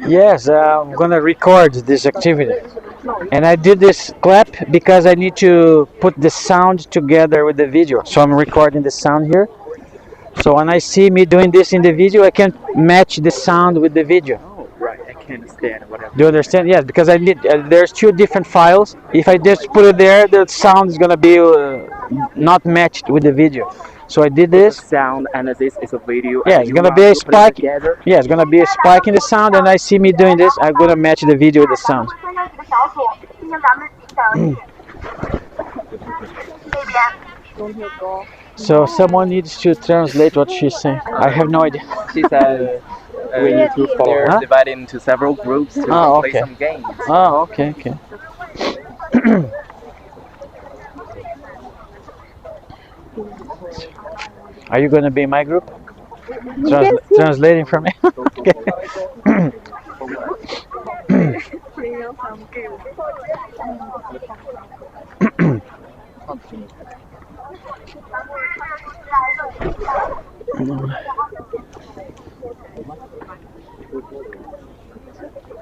Yes, I'm gonna record this activity. And I did this clap because I need to put the sound together with the video. So I'm recording the sound here. So when I see me doing this in the video, I can match the sound with the video. Oh, right. I can understand what Do you happened. understand? Yes, because I need. There's two different files. If I just put it there, the sound is gonna be not matched with the video. So I did It's a this. sound and this is a video Yeah, and it's gonna be a you put it spike. together. Yeah, it's gonna be a spike in the sound, and I see me doing this. I'm gonna match the video with the sound. So someone needs to translate what she's saying. I have no idea. She said We need to follow. they're Huh? divided into several groups to Oh, play okay. some games. Oh, okay, okay. Are you gonna be in my group? Translating for me? Okay.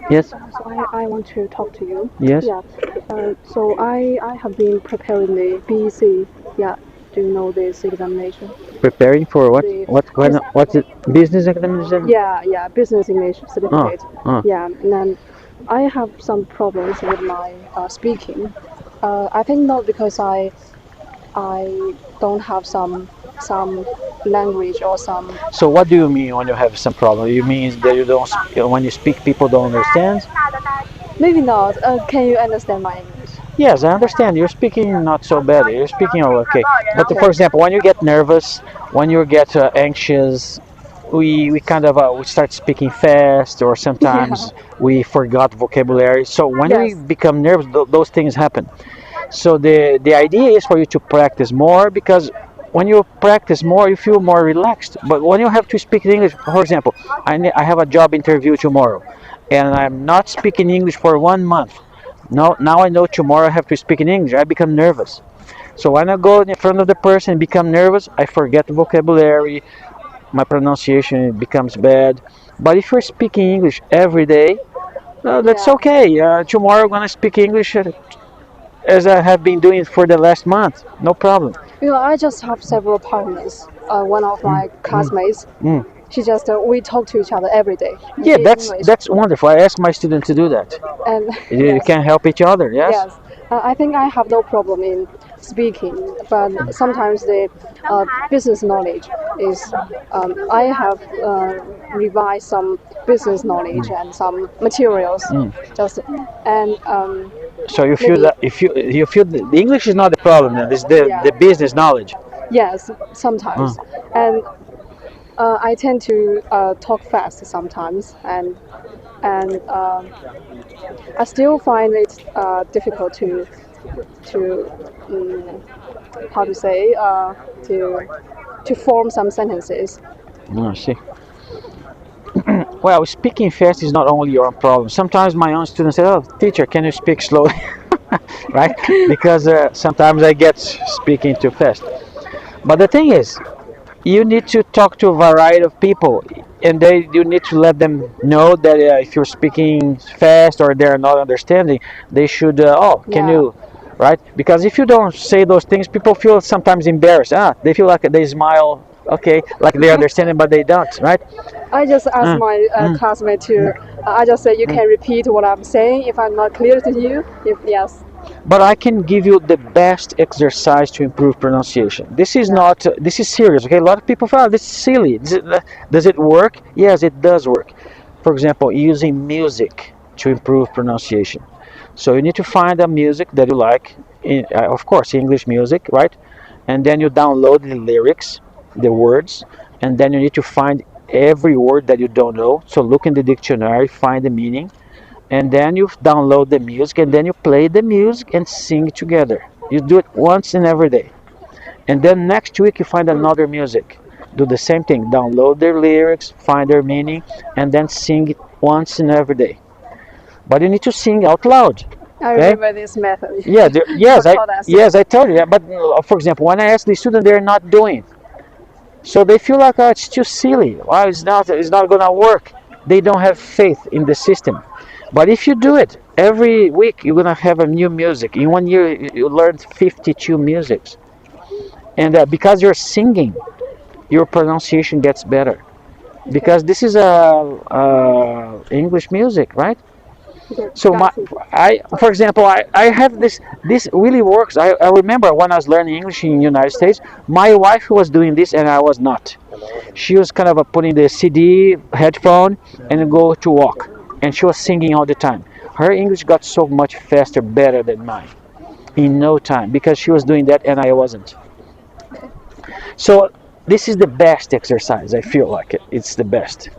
Yes. So I want to talk to you. Yes. Yeah. So I have been preparing the BEC. Yeah. Do you know this examination? Preparing for what? The What kind of? What's it? Business examination? Yeah, yeah, business English Oh, certificate. oh. Yeah, and then I have some problems with my speaking. I think not because I don't have some language or some. So what do you mean when you have some problem? You mean that you don't when you speak people don't understand? Maybe not. Can you understand my English? Yes, I understand. You're speaking not so bad. You're speaking okay. But for Okay. example, when you get nervous, when you get anxious, we kind of we start speaking fast, or Yeah. sometimes we forgot vocabulary. So when we Yes. become nervous, those things happen. So the idea is for you to practice more, because when you practice more, you feel more relaxed. But when you have to speak in English, for example, I have a job interview tomorrow, and I'm not speaking English for 1 month. No, now I know tomorrow I have to speak in English. I become nervous. So when I go in front of the person and become nervous, I forget the vocabulary, my pronunciation becomes bad. But if you're speaking English every day, that's Yeah. okay. Tomorrow I'm gonna speak English as I have been doing for the last month. No problem. I just have several partners. One of my classmates, Mm. she just we talk to each other every day Yeah, in that's English. that's wonderful. I ask my students to do that. And You yes, can help each other. Yes. yes. I think I have no problem in speaking, but sometimes the business knowledge is. I have revised some business knowledge and some materials, Mm. just and So you feel maybe that if you feel the English is not the problem. Then it's yeah, the business knowledge. yes, Mm. sometimes, and I tend to talk fast sometimes, and I still find it difficult to how to say to form some sentences. I see. Well, speaking fast is not only your problem. Sometimes my own students say, "Oh, teacher, can you speak slowly?" Right? Because sometimes I get speaking too fast. But the thing is, you need to talk to a variety of people, and you need to let them know that if you're speaking fast or they're not understanding, they should. Oh, can Yeah. you? Right? Because if you don't say those things, people feel sometimes embarrassed. They feel like they smile. Okay, like they understand it, but they don't. Right? I just asked Mm, my mm. classmate to. I just said you can repeat what I'm saying if I'm not clear to you. If yes, But I can give you the best exercise to improve pronunciation. This is yeah, not. This is serious. Okay, a lot of people feel this is silly. Does it work? Yes, it does work. For example, using music to improve pronunciation. So you need to find a music that you like. Of course, English music, right? And then you download the lyrics, the words, and then you need to find every word that you don't know. So look in the dictionary, find the meaning, and then you download the music, and then you play the music and sing together. You do it once and every day, and then next week you find another music, do the same thing, download their lyrics, find their meaning, and then sing it once and every day. But you need to sing out loud. I Okay. remember this method. Yeah, You yes, I taught us. yes, I told you that. But for example, when I ask the student, they're not doing, so they feel like, oh, it's too silly. Why it's not gonna work? they don't have faith in the system. But if you do it every week, you're gonna have a new music. In 1 year, you learn 52 musics, and because you're singing, your pronunciation gets better. Because this is a English music, right? Okay, So got it. for example, I have this. This really works. I remember when I was learning English in the United States, my wife was doing this and I was not. She was kind of putting the CD headphone and go to walk, and she was singing all the time. Her English got so much faster, better than mine in no time because she was doing that and I wasn't. So this is the best exercise. I feel like it's the best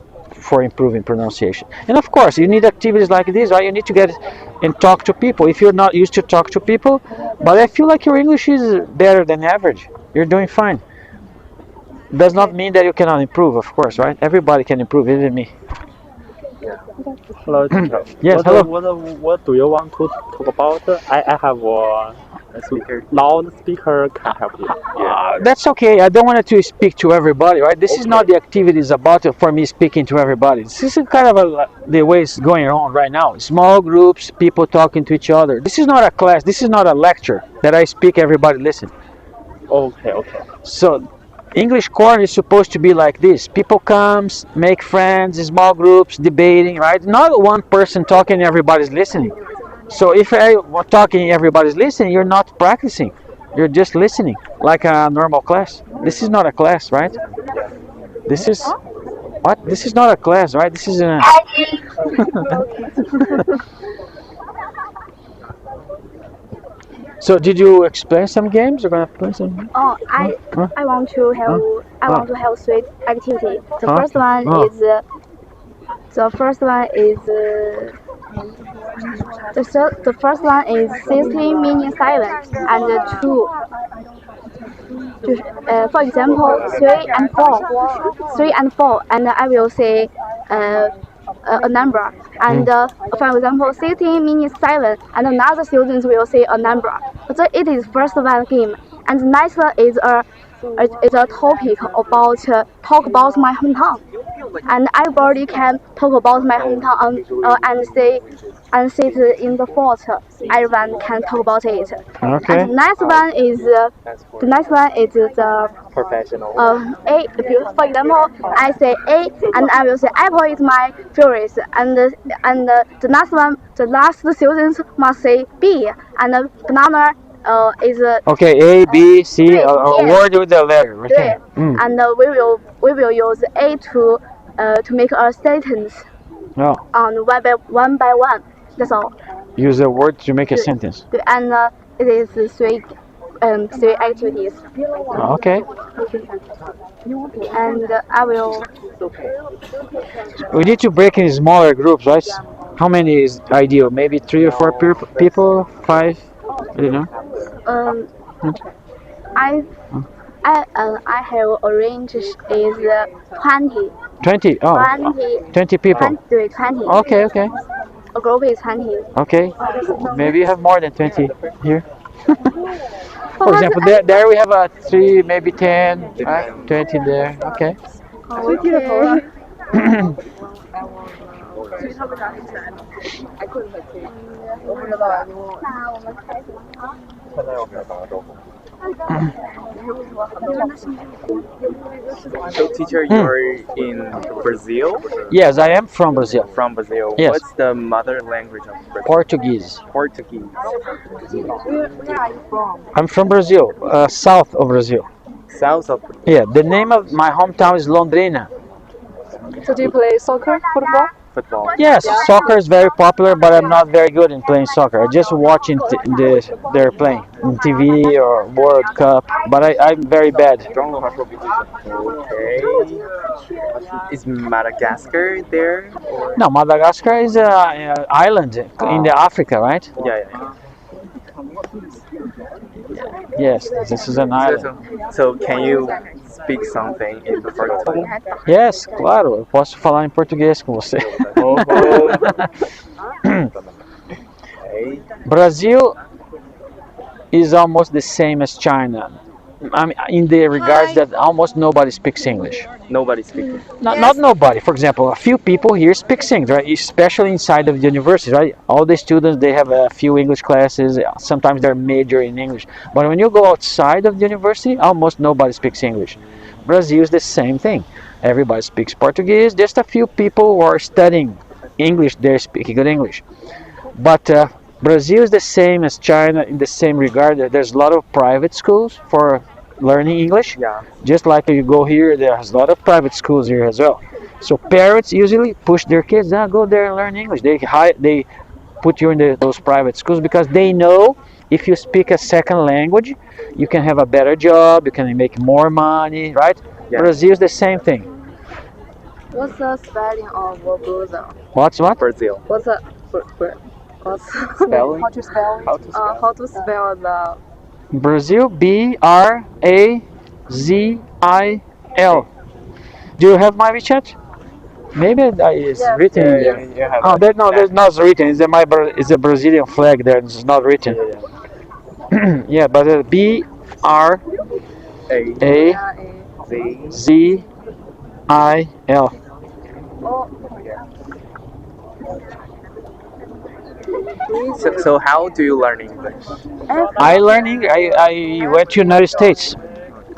for improving pronunciation. And of course, you need activities like this, right? You need to get and talk to people if you're not used to talk to people. But I feel like your English is better than average. You're doing fine. Does not mean that you cannot improve, of course, right? Everybody can improve, even me. Hello, teacher. Yes, what, hello. What do you want to talk about? I have A speaker. loudspeaker can help you. That's okay. I don't want to speak to everybody, right? This is not the activities about for me speaking to everybody. This is kind of the way it's going on right now. Small groups, people talking to each other. This is not a class. This is not a lecture that I speak, everybody listen. Okay. So English Corner is supposed to be like this. People comes, make friends, small groups, debating, right? Not one person talking, everybody's listening. So if I were talking, everybody's listening, you're not practicing. You're just listening, like a normal class. This is not a class, right? This is what? This is not a class, right? This is a. So did you explain some games? You're gonna play some? Oh, Huh? I want to have three activity. The Huh? first one Oh. is the first one is the first one is 16 minutes silence and two. For example, 3 and 4, and I will say a number. And for example, 16 minutes silent, and another students will say a number. So it is first one game, and next is a topic about talk about my hometown, and everybody can talk about my hometown and sit in the fort. Everyone can talk about it. Okay. And the next one is the Professional. A. For example, I say A, and I will say apple is my favorite, and the last students must say B, and banana is Okay. A, B, C. Yes. A word with a letter. Okay. three, and we will use A to make a sentence No. on one by one. That's all. Use a word to make a sentence. And it is three activities. Okay. And I will. We need to break in smaller groups, right? How many is ideal? Maybe 3 or 4 people, 5. I don't know. Um, I have arranged is 20. 20. Oh, 20. 20 people. 20. Okay. Okay. A group is 20. Okay. Maybe you have more than 20 here. For example, there we have a 3, maybe 10, right? 20 there. Okay. Okay. So, teacher, you're in Brazil? Yes, I am from Brazil. From Brazil. Yes. What's the mother language of Brazil? Portuguese. Portuguese. I'm from Brazil, south of Brazil. South of Yeah, the name of my hometown is Londrina. So do you play soccer, football? football. Yes, soccer is very popular, but I'm not very good in playing soccer. I just watching they're playing on TV or World Cup, but I'm very bad. Okay. Is Madagascar there? Or? No, Madagascar is an island in the Africa, right? Yeah. Yes, this is an island. So can you speak something in Portuguese? Yes, claro, eu posso falar em português com você. Okay. Brazil is almost the same as China. I mean, in the regards that almost nobody speaks English. Nobody speaking. Not nobody. For example, a few people here speak English, right? Especially inside of the university, right? All the students they have a few English classes. Sometimes they're major in English. But when you go outside of the university, almost nobody speaks English. Brazil is the same thing. Everybody speaks Portuguese. Just a few people who are studying English. They're speaking good English. But Brazil is the same as China in the same regard. There's a lot of private schools for learning English. Yeah. Just like you go here, there's a lot of private schools here as well. So parents usually push their kids, go there and learn English. They put you in those private schools because they know if you speak a second language, you can have a better job, you can make more money, right? Yeah. Brazil is the same thing. What's the spelling of Brazil? What? Brazil. What's the what's Spelling? How to spell? How to spell? how to spell the Brazil, Brazil. Do you have my WeChat? Maybe it's Yes. written. Yeah, there. you have Oh, a- there's not written. It's a Brazilian flag there. It's not written. Yeah. Yeah, but BRAZIL. A Z. So how do you learn English? I learning. I went to United States.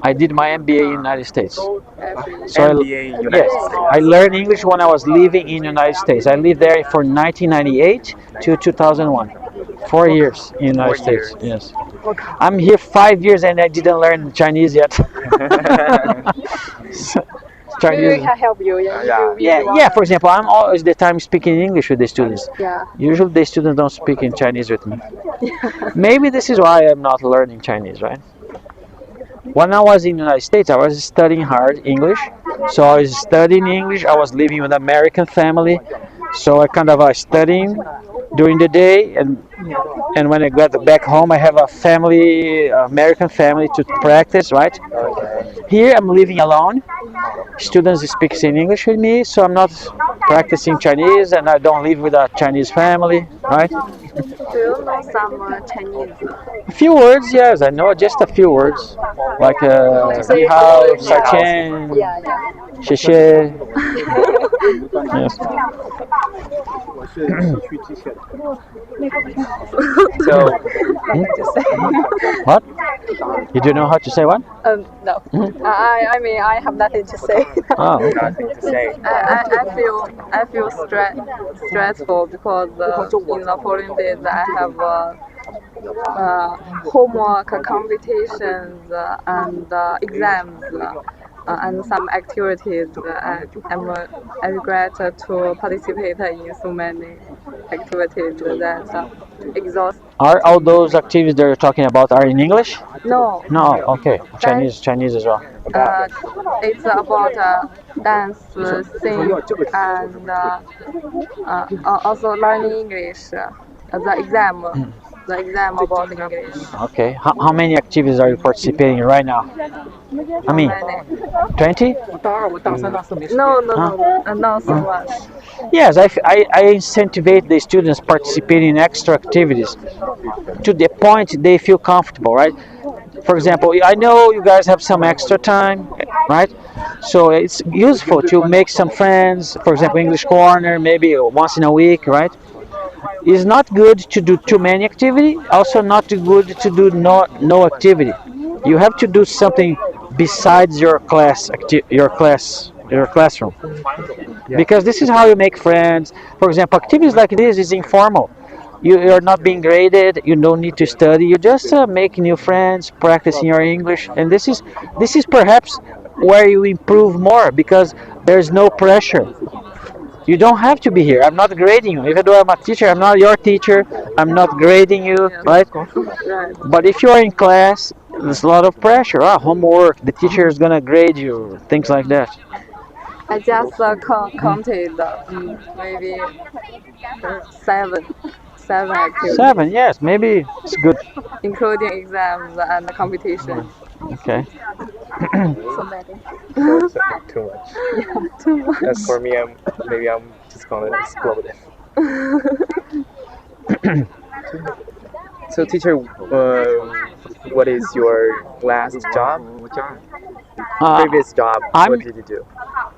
I did my MBA in United States. So MBA United yes, States. I learned English when I was living in United States. I lived there for 1998 to 2001. 4 years in United 4 States. years. Yes. I'm here 5 years and I didn't learn Chinese yet. Maybe we Chinese. can help you. Yeah. Yeah. Yeah. For example, I'm always the time speaking English with the students. Yeah. Usually the students don't speak in Chinese with me. Maybe this is why I'm not learning Chinese, right? When I was in the United States, I was studying hard English. So I was studying English. I was living with an American family. So I kind of studying during the day, and when I got back home, I have a family, American family to practice, right? Here I'm living alone. Students speak in English with me, so I'm not practicing Chinese, and I don't live with a Chinese family, right? Do you know some Chinese? A few words, yes, I know just a few words, like ni hao, sai chen, Yeah. Yeah. xie xie. Yes. So What? You do know how to say what? No. I mean I have nothing to say. Oh, okay. nothing to say. I feel stressful because in the following days I have homework, competitions, and exams. And some activities. I regret to participate in so many activities that exhaust. Are all those activities that you're talking about are in English? No, No, okay. Chinese as well. it's about dance, sing, and also learning English. The exam about English. Okay. How many activities are you participating in right now? I mean, 20? No, not so much. Yes, I incentivize the students participating in extra activities to the point they feel comfortable, right? For example, I know you guys have some extra time, right? So it's useful to make some friends, for example, English Corner, maybe once in a week, right? It's not good to do too many activity, also not too good to do no activity. You have to do something besides your classroom, because this is how you make friends. For example, activities like this is informal. You're not being graded. You don't need to study. You just make new friends, practicing your English, and this is perhaps where you improve more because there's no pressure. You don't have to be here. I'm not grading you. Even though I'm a teacher, I'm not your teacher. I'm not grading you, right? Right. But if you are in class, there's a lot of pressure. Homework. The teacher is gonna grade you. Things like that. I just counted maybe seven activities, 7, yes, maybe it's good. including exams and competition. Okay. So many. That's too much. Too much. As for me, I'm just gonna explode it. So teacher, what is your last job? Uh, Previous job, I'm- what did you do?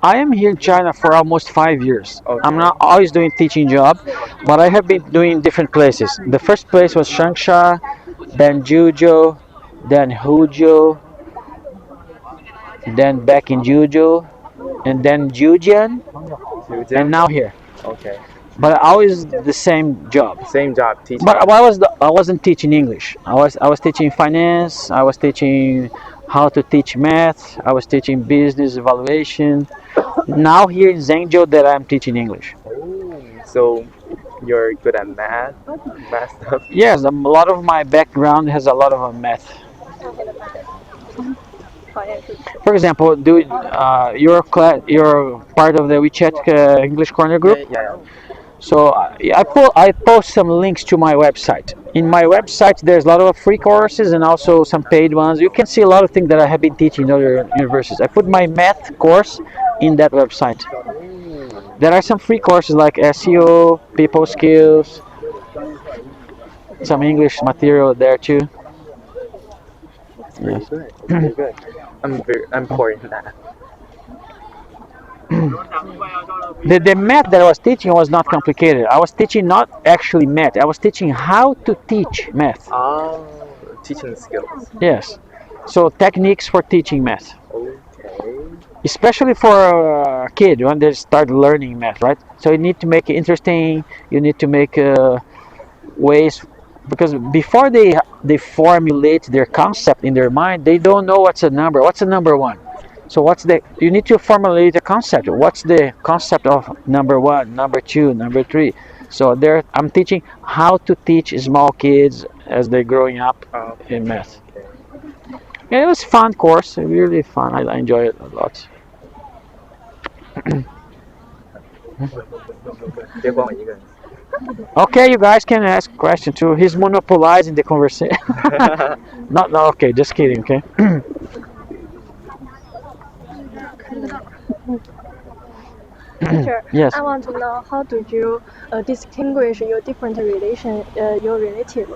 I am here in China for almost 5 years. Okay. I'm not always doing teaching job, but I have been doing different places. The first place was Changsha, then Juzhou, then Huzhou, then back in Juzhou, and then Jiujian, You did? and now here. Okay. But always the same job. Same job, teaching. But I wasn't teaching English. I was teaching finance. I was teaching how to teach math. I was teaching business evaluation. Now here in Zhengzhou that I'm teaching English. So you're good at math stuff. Yes, a lot of my background has a lot of math. For example, you're part of the WeChat English Corner group. Yeah. So I post some links to my website. In my website, there's a lot of free courses and also some paid ones. You can see a lot of things that I have been teaching in other universities. I put my math course in that website. There are some free courses like SEO, people skills, some English material there too. Yes. Very good. I'm poor in that. The math that I was teaching was not complicated. I was teaching not actually math. I was teaching how to teach math. Oh, teaching skills. Yes. So techniques for teaching math, Okay. especially for a kid when they start learning math, right? So you need to make it interesting. You need to make ways, because before they formulate their concept in their mind, they don't know what's a number. What's a number one? So you need to formulate the concept. What's the concept of number one, number two, number three? So I'm teaching how to teach small kids as they're growing up in math. And it was a fun course, really fun. I enjoy it a lot. 别管我一个人。 Okay, you guys can ask questions too. He's monopolizing the conversation. No, okay, just kidding, okay? Teacher, Yes. I want to know how do you distinguish your different your relative?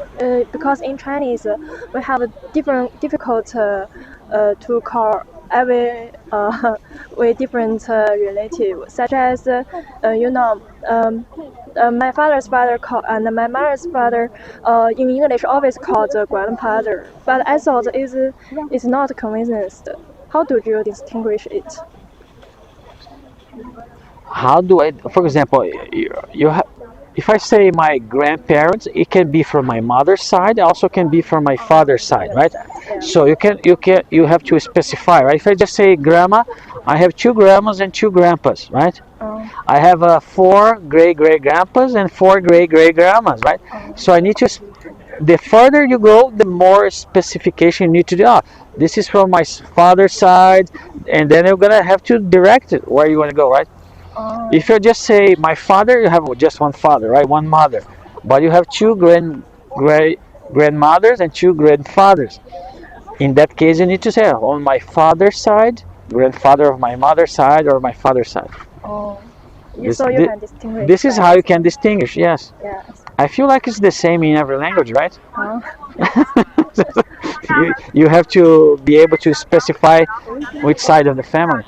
Because in Chinese we have a difficult to call every with different relative, such as my father's father called and my mother's father in English always called grandfather, but I thought is not convinced. How do you distinguish it? How do I, for example, if I say my grandparents, it can be from my mother's side, also can be from my father's side, right? So you have to specify, right? If I just say grandma, I have 2 grandmas and 2 grandpas, right? I have 4 great grandpas and 4 great grandmas, right? So I need to. The further you go, the more specification you need to do. This is from my father's side, and then you're gonna have to direct it where you want to go, right? If you just say my father, you have just one father, right? One mother, but you have 2 grandmothers and 2 grandfathers. In that case, you need to say on my father's side, grandfather of my mother's side, or my father's side. So you can distinguish. This is how you can distinguish. Yes. Yes. I feel like it's the same in every language, right? You have to be able to specify which side of the family.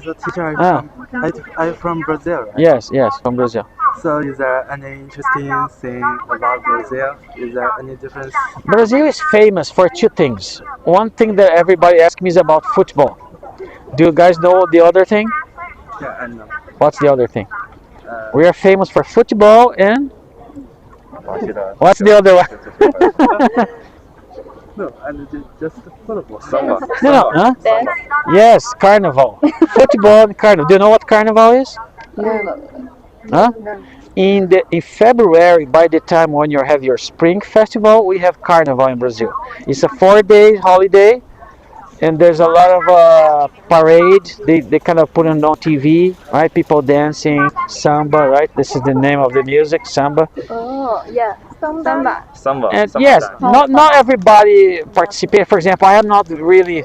So teacher, Ah. I'm from Brazil, right? Yes, from Brazil. So is there any interesting thing about Brazil? Is there any difference? Brazil is famous for 2 things. One thing that everybody asks me is about football. Do you guys know the other thing? Yeah, I know. What's the other thing? We are famous for football and what's the other one? No, and just football. Samba. No, huh? Yes, carnival. Football and carnival. Do you know what carnival is? Huh? In February, by the time when you have your spring festival, we have carnival in Brazil. It's a 4-day holiday, and there's a lot of parade. They kind of put it on TV, right? People dancing, samba, right? This is the name of the music, samba. Oh, yeah. Samba. Samba. And Samba yes, dance. not everybody participates. For example, I am not really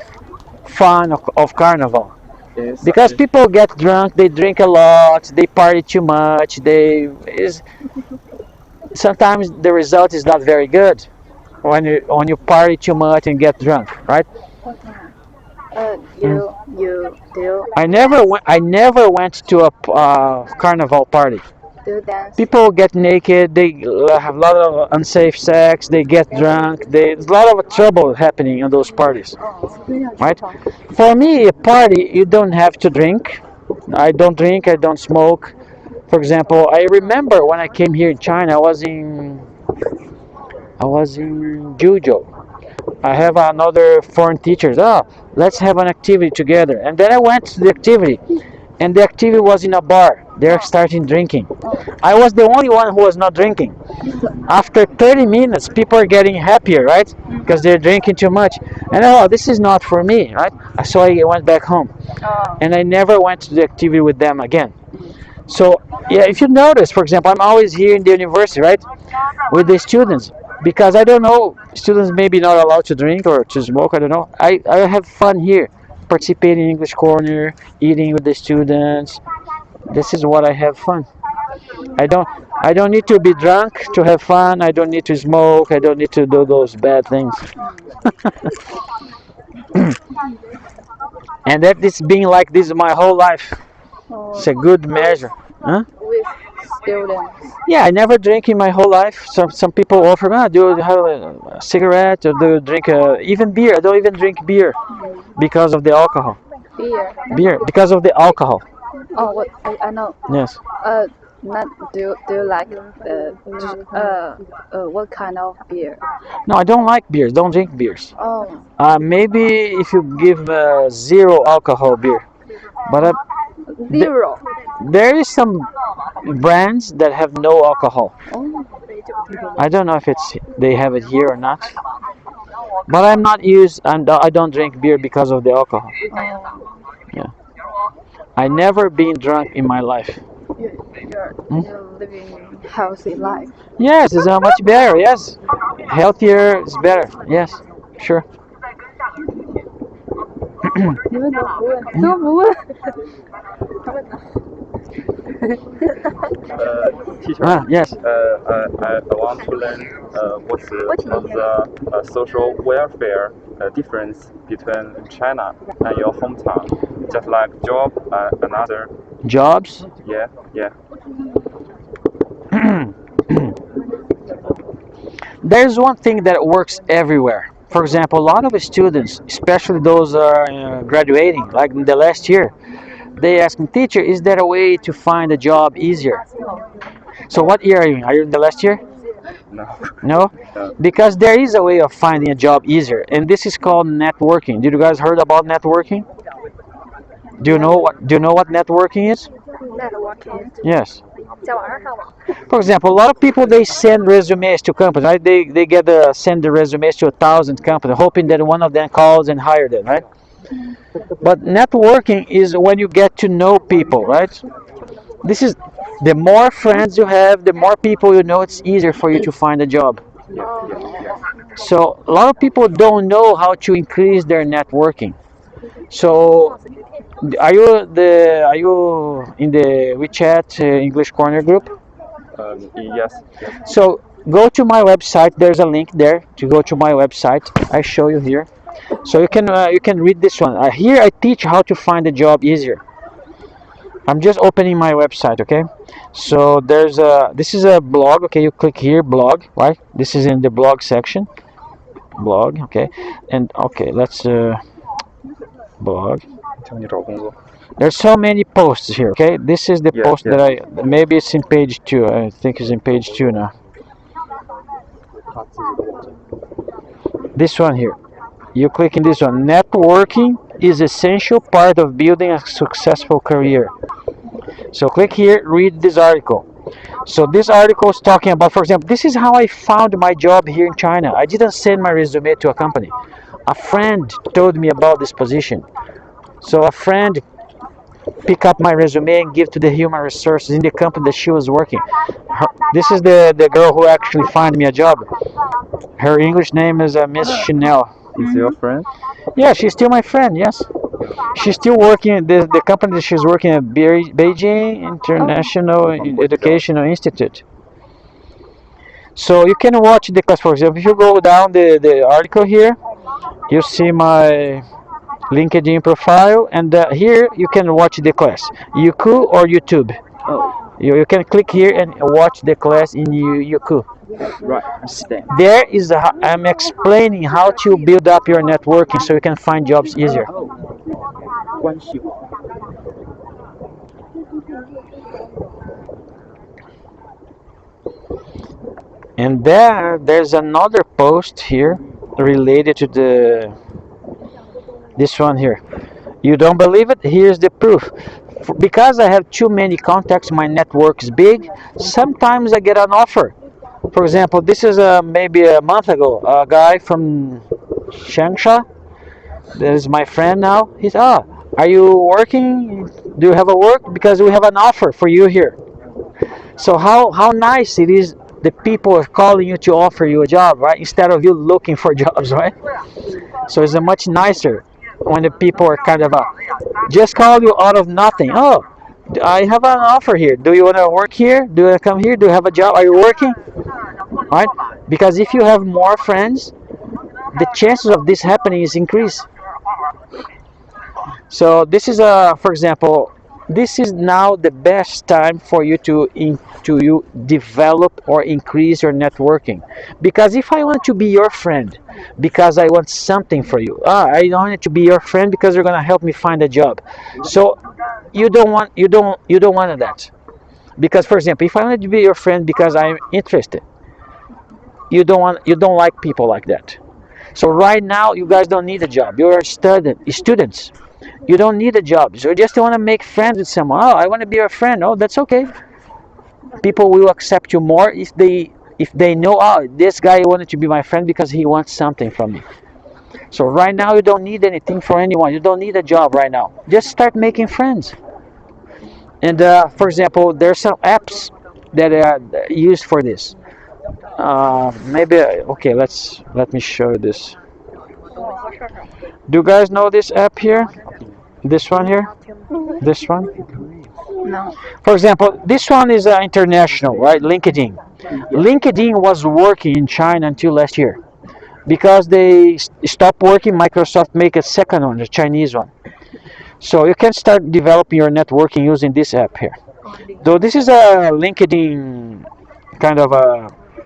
fan of carnival. Yes. Because people get drunk, they drink a lot, they party too much, sometimes the result is not very good when you party too much and get drunk, right? You do I never went to a carnival party. dance. People get naked, they have a lot of unsafe sex, they get drunk, there's a lot of trouble happening in those parties, right? For me, a party, you don't have to drink. I don't drink, I don't smoke. For example, I remember when I came here in China, I was in Juzhou. I have another foreign teachers. Oh, let's have an activity together. And then I went to the activity, and the activity was in a bar. They're starting drinking. I was the only one who was not drinking. After 30 minutes, people are getting happier, right? Because they're drinking too much. And oh, this is not for me, right? So I went back home, and I never went to the activity with them again. So yeah, if you notice, for example, I'm always here in the university, right, with the students, because I don't know, students maybe not allowed to drink or to smoke. I don't know. I have fun here, participating in English Corner, eating with the students. This is what I have fun. I don't I don't need to be drunk to have fun. I don't need to smoke. I don't need to do those bad things. And that it's been like this my whole life. It's a good measure. Huh? With students. Yeah, I never drank in my whole life. Some people offer, do you have a cigarette or do you drink even beer? I don't even drink beer because of the alcohol. Beer. Beer because of the alcohol. Oh, what I know. Yes. Not do you like what kind of beer? No, I don't like beers. Don't drink beers. Oh, Maybe if you give zero alcohol beer, but zero. there is some brands that have no alcohol. Oh, I don't know if they have it here or not. But I'm not used. I don't drink beer because of the alcohol. oh. Yeah. I never been drunk in my life. You're living healthy life. Yes, it's much better. Yes, healthier is better. Yes, sure. 你们都不问，他们 Teacher, Yes. I want to learn what's the social welfare difference between China and your hometown. Just like job and another. Jobs. Yeah, yeah. There's one thing that works everywhere. For example, a lot of students, especially those graduating, like in the last year, they ask me, teacher, is there a way to find a job easier? So what year are you in? Are you in the last year? No. No? No. Because there is a way of finding a job easier, and this is called networking. Did you guys heard about networking? Do you know what networking is? Networking. Yes. 在网上上网。 For example, a lot of people they send resumes to companies, right? They send the resumes to 1,000 companies, hoping that one of them calls and hire them, right? But networking is when you get to know people, right? This is the more friends you have, the more people you know, it's easier for you to find a job. Yeah, yeah, yeah. So a lot of people don't know how to increase their networking. So are you in the WeChat English Corner group? Yes, yes. So go to my website. There's a link there to go to my website. I show you here. So you can read this one. Here I teach how to find a job easier. I'm just opening my website, okay? So this is a blog, okay? You click here, blog, right? This is in the blog section. Blog, okay? And okay, let's blog. 教你找工作。 There's so many posts here, okay? This is the Yeah, post yeah. that maybe it's in page 2. I think it's in page 2 now. 他自己的网站。 This one here. You click in this one. Networking is essential part of building a successful career. So click here, read this article. So this article is talking about, for example, this is how I found my job here in China. I didn't send my resume to a company. A friend told me about this position. So a friend pick up my resume and give to the human resources in the company that she was working. This is the girl who actually found me a job. Her English name is Miss Chanel. Is your friend? Yeah, she's still my friend, yes. She's still working. The company that she's working at Beijing International Educational Institute. So you can watch the class. For example, if you go down the article here, you see my LinkedIn profile, and here you can watch the class, Youku or YouTube. You can click here and watch the class in Youku. Right, understand. There is I'm explaining how to build up your networking so you can find jobs easier. 关系网 And there's another post here related to this one here. You don't believe it? Here's the proof. Because I have too many contacts, my network is big. Sometimes I get an offer. For example, this is maybe a month ago. A guy from Changsha, that is my friend now. He's, are you working? Do you have a work? Because we have an offer for you here. So how nice it is. The people are calling you to offer you a job, right? Instead of you looking for jobs, right? So it's a much nicer when the people are kind of just call you out of nothing. Oh, I have an offer here. Do you want to work here? Do you want to come here? Do you have a job? Are you working? Right? Because if you have more friends, the chances of this happening is increased. So this is for example, this is now the best time for you to develop or increase your networking. Because if I want to be your friend because I want something for you, I don't want to be your friend because you're gonna help me find a job. So you don't want that. Because for example, if I want to be your friend because I'm interested, you don't like people like that. So right now you guys don't need a job. You're students. You don't need a job. So you just want to make friends with someone. Oh, I want to be your friend. Oh, that's okay. People will accept you more if they know, oh, this guy wanted to be my friend because he wants something from me. So right now you don't need anything for anyone. You don't need a job right now. Just start making friends. And for example, there's some apps that are used for this. Maybe okay. Let me show you this. Do you guys know this app here? This one here? This one? No. For example, this one is international, right? LinkedIn. LinkedIn was working in China until last year. Because they stopped working, Microsoft make a second one, the Chinese one. So you can start developing your networking using this app here. Though this is a LinkedIn kind of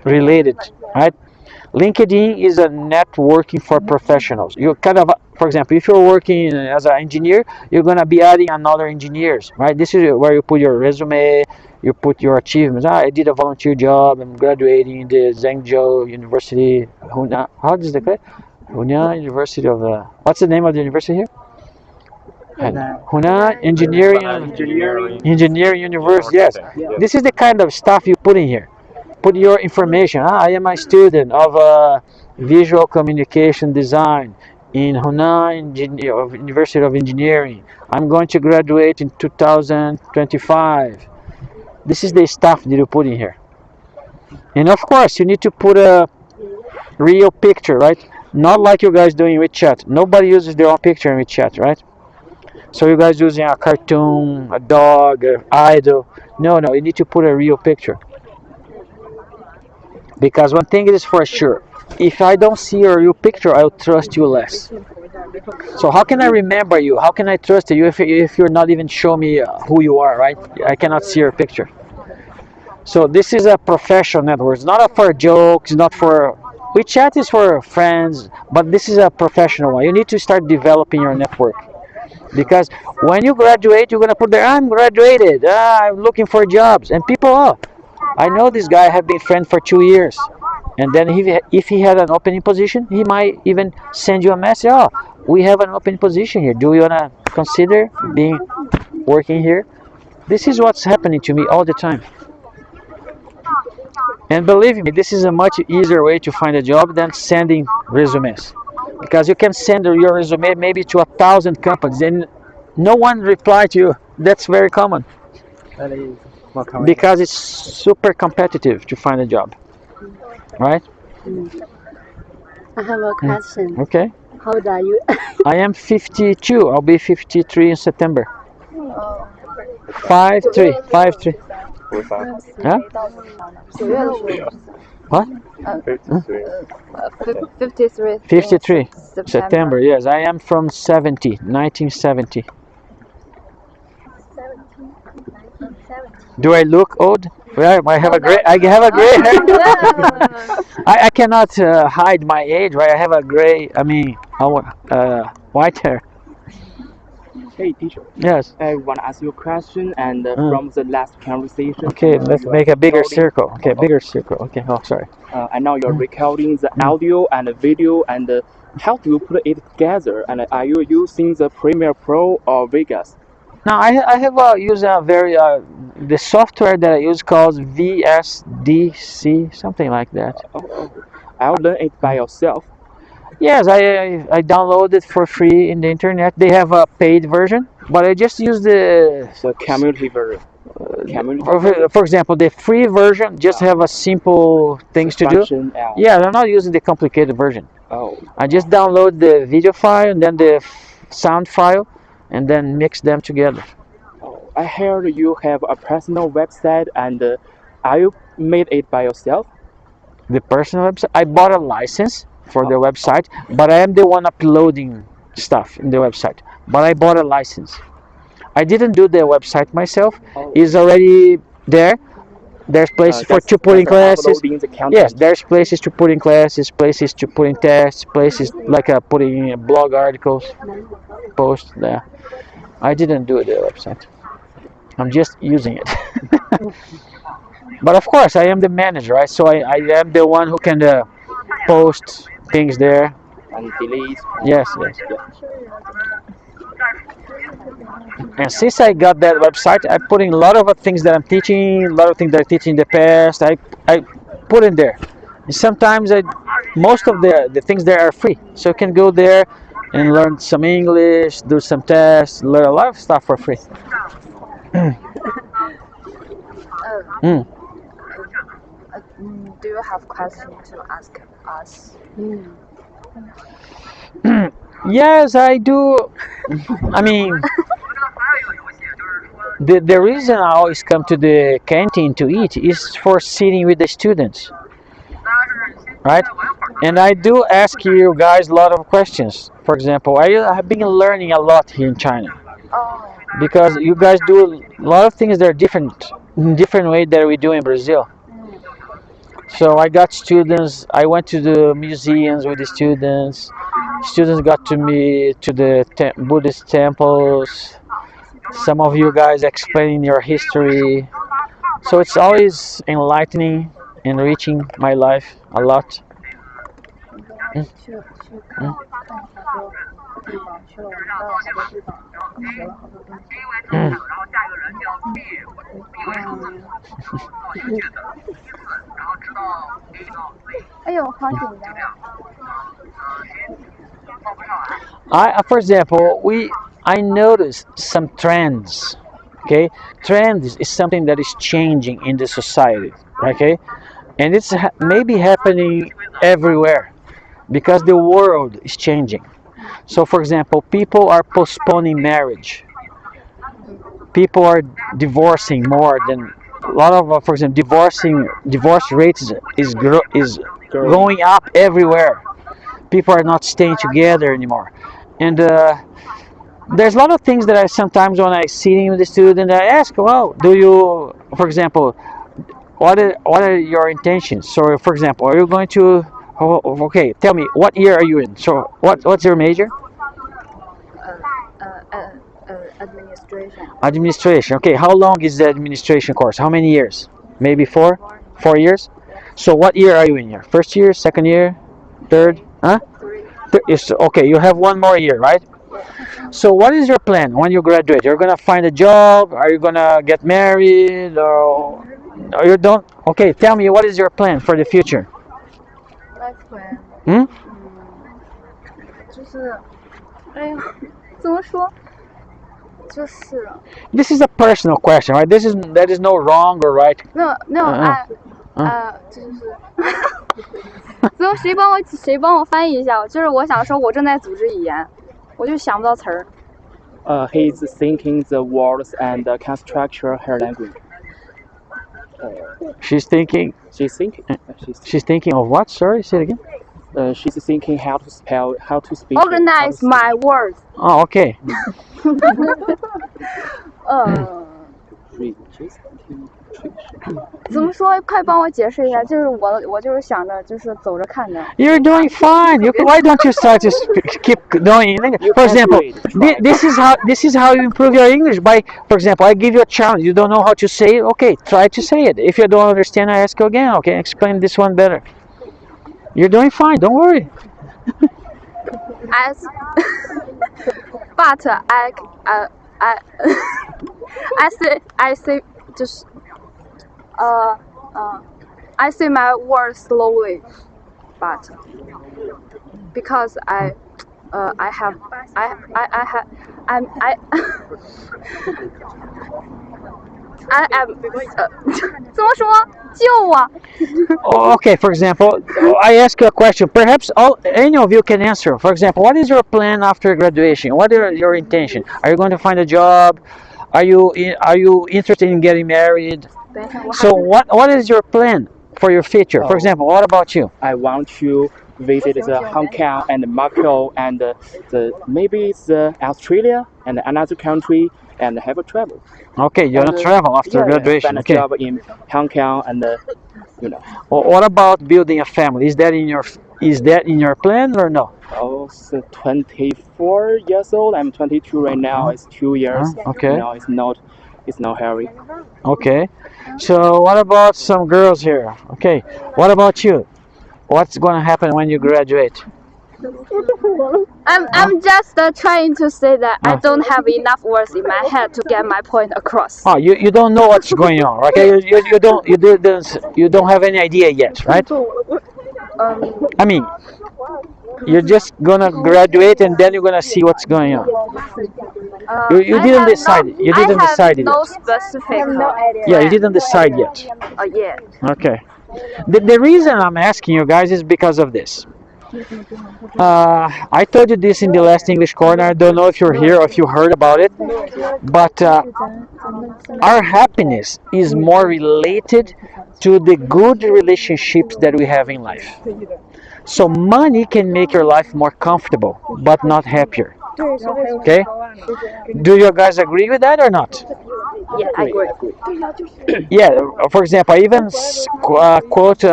related, right? LinkedIn is a networking for professionals. You kind of, for example, if you're working as an engineer, you're gonna be adding another engineers, right? This is where you put your resume, you put your achievements. I did a volunteer job. I'm graduating in the Zhengzhou University. How does it say? Hunan University of what's the name of the university here? Hunan Engineering University. Yes, this is the kind of stuff you put in here. Put your information. I am a student of visual communication design in Hunan University of Engineering. I'm going to graduate in 2025. This is the stuff that you put in here. And of course, you need to put a real picture, right? Not like you guys doing with chat. Nobody uses their own picture in WeChat, right? So you guys using a cartoon, a dog, an idol. No, you need to put a real picture. Because one thing is for sure, if I don't see your real picture, I'll trust you less. So how can I remember you? How can I trust you if you're not even showing me who you are, right? I cannot see your picture. So this is a professional network. It's not for jokes, not for... WeChat is for friends, but this is a professional one. You need to start developing your network. Because when you graduate, you're going to put there, I'm graduated, I'm looking for jobs. And people, I know this guy, I have been friends for 2 years. And then if he had an opening position, he might even send you a message. We have an open position here. Do you want to consider working here? This is what's happening to me all the time. And believe me, this is a much easier way to find a job than sending resumes. Because you can send your resume maybe to 1,000 companies and no one reply to you. That's very common. That is more common. Because it's super competitive to find a job. Right? I have a question. Okay. How old are you? I am 52. I'll be 53 in September. 53, 53. Huh? What? 53. 53. September. Yes, I am from 1970. Do I look old? Well, I have a gray hair. I cannot hide my age, right? I have a gray. I mean, white hair. Hey, teacher. Yes. I want to ask you a question, and from the last conversation. Okay, let's you make are a bigger recording- circle. Okay, bigger circle. Okay. Oh, sorry. I know you're recording the audio and the video, and how do you put it together? And are you using the Premiere Pro or Vegas? Now I have used a very the software that I use called VSDC, something like that. I'll learn it by yourself. Yes, I downloaded for free in the internet. They have a paid version, but I just use the The community version. for example, the free version just have a simple things to do. Function out. Yeah, I'm not using the complicated version. Oh. I just download the video file and then the sound file, and then mix them together. Oh, I heard you have a personal website, and are you made it by yourself? The personal website, I bought a license for the website, but I am the one uploading stuff in the website. But I bought a license. I didn't do the website myself. It's already there. There's places to put in classes. Uploading the content. Yes, there's places to put in classes, places to put in tests, places like putting in blog articles, posts there. I didn't do the website. I'm just using it. But of course, I am the manager, right? So I am the one who can post things there. And delete. Yes. And since I got that website, I put in a lot of things that I'm teaching, a lot of things that I teach in the past. I put in there. And sometimes most of the things there are free, so you can go there and learn some English, do some tests, learn a lot of stuff for free. Do you have question to ask us? Yes, I do. I mean, the reason I always come to the canteen to eat is for sitting with the students, right? And I do ask you guys a lot of questions. For example, I have been learning a lot here in China because you guys do a lot of things that are different way that we do in Brazil. So I got students. I went to the museums with the students. Students got to me to the Buddhist temples. Some of you guys explaining your history. So it's always enlightening, enriching my life a lot. Mm. 哎呦，好紧张啊！ For example, I noticed some trends. Okay, trends is something that is changing in the society. Okay, and it's maybe happening everywhere because the world is changing. So, for example, people are postponing marriage. People are divorcing more than a lot of, for example, divorce rates is going up everywhere. People are not staying together anymore, and there's a lot of things that I sometimes when I sitting with the student I ask, well, do you, for example, what are your intentions? So, for example, are you going to? Okay, tell me, what year are you in? So, what's your major? Administration. Administration. Okay, how long is the administration course? How many years? Maybe 4 years. So, what year are you in here? First year, second year, third? Huh? Okay, you have one more year, right? So, what is your plan when you graduate? You're gonna find a job? Are you gonna get married? Or you don't? Okay, tell me, what is your plan for the future? Life plan. 就是，哎呀，怎么说？就是 This is a personal question, right? There is no wrong or right. 没有，就是怎么谁帮我翻译一下？就是我想说，我正在组织语言，我就想不到词儿。He's thinking the words and can structure her language. She's thinking. She's thinking. She's thinking of what? Sorry, say it again. She's thinking how to spell, how to speak. Organize my words. Oh, okay. Register. 怎么说？快帮我解释一下。就是我就是想着，就是走着看着。You're doing fine. Why don't you start to keep doing English? For example, this is how you improve your English. By, for example, I give you a challenge. You don't know how to say it. Okay, try to say it. If you don't understand, I ask you again. Okay, explain this one better. You're doing fine. Don't worry. But I say just I say my words slowly, but because I have I'm I am 怎么说？救我！ Okay, for example, I ask you a question. Perhaps any of you can answer. For example, what is your plan after graduation? What are your intention? Are you going to find a job? Are you interested in getting married? So what is your plan for your future? For example, what about you? I want to visit the Hong Kong and Macau and maybe the Australia and another country and have a travel. Okay, you're gonna travel after graduation. Find a Okay. job in Hong Kong and Well, what about building a family? Is that in your plan or no? I was 24 years old. I'm 22 right now. It's 2 years. Okay. No, it's not hurry. Okay. So what about some girls here? Okay. What about you? What's gonna happen when you graduate? I'm just trying to say that I don't have enough words in my head to get my point across. Oh, you don't know what's going on, okay? You don't have any idea yet, right? I mean, you're just gonna graduate and then you're gonna see what's going on. You didn't decide. You didn't decide no yet. specific. Yeah, you didn't decide yet. Yeah. Okay. The reason I'm asking you guys is because of this. I told you this in the last English corner. I don't know if you're here or if you heard about it, but our happiness is more related to the good relationships that we have in life. So money can make your life more comfortable, but not happier. Okay? Do you guys agree with that or not? Yeah, I agree. Yeah, for example, I even quote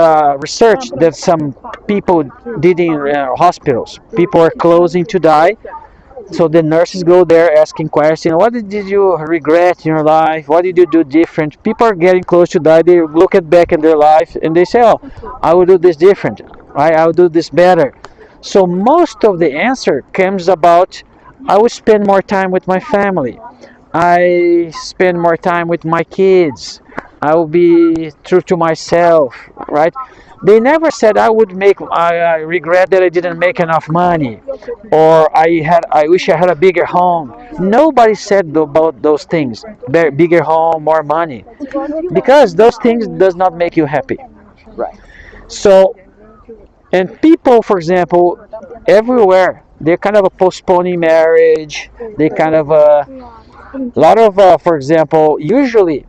research that some people did in hospitals. People are closing to die, so the nurses go there asking questions. What did you regret in your life? What did you do different? People are getting close to die. They look back at their life and they say, "Oh, I will do this different. Right? I will do this better." So most of the answer comes about, I will spend more time with my family. I spend more time with my kids. I will be true to myself, right? They never said I regret that I didn't make enough money, or I wish I had a bigger home. Nobody said about those things, bigger home, more money, because those things does not make you happy. Right. So, and people, for example, everywhere, they're kind of postponing marriage. They kind of a lot of, for example, usually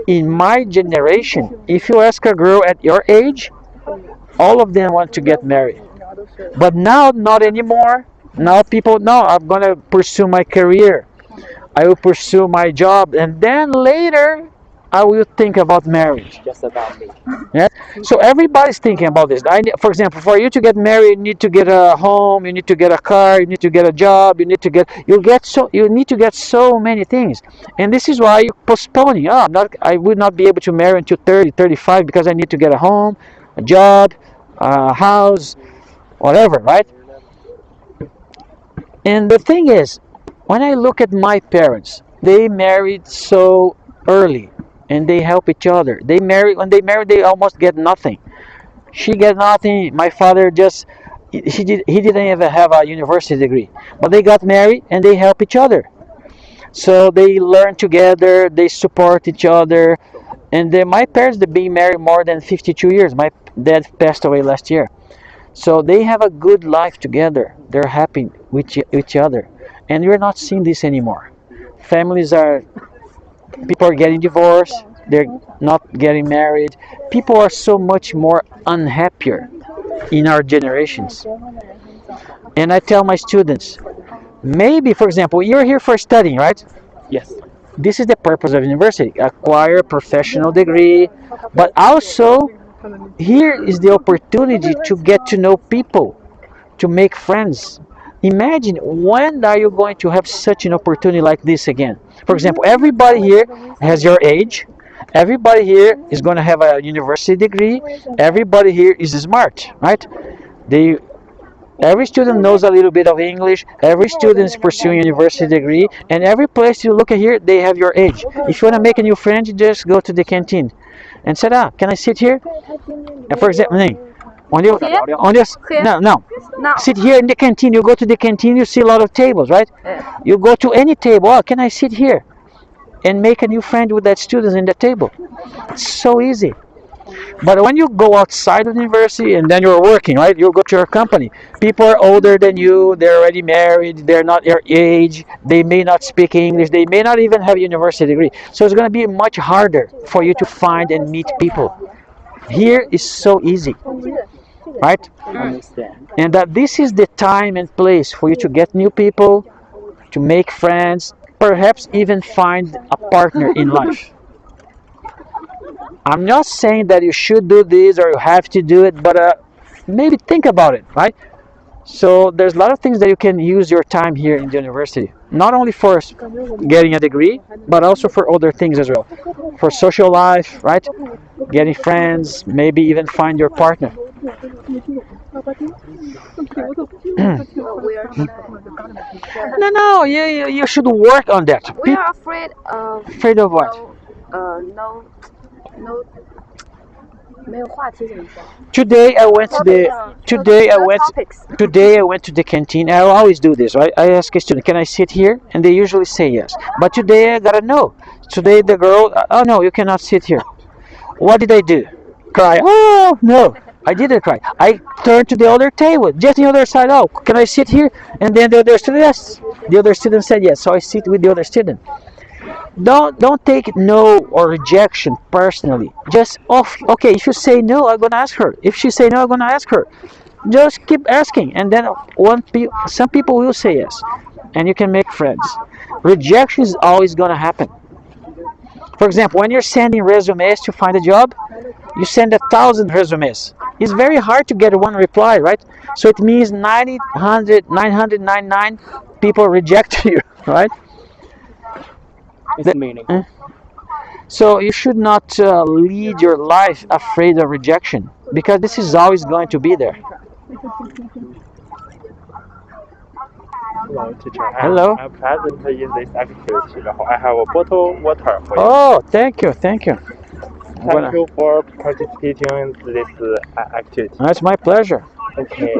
in my generation, if you ask a girl at your age, all of them want to get married. But now, not anymore. Now people, no, I'm going to pursue my career. I will pursue my job. And then later, I will think about marriage. Just about me. Yeah. So everybody's thinking about this. For example, for you to get married, you need to get a home, you need to get a car, you need to get a job, you need to get so many things. And this is why you're postponing. I would not be able to marry until 30, 35 because I need to get a home, a job, a house, whatever, right? And the thing is, when I look at my parents, they married so early. And they help each other. When they marry, they almost get nothing. She get nothing. My father he didn't even have a university degree, but they got married and they help each other. So they learn together, they support each other. And then my parents, they've been married more than 52 years. My dad passed away last year. So they have a good life together. They're happy with each other, and we're not seeing this anymore. Families are People are getting divorced. They're not getting married. People are so much more unhappier in our generations. And I tell my students, maybe, for example, you're here for studying, right? Yes. This is the purpose of university: acquire a professional degree, but also here is the opportunity to get to know people, to make friends. Imagine, when are you going to have such an opportunity like this again? For example, everybody here has your age. Everybody here is going to have a university degree. Everybody here is smart, right? They Every student knows a little bit of English. Every student is pursuing a university degree, and every place you look at here, they have your age. If you want to make a new friend, you just go to the canteen and say, "Ah, can I sit here?" And for example, no. Sit here in the canteen. You go to the canteen, you see a lot of tables, right? You go to any table. Oh, can I sit here? And make a new friend with that student in the table. It's so easy. But when you go outside of the university and then you're working, right? You go to your company. People are older than you. They're already married. They're not your age. They may not speak English. They may not even have a university degree. So it's going to be much harder for you to find and meet people. Here is so easy, right? Understand. And that this is the time and place for you to get new people, to make friends, perhaps even find a partner in life. I'm not saying that you should do this or you have to do it, but maybe think about it, right? So there's a lot of things that you can use your time here in the university, not only for getting a degree, but also for other things as well, for social life, right? Getting friends, maybe even find your partner. No, you should work on that. We are afraid of Afraid of what? no 没有话题怎么说 Today I went to the topics. today I went to the canteen. I always do this, right? I ask a student, "Can I sit here?" And they usually say yes. But today I gotta know. Today the girl, "Oh no, you cannot sit here." What did I do? Cry? Oh no, I didn't cry. I turned to the other table, just the other side. "Oh, can I sit here?" And then the other student, yes. The other student said yes. So I sit with the other student. Don't take no or rejection personally. Just okay. If you say no, I'm gonna ask her. If she say no, I'm gonna ask her. Just keep asking, and then some people will say yes, and you can make friends. Rejection is always gonna happen. For example, when you're sending resumes to find a job, you send 1,000 resumes. It's very hard to get one reply, right? So it means 999 people reject you, right? It's meaning. So you should not lead your life afraid of rejection, because this is always going to be there. Hello, teacher. Hello. I'm present in this activity. I have a bottle of water for you. Oh, thank you. Thank you for participating in this activity. That's my pleasure. Okay.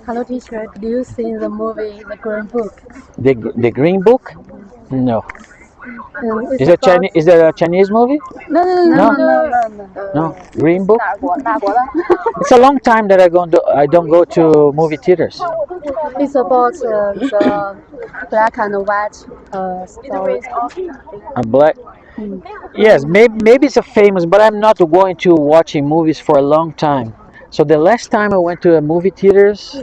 Hello, teacher. Do you see the movie The Green Book? The Green Book? No. It's Is it about- Chinese? Is that a Chinese movie? No. Green Book? It's a long time that I don't go to movie theaters. It's about the black and white story. A black. Yes, maybe it's a famous, but I'm not going to watching movies for a long time. So the last time I went to a movie theaters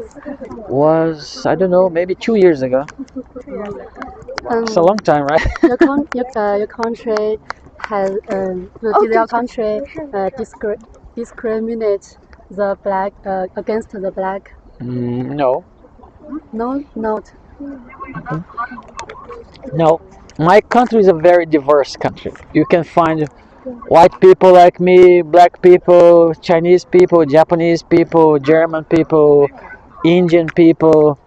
was, I don't know, maybe 2 years ago. It's a long time, right? Your country has your country discriminate the black against the black. No. No, not. No. My country is a very diverse country. You can find white people like me, black people, Chinese people, Japanese people, German people, Indian people.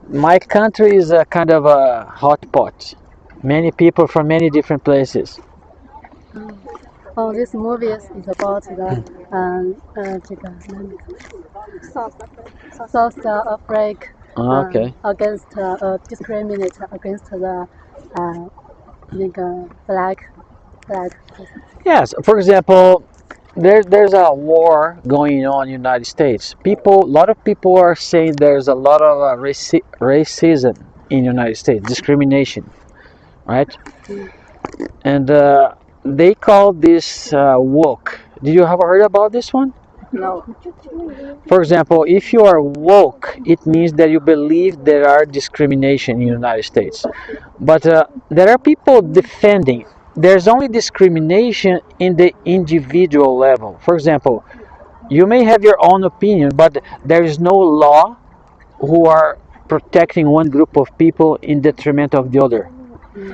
My country is a kind of a hot pot. Many people from many different places. Oh, this movie is about the South Africa Okay. against discriminate against the 那个 black Like, Yes, for example, there's a war going on in the United States. A lot of people are saying there's a lot of racism in the United States, discrimination, right? And they call this woke. Did you have heard about this one? no. For example, if you are woke, it means that you believe there are discrimination in the United States. But there are people defending there's only discrimination in the individual level. For example, you may have your own opinion, but there is no law who are protecting one group of people in detriment of the other.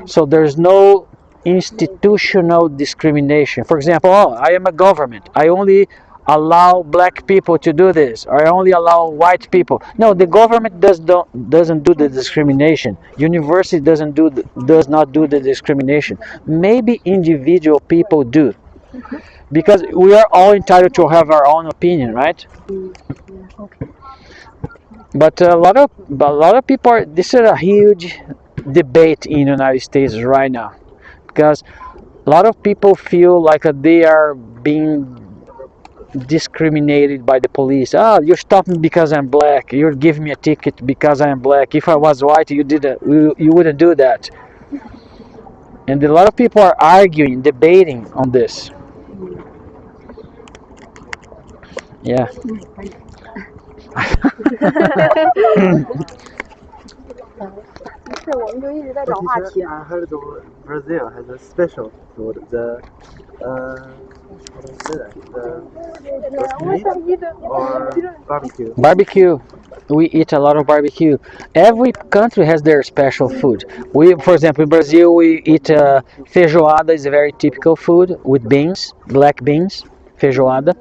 So there's no institutional discrimination. For example, oh, I am a government. I only allow black people to do this, or I only allow white people. No, the government doesn't do the discrimination. University does not do the discrimination. Maybe individual people do, because we are all entitled to have our own opinion, right? But a lot of people are. This is a huge debate in the United States right now, because a lot of people feel like they are being discriminated by the police. Ah, you stopped me because I'm black. You're giving me a ticket because I'm black. If I was white, you wouldn't do that. And a lot of people are arguing, debating on this. Yeah. 是我们就一直在找话题。 I heard Brazil has a special food, the meat or barbecue. Barbecue. We eat a lot of barbecue. Every country has their special food. For example, in Brazil, we eat feijoada is a very typical food with beans, black beans, feijoada.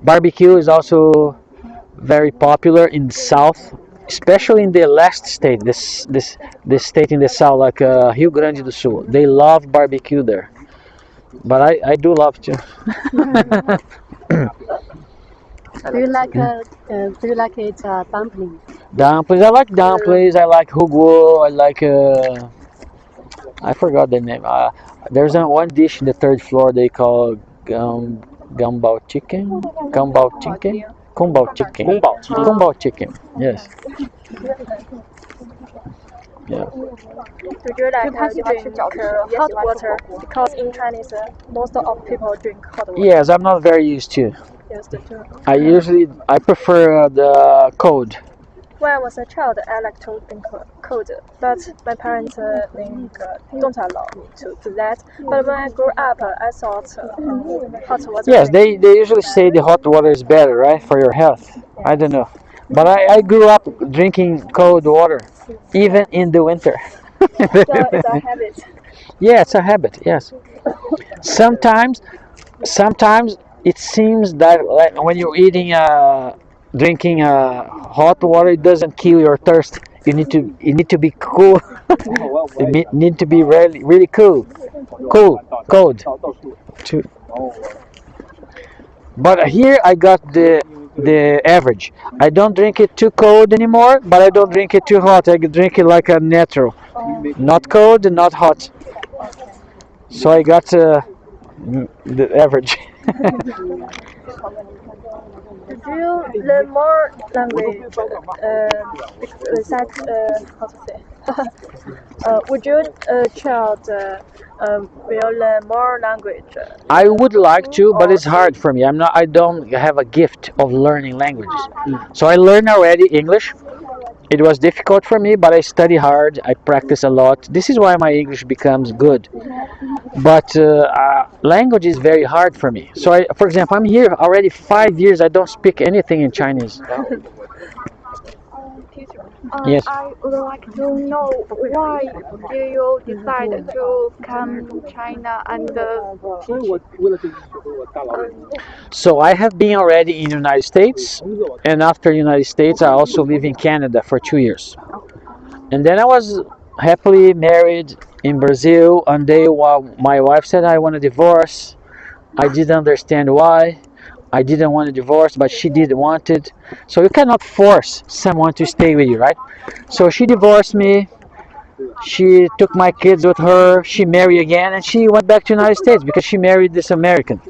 Barbecue is also very popular in the south, especially in the last state, this state in the south, like Rio Grande do Sul. They love barbecue there, but I do love too. Do you like it dumpling? Dumplings. I like dumplings. I like hugo. I like I forgot the name. There's one dish in the third floor they call gumbao chicken. Gumbao chicken. Kumbao chicken. Kumbao chicken. Yes. Yeah. Would you like to drink hot water? Because in Chinese, most of people drink hot water. Yes, I'm not very used to. I prefer the cold. When I was a child, I like to drink cold, but my parents don't allow me to do that. But when I grew up, I thought hot water. Yes, they usually say the hot water is better, right, for your health. I don't know, but I grew up drinking cold water, even in the winter. So it's a habit. Yeah, it's a habit. Yes. Sometimes it seems that like, when you're drinking hot water, it doesn't kill your thirst. You need to be cool. You need to be really cool, cold. But here I got the average. I don't drink it too cold anymore, but I don't drink it too hot. I drink it like a natural, not cold and not hot. So I got the average. Did you learn more language? Besides, how to say? Would your child will learn more language? I would like to, but it's hard for me. I don't have a gift of learning languages. So I learned already English. It was difficult for me, but I study hard. I practice a lot. This is why my English becomes good. But language is very hard for me. So, for example, I'm here already 5 years. I don't speak anything in Chinese. Yes. I would like to know why do you decide to come to China and So I have been already in the United States, and after the United States, I also live in Canada for 2 years. And then I was happily married in Brazil. One day, while my wife said I want a divorce, I didn't understand why. I didn't want a divorce, but she did want it. So you cannot force someone to stay with you, right? So she divorced me, She took my kids with her. She married again, and she went back to United States because she married this American.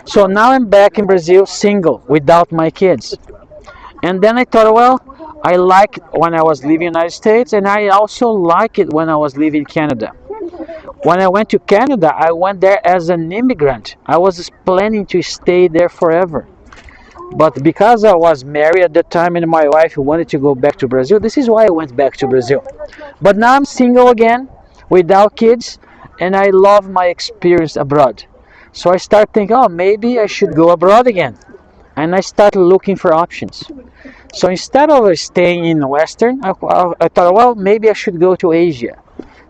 So now I'm back in Brazil, single, without my kids. And then I thought, well, I liked when I was living in the United States, and I also like it when I was living in Canada. When I went to Canada, I went there as an immigrant. I was planning to stay there forever. But because I was married at the time and my wife wanted to go back to Brazil, this is why I went back to Brazil. But now I'm single again, without kids, and I love my experience abroad. So I start thinking, oh, maybe I should go abroad again. And I start looking for options. So instead of staying in Western, I thought, well, maybe I should go to Asia.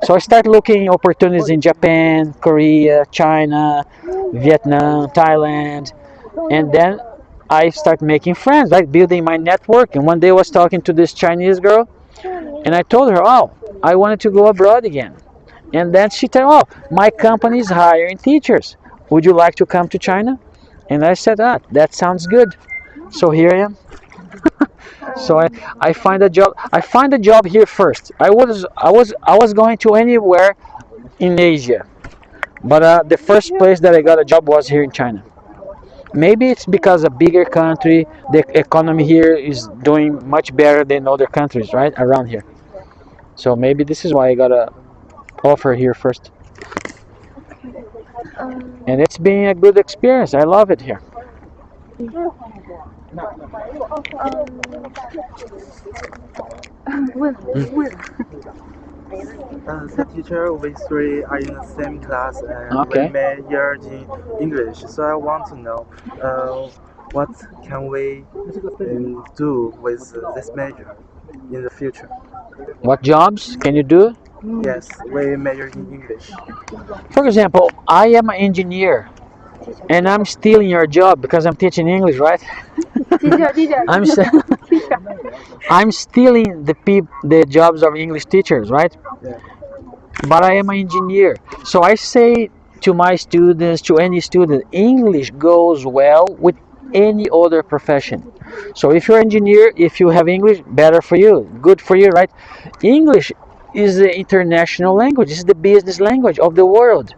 So I start looking opportunities in Japan, Korea, China, Vietnam, Thailand, and then I start making friends, like building my network. And one day I was talking to this Chinese girl, and I told her, oh, I wanted to go abroad again. And then she said, oh, my company is hiring teachers. Would you like to come to China? And I said, ah, that sounds good. So here I am. So I find a job. I find a job here first. I was going to anywhere in Asia, but the first place that I got a job was here in China. Maybe it's because a bigger country, the economy here is doing much better than other countries, right, around here. So maybe this is why I got a offer here first. And it's been a good experience. I love it here. The teacher, we three are in the same class and Okay. we major in English. So I want to know what can we do with this major in the future. What jobs can you do? Yes, we major in English. For example, I am an engineer, and I'm stealing your job because I'm teaching English, right? I'm s- I'm stealing the jobs of English teachers, right? Yeah. But I am an engineer, so I say to my students, to any student, English goes well with any other profession. So if you're an engineer, if you have English, better for you, good for you, right? English is the international language. It's the business language of the world.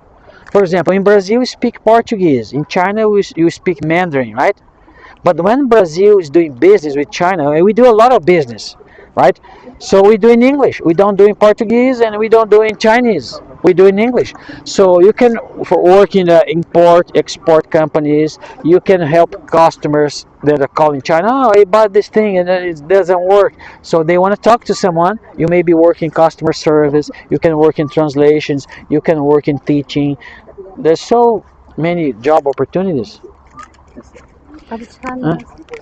For example, in Brazil, we speak Portuguese. In China, you speak Mandarin, right? But when Brazil is doing business with China, we do a lot of business, right? So we do in English. We don't do in Portuguese, and we don't do in Chinese. We do in English. So you can for work in import, export companies. You can help customers that are calling China. Oh, I bought this thing and it doesn't work. So they want to talk to someone. You may be working customer service. You can work in translations. You can work in teaching. There's so many job opportunities. But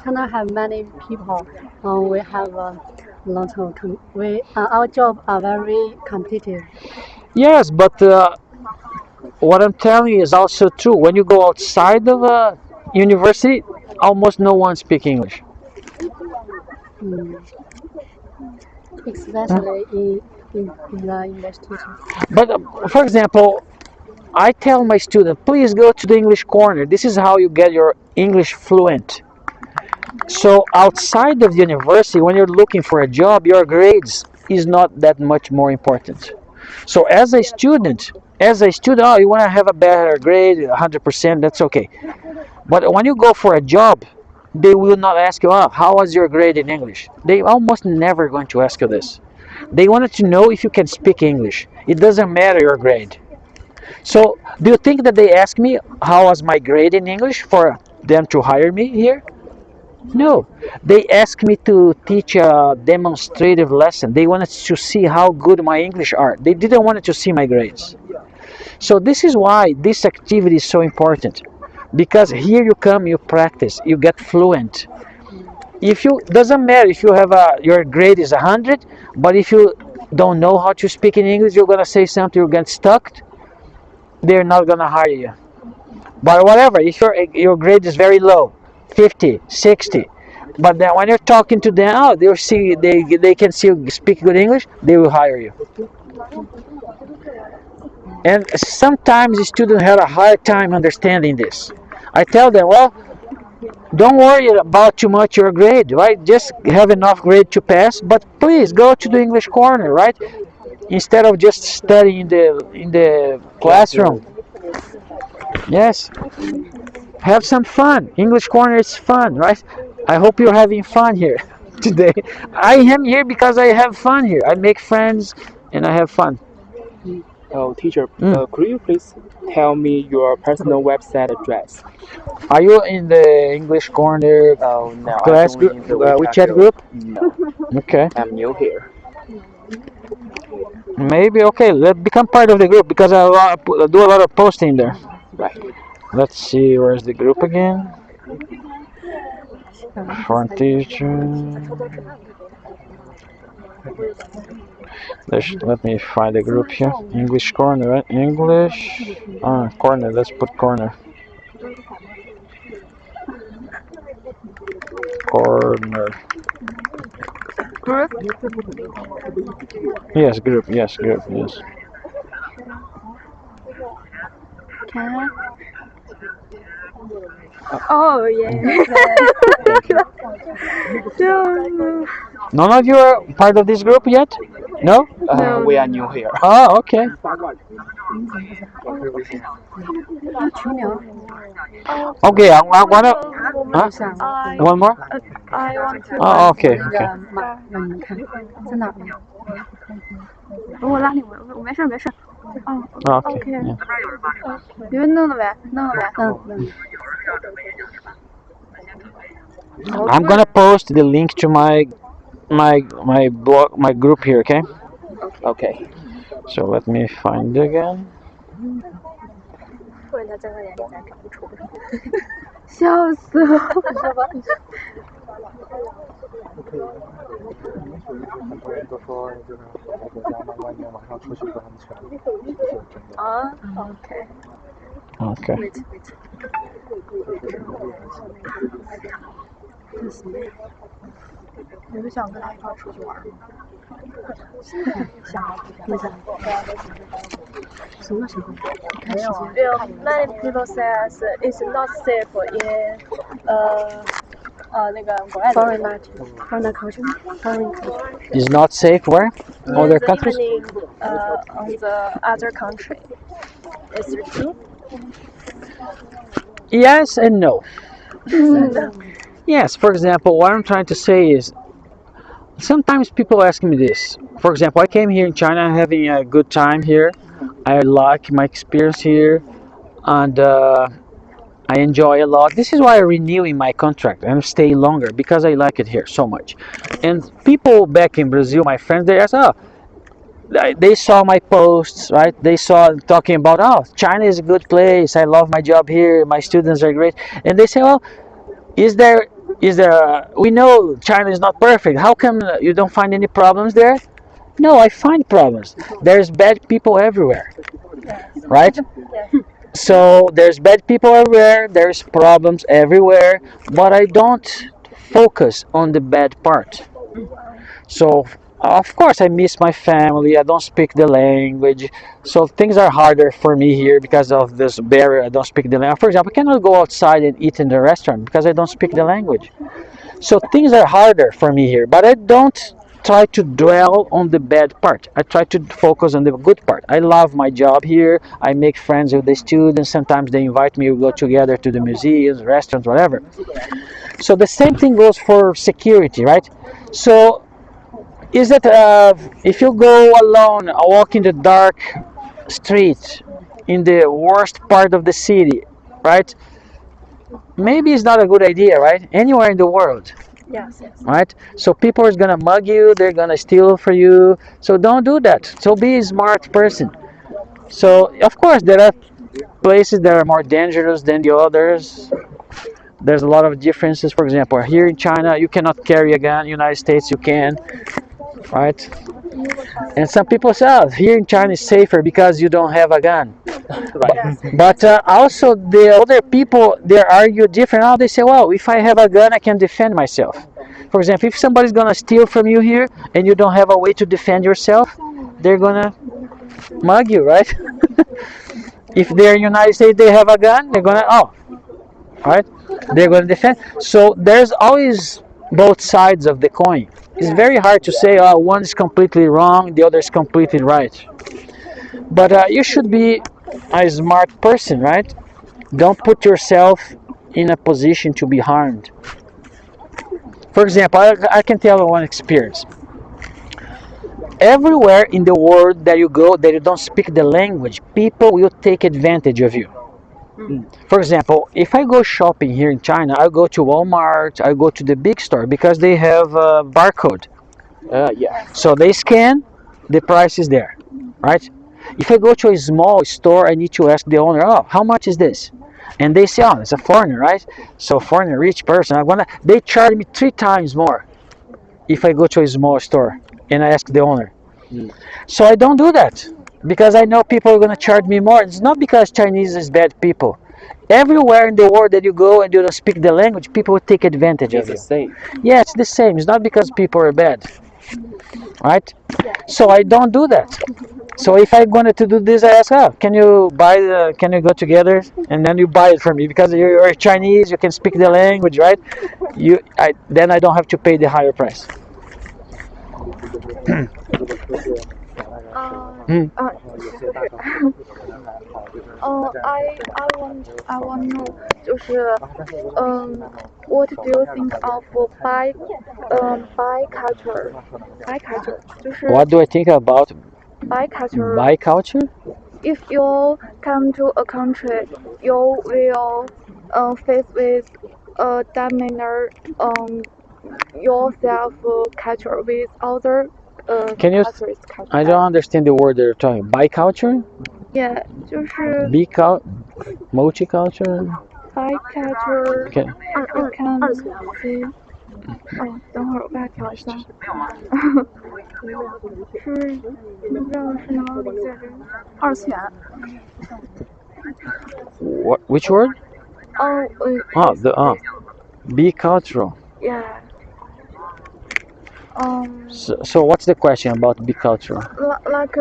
China have many people. We have a lot of our job are very competitive. Yes, but what I'm telling you is also true. When you go outside of a university, almost no one speaks English. Mm. Especially in the English teaching. But for example, I tell my student, please go to the English corner. This is how you get your English fluent. So outside of the university, when you're looking for a job, your grades is not that much more important. So as a student, oh, you want to have a better grade, 100%, that's okay. But when you go for a job, they will not ask you, oh, how was your grade in English? They almost never going to ask you this. They wanted to know if you can speak English. It doesn't matter your grade. So, do you think that they ask me how was my grade in English for them to hire me here? No. They asked me to teach a demonstrative lesson. They wanted to see how good my English are. They didn't want to see my grades. So this is why this activity is so important. Because here you come, you practice, you get fluent. If you doesn't matter if you have your grade is 100, but if you don't know how to speak in English, you're gonna say something, you get stuck. They're not gonna hire you. But whatever, if your grade is very low, 50, 60, but then when you're talking to them, oh, they can see you speak good English, they will hire you. And sometimes the students have a hard time understanding this. I tell them, well, don't worry about too much your grade, right? Just have enough grade to pass, but please go to the English corner, right? instead of just studying in the classroom. Yes, have some fun. English corner is fun, right? I hope you're having fun here today. I am here because I have fun here. I make friends and I have fun. Oh, teacher, Mm. could you please tell me your personal website address? Are you in the English corner Oh, no, I class don't group, in the WeChat group? No, Okay, I'm new here. maybe okay. Let become part of the group because I do a lot of posting there. Right. Let's see, where's the group again? Foreign teacher. Let me find the group here. English corner, right? English. Corner. Let's put corner. Corner. Group. Yes, group. Yes, group. Yes. Can I? Oh yeah. So, None of you are part of this group yet? No? No. We are new here. Oh, okay. Okay, I wanna. Huh? One more? I want to. Oh, okay, okay. 我拉你，我没事没事。哦 Okay. ，OK， Yeah. 你们弄了呗，弄了呗。I'm gonna post the link to my blog, my group here. Okay. Okay. So let me find it again. 问他睁开眼睛咱找不出。笑死我！很多人都说，就是好多国家嘛，外面马上出去不安全，是不是真的？啊，OK。 Okay. 你们想跟他一块出去玩吗？想。什么时候？没有啊。Many people says it's not safe in 那个国外的 foreign culture. Is not safe where? Other countries? Depending on the other country. Is it true? Yes and no. Yes, for example, what I'm trying to say is sometimes people ask me this. For example, I came here in China having a good time here. I like my experience here and I enjoy a lot. This is why I'm renewing my contract and stay longer because I like it here so much. And people back in Brazil, my friends, they ask, oh, they saw my posts, right? They saw talking about, oh, China is a good place. I love my job here. My students are great. And they say, well, is there we know China is not perfect. How come you don't find any problems there? No, I find problems. There's bad people everywhere, right? So there's bad people everywhere. There's problems everywhere, but I don't focus on the bad part. So of course I miss my family. I don't speak the language, so things are harder for me here because of this barrier. I don't speak the language. For example, I cannot go outside and eat in the restaurant because I don't speak the language. So things are harder for me here, but I don't try to dwell on the bad part. I try to focus on the good part. I love my job here. I make friends with the students. Sometimes they invite me to go together to the museums, restaurants, whatever. So the same thing goes for security, right? So is that if you go alone, walk in the dark street in the worst part of the city, right? Maybe it's not a good idea, right? Anywhere in the world, Yes. right? So people are gonna mug you, they're gonna steal for you. So don't do that. So be a smart person. So of course there are places that are more dangerous than the others. There's a lot of differences. For example, here in China you cannot carry a gun. United States you can, right? And some people say, oh, here in China is safer because you don't have a gun. Right. But also the other people, they argue different. Oh, they say, well, if I have a gun, I can defend myself. For example, if somebody's going to steal from you here and you don't have a way to defend yourself, they're going to mug you, right? If they're in the United States, they have a gun, they're going to, oh, right? They're going to defend. So there's always both sides of the coin. it's very hard to say, oh, one is completely wrong, the other is completely right. But you should be a smart person, right? Don't put yourself in a position to be harmed. For example, I can tell you one experience. Everywhere in the world that you go that you don't speak the language, people will take advantage of you. For example, if I go shopping here in China, I go to Walmart, I go to the big store because they have a barcode. Yeah. So they scan, the price is there, right? If I go to a small store, I need to ask the owner, oh, how much is this? And they say, oh, it's a foreigner, right? So foreigner, rich person, they charge me 3 times more if I go to a small store and I ask the owner. So I don't do that because I know people are going to charge me more. It's not because Chinese is bad people. Everywhere in the world that you go and you don't speak the language, people will take advantage of you. It's the same. Yeah, it's the same. It's not because people are bad, right? So I don't do that. So if I wanted to do this, I ask, can you go together? And then you buy it from me because you're Chinese, you can speak the language, right? Then I don't have to pay the higher price. I want to know 就是 what do you think of biculture? Biculture 就是 What do I think about biculture? biculture? If you come to a country, you will face with a demeanor yourself culture with other Can you? countries' culture. I don't understand the word they're talking. Biculture? Yeah, 就是 multiculture? biculture. Okay. You can see. 等会儿我给他调一下。是，不知道是能不能理解这个二次元。Which word? Bicultural. Yeah. So what's the question about bicultural? Like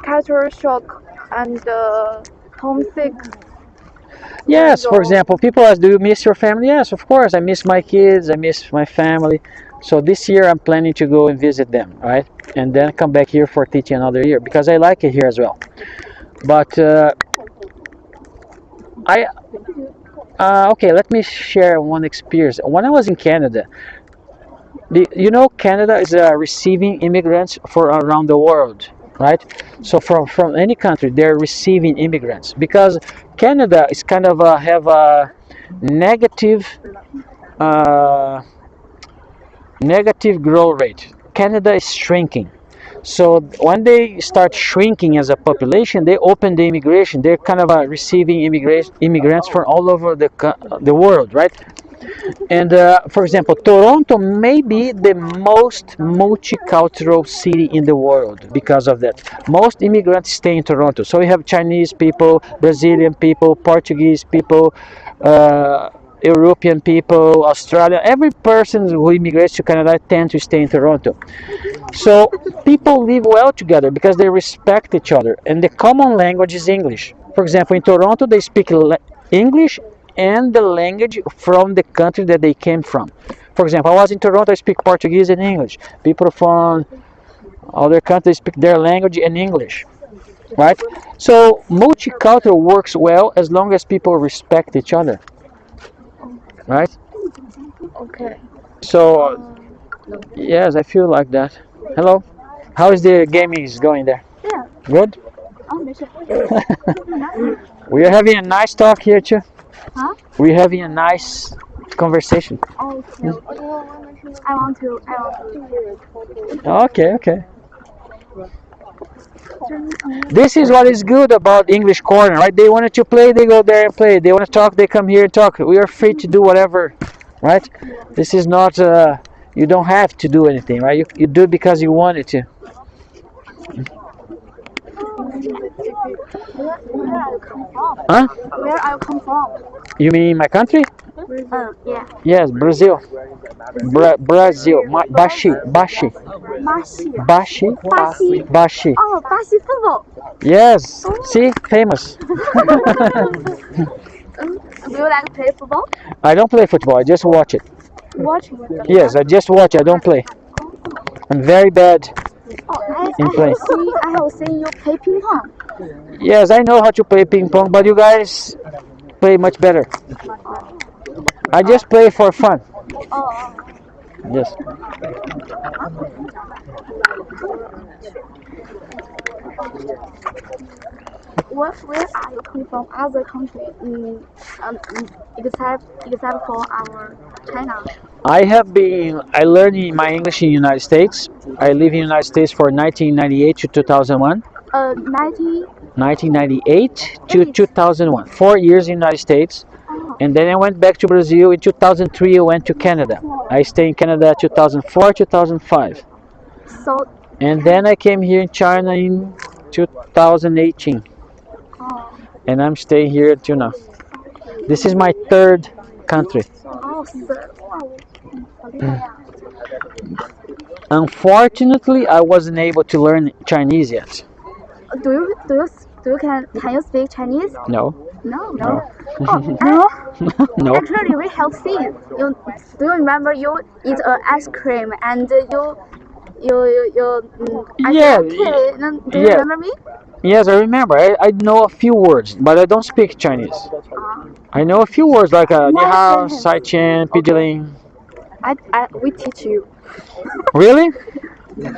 culture shock and homesick. Yes, for example, people ask, do you miss your family? Yes, of course, I miss my kids, I miss my family. So this year I'm planning to go and visit them, right? And then come back here for teaching another year because I like it here as well. But okay, let me share one experience. When I was in Canada, Canada is receiving immigrants for around the world, right? So from any country, they're receiving immigrants because Canada is kind of have a negative growth rate. Canada is shrinking. So when they start shrinking as a population, they open the immigration. They're kind of receiving immigrants from all over the world, right? And for example, Toronto may be the most multicultural city in the world because of that. Most immigrants stay in Toronto. So we have Chinese people, Brazilian people, Portuguese people, European people, Australian. Every person who immigrates to Canada tends to stay in Toronto. So people live well together because they respect each other. And the common language is English. For example, in Toronto, they speak English and the language from the country that they came from. For example, I was in Toronto, I speak Portuguese and English. People from other countries speak their language and English, right? So multicultural works well as long as people respect each other, right? Okay. So yes, I feel like that. Hello, how is the gaming going there? Yeah. Good. Oh, 没事。 We are having a nice talk here too. Huh? We're having a nice conversation. Okay. I want to. Okay. This is what is good about English Corner, right? They wanted to play, they go there and play. They want to talk, they come here and talk. We are free to do whatever, right? This is not, you don't have to do anything, right? You do it because you wanted to. Where are you come from? Huh? Where are you come from? You mean my country? Yeah. Yes, Brazil. Brazil. Bashi. Bashi. Bashi. Oh, Bashi football. Yes. See? Famous. Do you like to play football? I don't play football. I just watch it. watching the Yes, I just watch. I don't play. I'm very bad in play. I have seen you play ping pong. Yes, I know how to play ping pong, but you guys play much better. I just play for fun. Oh, Yes. where are you coming from? Other country, except for our China. I learned my English in the United States. I live in the United States for 1998 to 2001. 1998 to 2001. 4 years in the United States. And then I went back to Brazil. In 2003, I went to Canada. I stayed in Canada 2004, 2005. So. And then I came here in China in 2018. And I'm staying here until now. This is my third country. Oh, sir. Unfortunately, I wasn't able to learn Chinese yet. Can you speak Chinese? No. No. No. No. No. Actually, we have seen you. Do you remember you eat ice cream and Yeah. do you remember me? Yes, I remember. I know a few words, but I don't speak Chinese. I know a few words like ni hao, sai qian, pijiling. We teach you. Really? 我们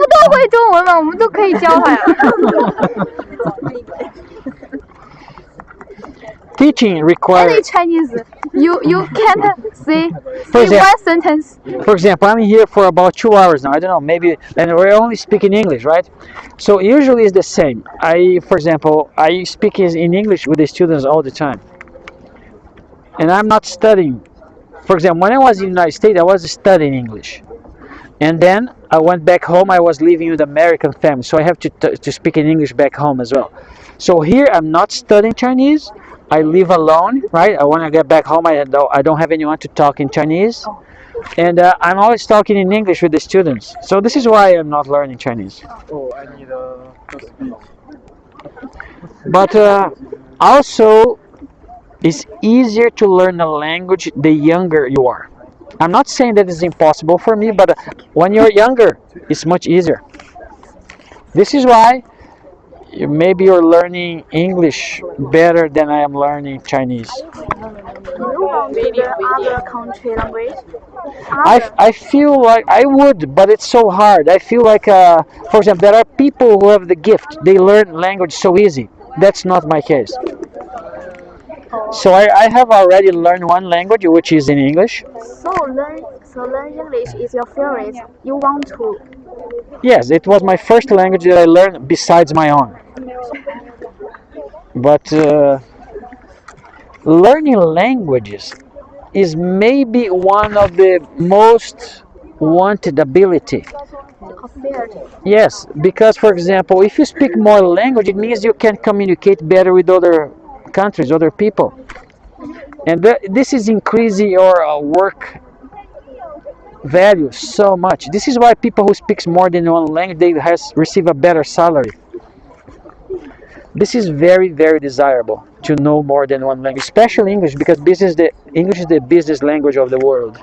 不都会中文吗？我们都可以教他呀。Teaching requires. Only Chinese. You can't say example- one sentence. For example, I'm here for about 2 hours now. I don't know, maybe, and we're only speaking English, right? So usually it's the same. For example, I speak in English with the students all the time, and I'm not studying. For example, when I was in the United States, I was studying English, and then I went back home. I was living with American family, so I have to speak in English back home as well. So here I'm not studying Chinese. I live alone, right? I want to get back home. I don't have anyone to talk in Chinese. And I'm always talking in English with the students. So this is why I'm not learning Chinese. Oh, I need to speak. But also, it's easier to learn a language the younger you are. I'm not saying that it's impossible for me, but when you're younger, it's much easier. This is why maybe you're learning English better than I am learning Chinese. Do you want to learn other country language? I feel like I would, but it's so hard. I feel like, for example, there are people who have the gift. They learn language so easy. That's not my case. So I have already learned one language, which is in English. So learn English is your favorite. You want to. Yes, it was my first language that I learned besides my own. But learning languages is maybe one of the most wanted ability. Yes, because for example, if you speak more language, it means you can communicate better with other countries, other people. And this is increasing your work value so much. This is why people who speak more than one language, they receive a better salary. This is very, very desirable to know more than one language, especially English, because English is the business language of the world.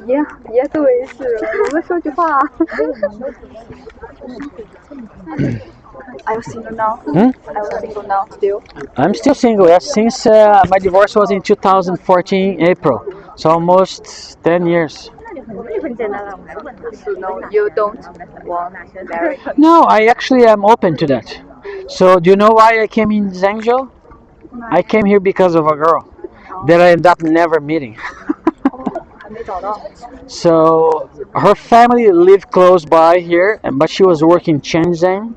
也对，是我们说句话。Are you single now? Hmm? Are you single now still? I'm still single, yes, since my divorce was in 2014 April, so almost 10 years. So no, you don't want marry. No, I actually am open to that. So do you know why I came in Zhengzhou? I came here because of a girl that I ended up never meeting. So her family lived close by here, but she was working in Shenzhen.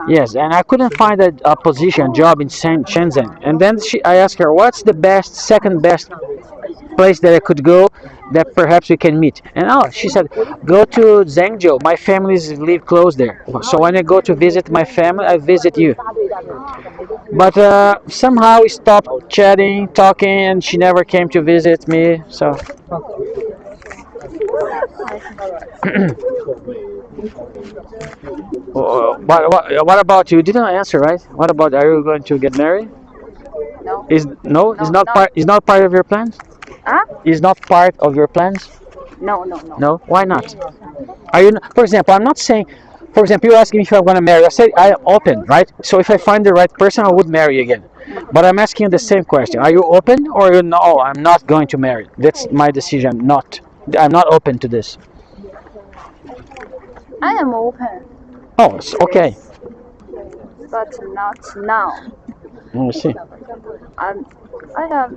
Yes, and I couldn't find a position, job in Shenzhen. And then I asked her, what's the second best place that I could go that perhaps we can meet? And she said, go to Zhengzhou. My family live close there. So when I go to visit my family, I visit you. But somehow we stopped chatting, talking, and she never came to visit me. So What about you? You didn't answer, right? What about, are you going to get married? No. Is no, it's not no. part. Is not part of your plans. Huh? Is not part of your plans. No, no, no. No. Why not? Are you? For example, I'm not saying. For example, you're asking me if I'm going to marry. I said I am open, right? So if I find the right person, I would marry again. But I'm asking you the same question. Are you open, or you no? I'm not going to marry. That's my decision. Not. I'm not open to this. I am open, Oh, okay. but not now. Let me see. I'm, I have,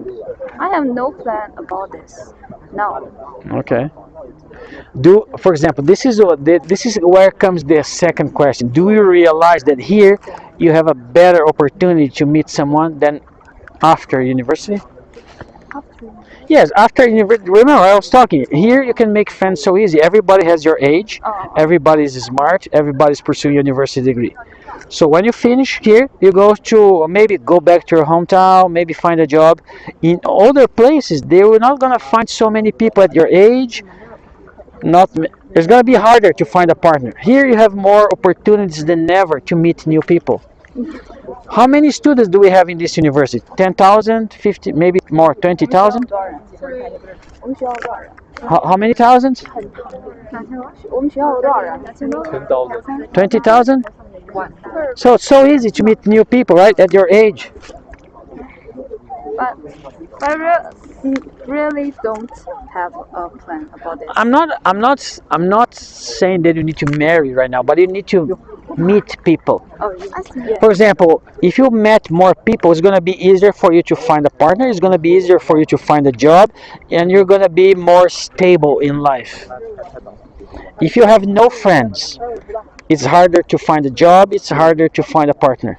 I have no plan about this. No. Okay. For example, this is where comes the second question. Do you realize that here you have a better opportunity to meet someone than after university? Yes, after university. Remember, I was talking. Here you can make friends so easy. Everybody has your age. Everybody is smart. Everybody's pursuing university degree. So when you finish here, you go to maybe go back to your hometown, maybe find a job. In other places, they were not gonna find so many people at your age. It's gonna be harder to find a partner. Here you have more opportunities than ever to meet new people. How many students do we have in this university? 10,000, 50, maybe more, 20,000? How many thousands? 10,000. 20,000? So it's so easy to meet new people, right, at your age. But I really don't have a plan about this. I'm not saying that you need to marry right now, but you need to meet people. Oh, yes. For example, if you met more people, it's gonna be easier for you to find a partner. It's gonna be easier for you to find a job, and you're gonna be more stable in life. If you have no friends, it's harder to find a job. It's harder to find a partner.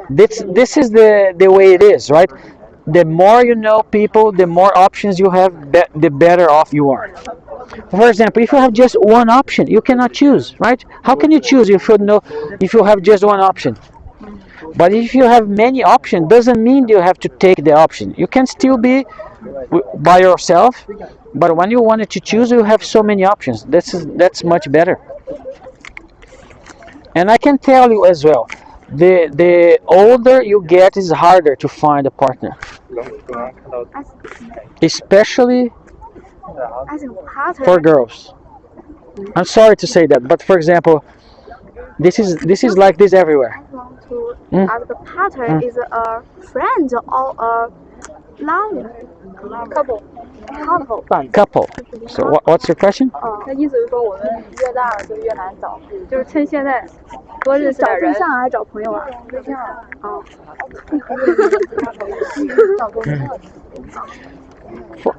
This is the way it is, right? The more you know people, the more options you have, the better off you are. For example, if you have just one option, you cannot choose, right? How can you choose if you have just one option? But if you have many options, doesn't mean you have to take the option. You can still be by yourself, but when you wanted to choose, you have so many options. That's much better. And I can tell you as well, the older you get, is harder to find a partner, especially for girls. I'm sorry to say that, but for example, this is like this everywhere. I want to ask the partner is a friend or a lover? Couple. Couple. So what's your question? 那意思是说，我们越大了就越难找，就是趁现在多认识点人。找对象还是找朋友啊？对象。哦。找工作。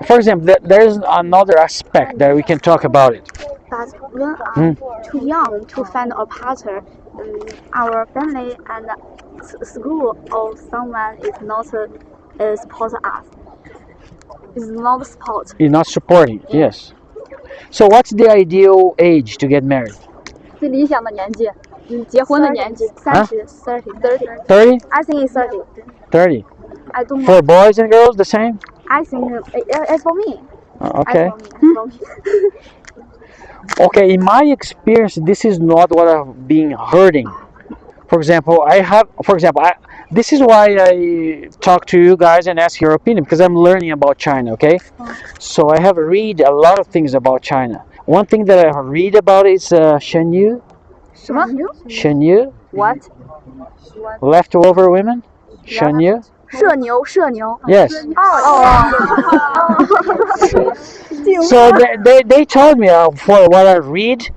For example, there's another aspect that we can talk about it. But when I'm too young to find a partner, our family and school or someone is not support us. Is not support. You're not supporting, yes. So what's the ideal age to get married? 最理想的年纪，结婚的年纪。30. 30? I think it's 30. 30. I don't know. For boys and girls, the same? I think it's for me. Okay. For me. Okay, in my experience, this is not what I've been hearing. For example, this is why I talk to you guys and ask your opinion, because I'm learning about China, okay? So I have read a lot of things about China. One thing that I have read about is Shenyu. 什么 Shenyu? What? Leftover women? Shenyu? 社牛。 Yes. Oh. So they told me, for what I read,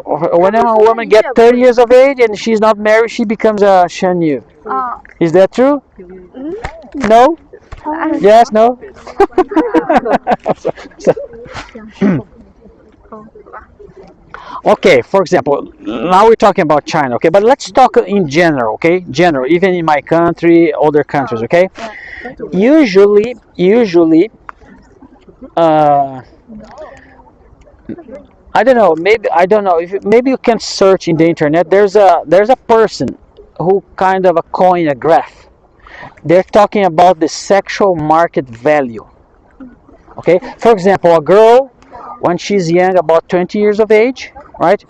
whenever a woman gets 30 years of age and she's not married, she becomes a Shenyu. Is that true? No? Yes, no? Okay, for example, now we're talking about China, okay? But let's talk in general, okay? General, even in my country, other countries, okay? Usually, I don't know. Maybe you can search in the internet. There's a person who kind of coined a graph. They're talking about the sexual market value. Okay, for example, a girl when she's young, about 20 years of age, right?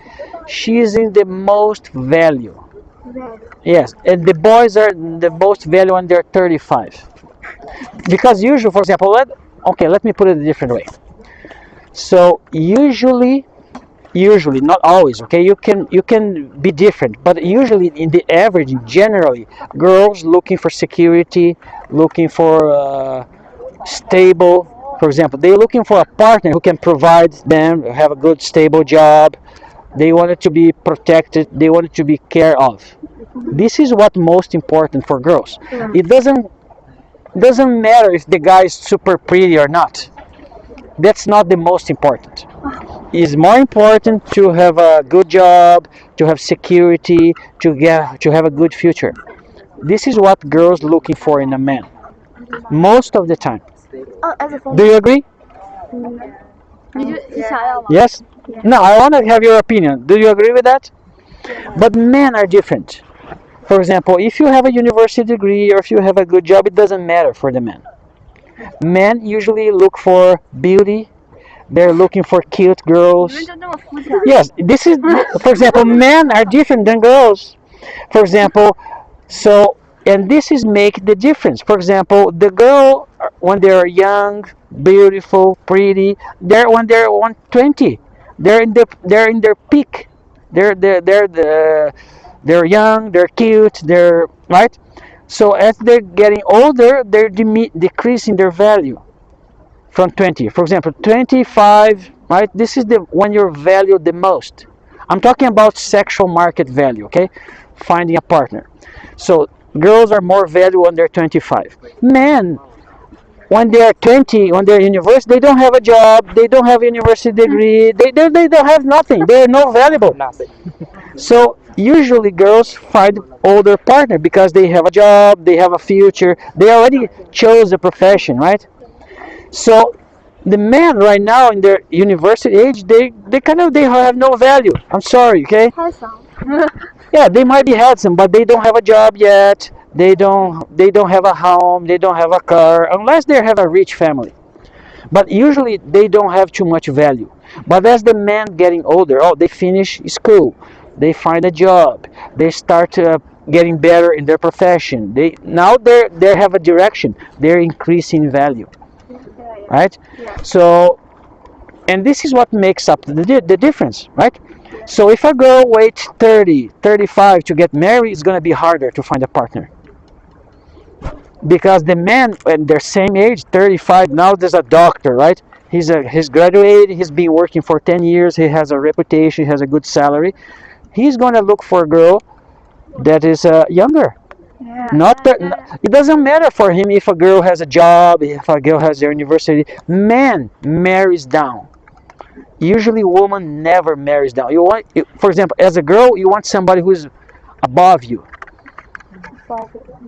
She's in the most value. Yes, and the boys are the most value when they're 35. Because usually, for example, let me put it a different way. So usually, not always, okay, you can be different, but usually in the average, generally, girls looking for security, looking for stable, for example, they're looking for a partner who can provide them, have a good stable job. They want it to be protected, they want it to be cared of. This is what most important for girls. It doesn't matter if the guy is super pretty or not. That's not the most important. It's more important to have a good job, to have security, to have a good future. This is what girls looking for in a man most of the time. Do you agree? 你想要吗？ Yes. No, I want to have your opinion. Do you agree with that? But men are different. For example, if you have a university degree or if you have a good job, it doesn't matter for the men. Men usually look for beauty. They're looking for cute girls. Yes, this is, for example, men are different than girls. For example, so, and this is make the difference. For example, the girl, when they're young, beautiful, pretty, when they're 120, they're in their peak. They're young, they're cute, they're right. So as they're getting older, they're decreasing their value from 20. For example, 25, right? This is the when you're valued the most. I'm talking about sexual market value, okay? Finding a partner. So girls are more valued when they're 25. Men, when they're 20, when they're in university, they don't have a job, they don't have a university degree, they don't have nothing. They're not valuable. Nothing. So usually girls find older partner because they have a job, they have a future, they already chose a profession, right? So the men right now in their university age, they have no value. I'm sorry, okay? Yeah, they might be handsome, but they don't have a job yet. They don't have a home. They don't have a car, unless they have a rich family. But usually they don't have too much value. But as the men getting older, they finish school, they find a job, they start getting better in their profession. They have a direction. They're increasing value, right? So, and this is what makes up the difference, right? So if a girl waits 30, 35 to get married, it's going to be harder to find a partner. Because the man at their same age, 35, now there's a doctor, right? He's graduated, he's been working for 10 years, he has a reputation, he has a good salary. He's going to look for a girl that is younger. It doesn't matter for him if a girl has a job, if a girl has a university. Man marries down. Usually woman never marries down. For example, as a girl, you want somebody who's above you.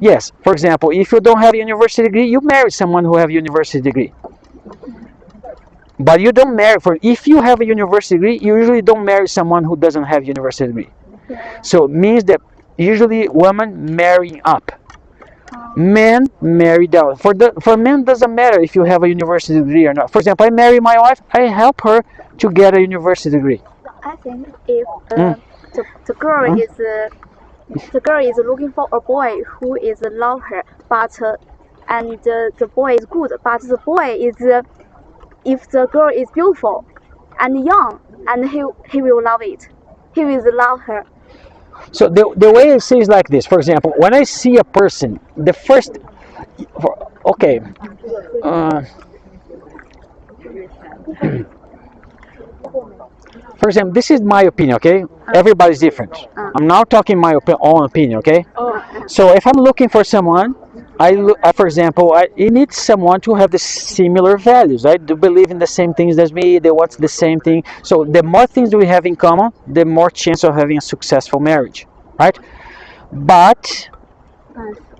Yes, for example, if you don't have a university degree, you marry someone who have a university degree. But you don't marry if you have a university degree, you usually don't marry someone who doesn't have a university degree. So it means that usually women marrying up. Men marry down. For men, doesn't matter if you have a university degree or not. For example, I marry my wife, I help her to get a university degree. I think if the girl is looking for a boy who is love her, but and the boy is good, but the boy is if the girl is beautiful and young, and he will love it, he will love her. So the way I say is like this. For example, when I see a person, the first, okay, for example, this is my opinion, okay? Everybody's different. I'm now talking my own opinion, okay? So if I'm looking for someone, for example, I need someone to have the similar values, right? To believe in the same things as me, they want the same thing. So the more things we have in common, the more chance of having a successful marriage, right? But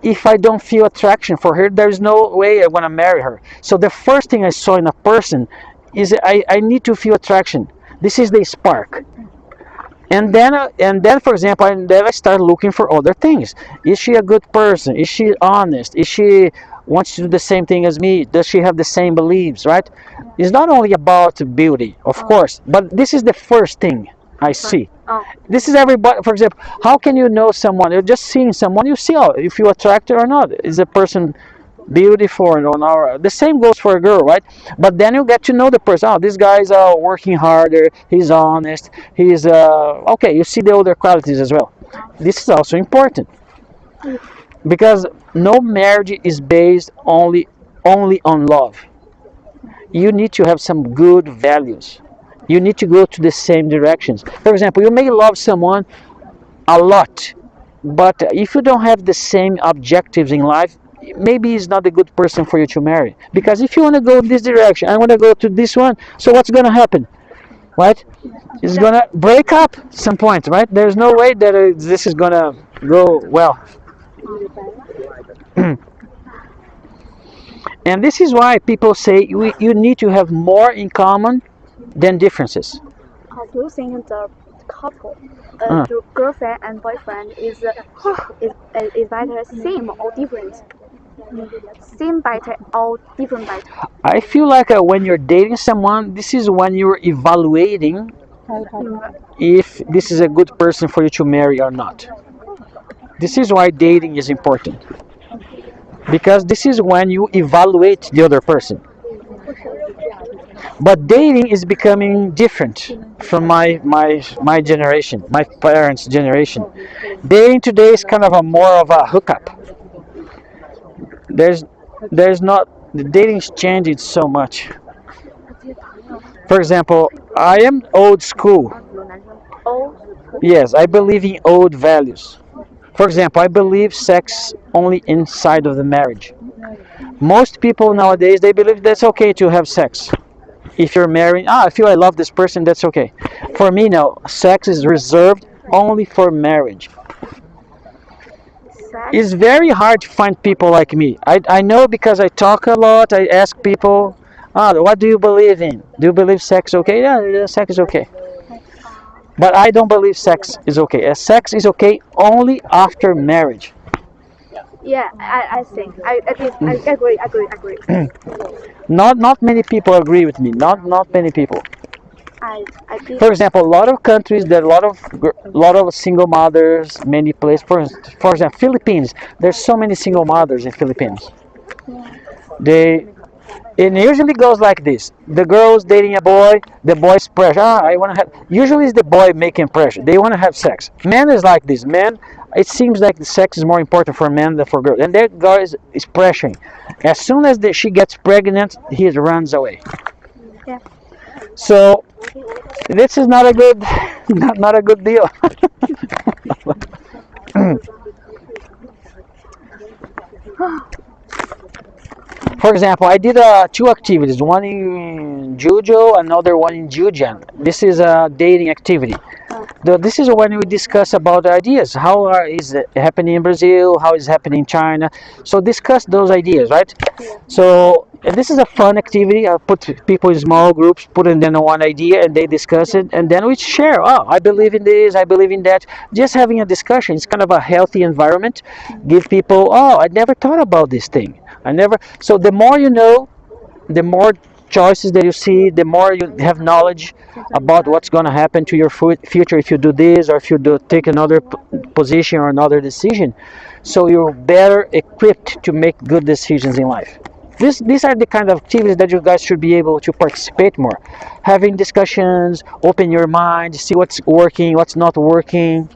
if I don't feel attraction for her, there's no way I want to marry her. So the first thing I saw in a person is I need to feel attraction. This is the spark. And then, for example, I start looking for other things. Is she a good person? Is she honest? Is she wants to do the same thing as me? Does she have the same beliefs, right? It's not only about beauty, of course, but this is the first thing. I see. Oh. This is everybody. For example, how can you know someone? You're just seeing someone. You see if you attract her or not. Is a person beautiful or not? The same goes for a girl, right? But then you get to know the person. Oh, this guy's working harder. He's honest. He's okay. You see the other qualities as well. This is also important because no marriage is based only on love. You need to have some good values. You need to go to the same directions. For example, you may love someone a lot, but if you don't have the same objectives in life, maybe he's not a good person for you to marry. Because if you want to go in this direction, I want to go to this one, so what's going to happen? Right? It's going to break up some point, right? There's no way that this is going to go well. And this is why people say you need to have more in common than differences. Do you think the couple, the girlfriend and boyfriend is better same or different? Same better or different better? I feel like when you're dating someone, this is when you're evaluating if this is a good person for you to marry or not. This is why dating is important. Because this is when you evaluate the other person. But dating is becoming different from my generation, my parents' generation. Dating today is kind of more of a hookup. There's not, the dating's changed so much. For example, I am old school. Yes, I believe in old values. For example, I believe sex only inside of the marriage. Most people nowadays, they believe that's okay to have sex. If you're married, I feel I love this person, that's okay. For me, no, sex is reserved only for marriage. It's very hard to find people like me. I know because I talk a lot, I ask people, what do you believe in? Do you believe sex is okay? Yeah, sex is okay. But I don't believe sex is okay. Sex is okay only after marriage. Yeah, I think. I agree. Not many people agree with me. Not many people. I For example, a lot of countries, there are a lot of single mothers, many places. For example, Philippines. There's so many single mothers in Philippines. It usually goes like this: the girl's dating a boy, the boy's pressure. I want to have. Usually, it's the boy making pressure. They want to have sex. Men is like this. Men, it seems like the sex is more important for men than for girls, and that guy is pressuring. As soon as she gets pregnant, he runs away. Yeah. So this is not a good, not a good deal. For example, I did two activities, one in Juju, another one in Jujian. This is a dating activity. This is when we discuss about ideas. How is it happening in Brazil? How is it happening in China? So discuss those ideas, right? So this is a fun activity. I put people in small groups, put in them one idea, and they discuss it, and then we share. Oh, I believe in this. I believe in that. Just having a discussion. It's kind of a healthy environment. Give people. Oh, I never thought about this thing. So the more you know, the more choices that you see, the more you have knowledge about what's going to happen to your future if you do this or if you take another position or another decision. So you're better equipped to make good decisions in life. These are the kind of activities that you guys should be able to participate more. Having discussions, open your mind, see what's working, what's not working.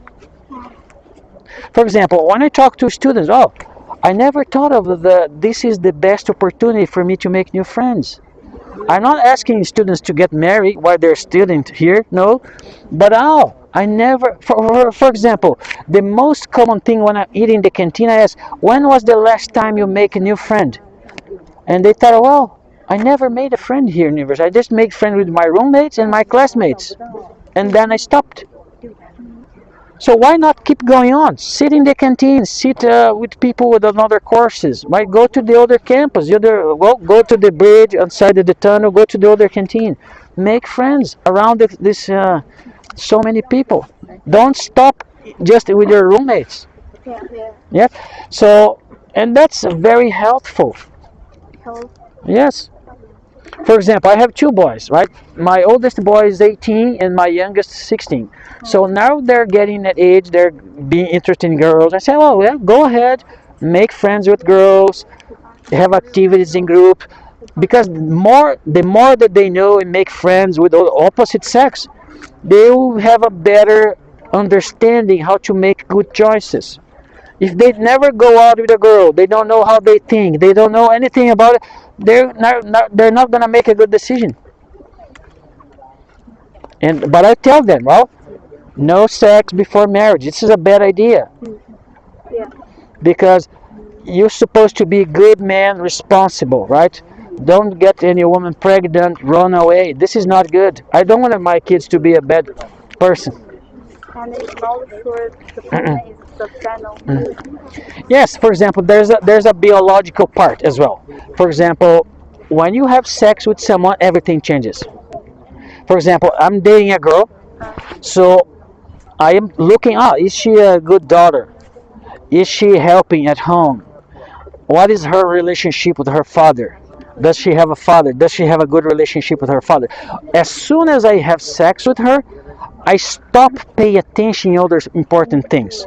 For example, when I talk to students, I never thought of this is the best opportunity for me to make new friends. I'm not asking students to get married while they're student here, no. But I never, for example, the most common thing when I eat in the canteen, I ask, when was the last time you make a new friend? And they thought, well, I never made a friend here in university. I just made friends with my roommates and my classmates. And then I stopped. So why not keep going on? Sit in the canteen, sit with people with other courses. Right? Go to the other campus, go to the bridge outside of the tunnel, go to the other canteen. Make friends around this so many people. Don't stop just with your roommates. Yeah. So, and that's very helpful. Yes. For example, I have two boys, right? My oldest boy is 18 and my youngest 16. So now they're getting that age, they're being interested in girls. I say, oh, well, go ahead, make friends with girls, have activities in group. Because the more that they know and make friends with the opposite sex, they will have a better understanding how to make good choices. If they never go out with a girl, they don't know how they think, they don't know anything about it, they're not going to make a good decision. But I tell them, well, no sex before marriage. This is a bad idea. Yeah. Because you're supposed to be a good man, responsible, right? Don't get any woman pregnant, run away. This is not good. I don't want my kids to be a bad person. And it's not sure the person is the channel. Yes, for example, there's a biological part as well. For example, when you have sex with someone, everything changes. For example, I'm dating a girl, so I am looking, is she a good daughter? Is she helping at home? What is her relationship with her father? Does she have a father? Does she have a good relationship with her father? As soon as I have sex with her, I stop paying attention to other important things.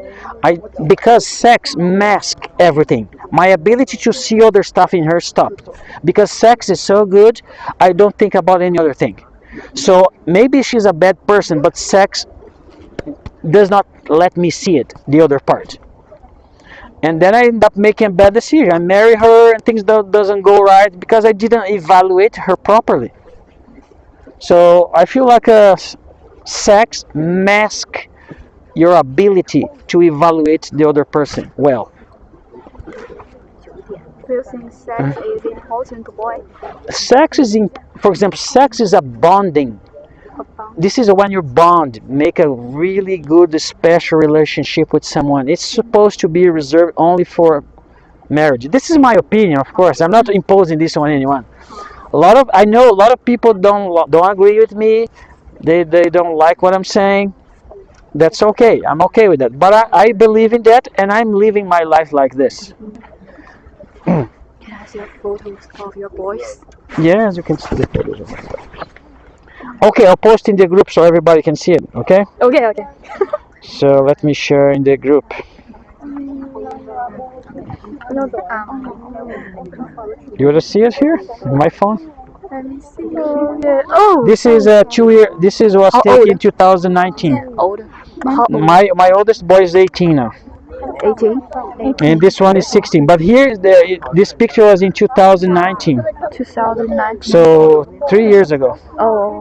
Because sex masks everything. My ability to see other stuff in her stopped. Because sex is so good, I don't think about any other thing. So maybe she's a bad person, but sex does not let me see it, the other part. And then I end up making a bad decision. I marry her and things doesn't go right because I didn't evaluate her properly. So I feel like sex masks your ability to evaluate the other person well. Do you think sex is important to boys? For example, sex is a bonding. This is when you bond, make a really good, special relationship with someone. It's supposed to be reserved only for marriage. This is my opinion, of course. I'm not imposing this on anyone. I know a lot of people don't agree with me. They don't like what I'm saying. That's okay. I'm okay with that. But I believe in that, and I'm living my life like this. Can I see photos of your boys? Yes, you can see the photos of my boys. Okay, I'll post in the group so everybody can see it, okay? Okay. So let me share in the group. You want to see it here? My phone? Let me see. Oh. This is 2 year. This was taken in 2019. Old. My oldest boy is 18 now. 18. And this one is 16. But here, this picture was in 2019. 2019. So 3 years ago. Oh.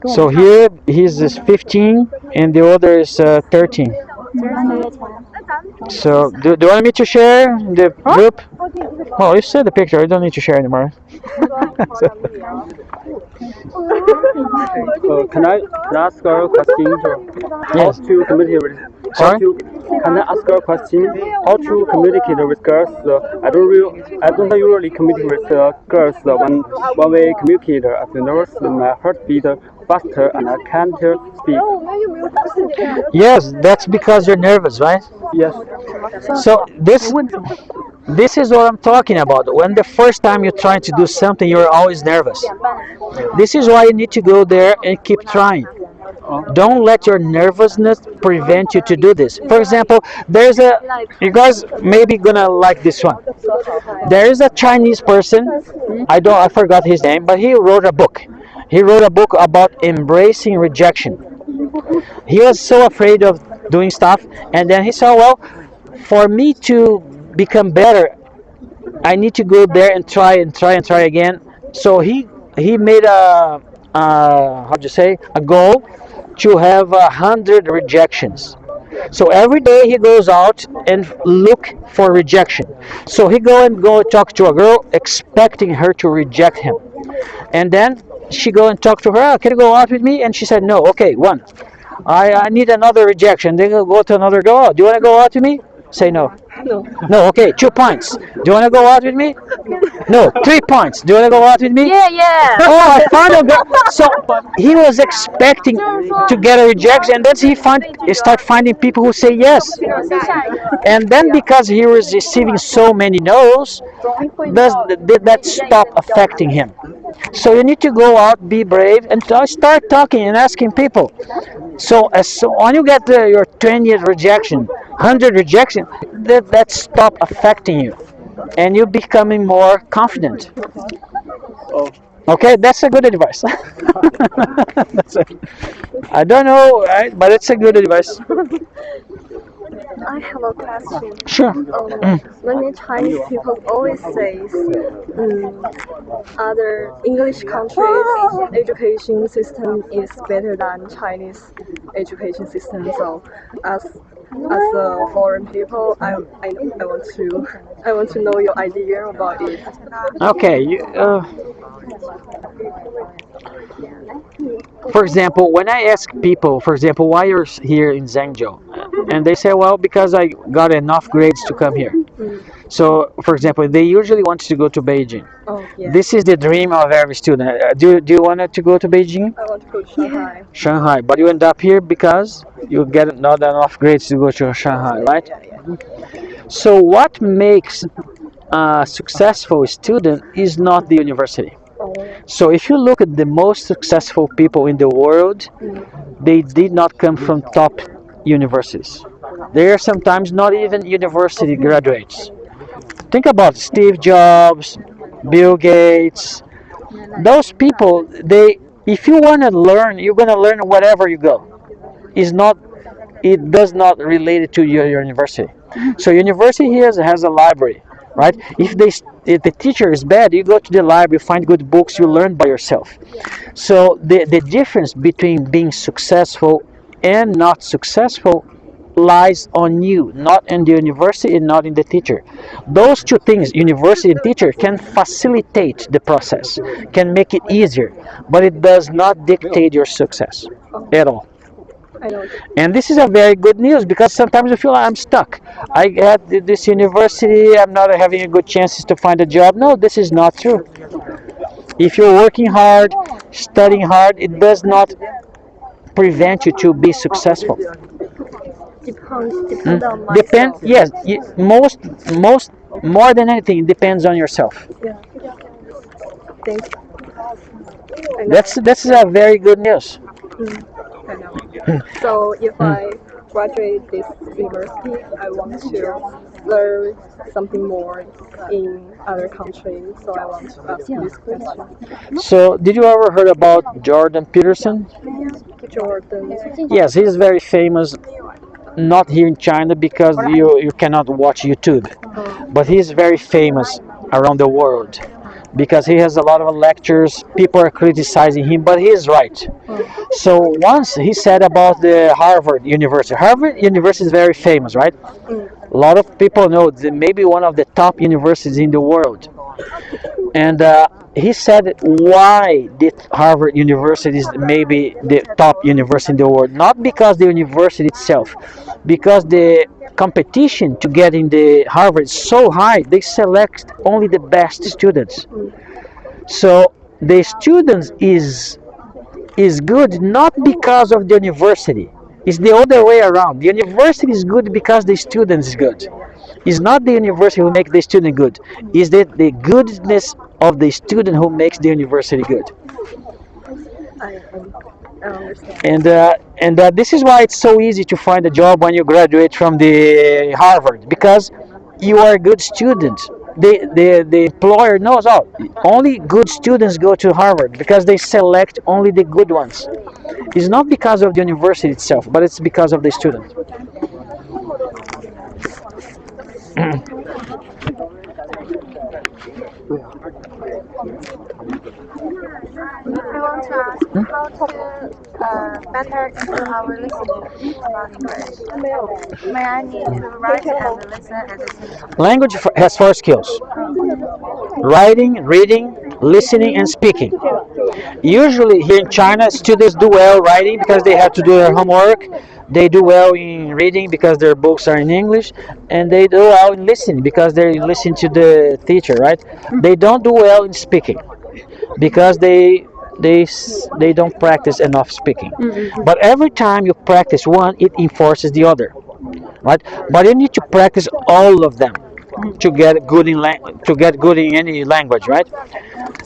So here he's 15 and the other is 13. So do you want me to share the group? Oh, you said the picture. I don't need to share anymore. Can I ask a question? Yes. How to communicate? Sorry? Can I ask a question? How to communicate with girls? I don't usually communicate with girls when we communicate. I've noticed my heart beat faster and I can't speak. Yes, that's because you're nervous, right? Yes. So this is what I'm talking about. When the first time you're trying to do something, you're always nervous. This is why you need to go there and keep trying. Don't let your nervousness prevent you to do this. For example, you guys maybe gonna like this one. There is a Chinese person, I forgot his name, but he wrote a book. He wrote a book about embracing rejection. He was so afraid of doing stuff, and then he said, well, for me to become better, I need to go there and try again. So he made a goal to have 100 rejections. So every day he goes out and look for rejection. So he go talk to a girl expecting her to reject him, and then she go and talk to her. Can you go out with me? And she said no. Okay, one. I need another rejection. Then go to another girl. Oh, do you want to go out with me? Say no. No. Okay, 2 points. Do you want to go out with me? No. 3 points. Do you want to go out with me? Yeah. Oh, I found a So he was expecting to get a rejection, and then he start finding people who say yes. And then because he was receiving so many no's, did that stop affecting him? So you need to go out, be brave, and start talking and asking people. So when you get your 20th rejection, 100 rejection, that stop affecting you, and you're becoming more confident. Okay, that's a good advice. I don't know, right? But it's a good advice. I have a question. Sure. Many Chinese people always say other English countries' education system is better than Chinese education system. So, as a foreign people, I want to know your idea about it. Okay. For example, when I ask people, for example, why you're here in Zhengzhou, and they say, well, because I got enough grades to come here. So, for example, they usually want to go to Beijing. Oh, yeah. This is the dream of every student. Do you want to go to Beijing? I want to go to Shanghai. Shanghai, but you end up here because you get not enough grades to go to Shanghai, right? So, what makes a successful student is not the university. So if you look at the most successful people in the world, they did not come from top universities. They are sometimes not even university graduates. Think about Steve Jobs, Bill Gates. Those people, if you want to learn, you're going to learn wherever you go. It does not relate to your university. So university has a library, right? If the teacher is bad, you go to the library, find good books, you learn by yourself. So the difference between being successful and not successful lies on you, not in the university and not in the teacher. Those two things, university and teacher, can facilitate the process, can make it easier, but it does not dictate your success at all. And this is a very good news, because sometimes you feel like I'm stuck. I got this university, I'm not having a good chances to find a job. No, this is not true. If you're working hard, studying hard, it does not prevent you to be successful. Depend on myself. Yes, most more than anything, it depends on yourself. Yeah. Thanks. That's a very good news. I know. So if I graduate this university, I want to learn something more in other countries. So I want to ask this question. So did you ever heard about Jordan Peterson? Jordan. Yes, he's very famous. Not here in China because you cannot watch YouTube, but he's very famous around the world because he has a lot of lectures. People are criticizing him, but he is right. So once he said about the Harvard University. Harvard University is very famous, right? A lot of people know that maybe one of the top universities in the world. And he said, why did Harvard University is maybe the top university in the world? Not because the university itself, because the competition to get in the Harvard is so high, they select only the best students. So the students is good not because of the university. It's the other way around. The university is good because the student is good. It's not the university who makes the student good. It's the goodness of the student who makes the university good. I understand. And this is why it's so easy to find a job when you graduate from the Harvard, because you are a good student. The employer knows, only good students go to Harvard because they select only the good ones. It's not because of the university itself, but it's because of the student. I want to ask how to better improve our listening about English. May I need to write and listen at the same time? Language has 4 skills: writing, reading, listening, and speaking. Usually here in China, students do well writing because they have to do their homework. They do well in reading because their books are in English, and they do well in listening because they listen to the teacher, right? They don't do well in speaking because they they don't practice enough speaking. But every time you practice one, it enforces the other, right? But you need to practice all of them to get good to get good in any language, right?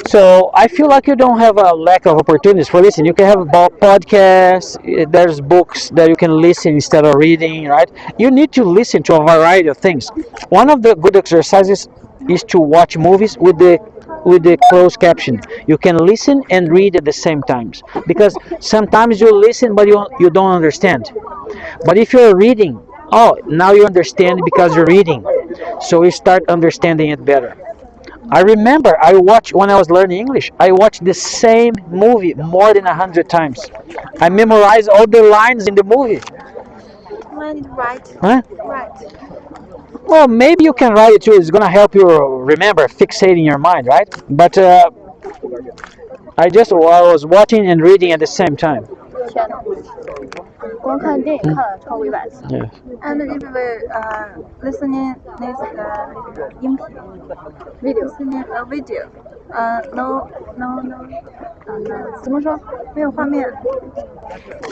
So I feel like you don't have a lack of opportunities for listening. You can have podcasts. There's books that you can listen instead of reading, right? You need to listen to a variety of things. One of the good exercises is to watch movies with the closed caption. You can listen and read at the same times because sometimes you listen but you don't understand. But if you're reading, oh, now you understand because you're reading. So you start understanding it better. I remember I watched when I was learning English. I watched the same movie more than 100 times. I memorized all the lines in the movie. Right. Huh? Right. Well, maybe you can write it too. It's gonna help you remember, fixating your mind, right? But I was watching and reading at the same time. 天呐，光看电影看了超过100次。Yeah. And if we listening this listening a video, no 怎么说？没有画面。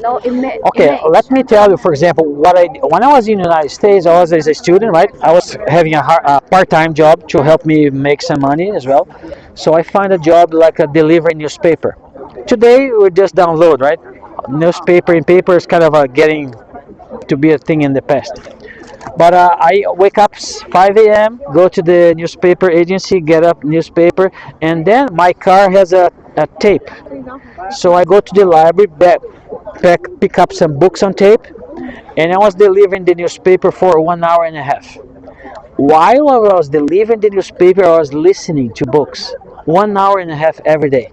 No image. Okay, let me tell you, for example, when I was in the United States, I was as a student, right? I was having a part-time job to help me make some money as well. So I find a job like a delivering newspaper. Today we just download, right? Newspaper and paper is kind of getting to be a thing in the past. But I wake up 5 a.m., go to the newspaper agency, get up newspaper, and then my car has a tape. So I go to the library, pick up some books on tape, and I was delivering the newspaper for 1 hour and a half. While I was delivering the newspaper, I was listening to books 1 hour and a half every day.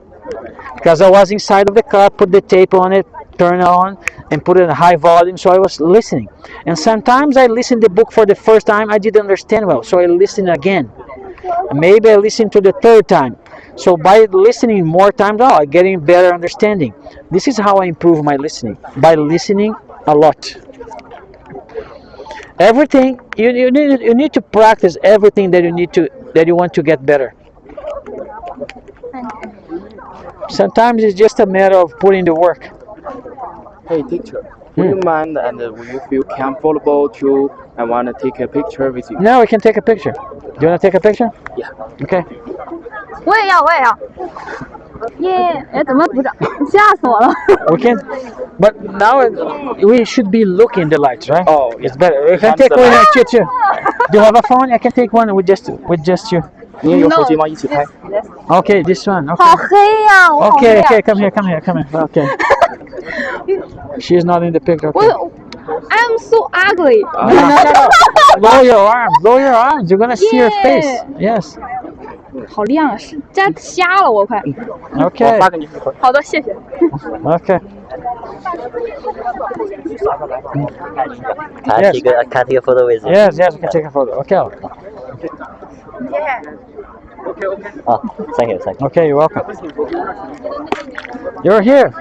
Because I was inside of the car, put the tape on it, turn it on, and put it in high volume, so I was listening. And sometimes I listened the book for the first time, I didn't understand well, so I listened again. Maybe I listened to the third time. So by listening more times, I'm getting better understanding. This is how I improve my listening, by listening a lot. Everything you need to practice everything that you want to get better. Sometimes it's just a matter of putting the work. Hey teacher, would you mind and will you feel comfortable to I want to take a picture with you? Now we can take a picture. Do you want to take a picture? Yeah. Okay. 我也要，我也要。耶！哎，怎么不长？吓死我了。We can, but now we should be looking the lights, right? Oh, it's better. We can take one too. Do you have a phone? I can take one with just you. 你也有手机吗？一起拍。Okay, this one. Okay. 好黑呀！我好黑 Okay, 呀 okay, come here. Okay. She's not in the picture. Okay. I'm so ugly. No. Lower your arms. You're gonna see your face. Yes. 好亮啊！这瞎了我快。Okay. 我发给你。好的，谢谢。 Okay. Can I take a photo with you? Yes, we can take a photo. Okay. Oh, thank you. Okay, you're welcome. You're here.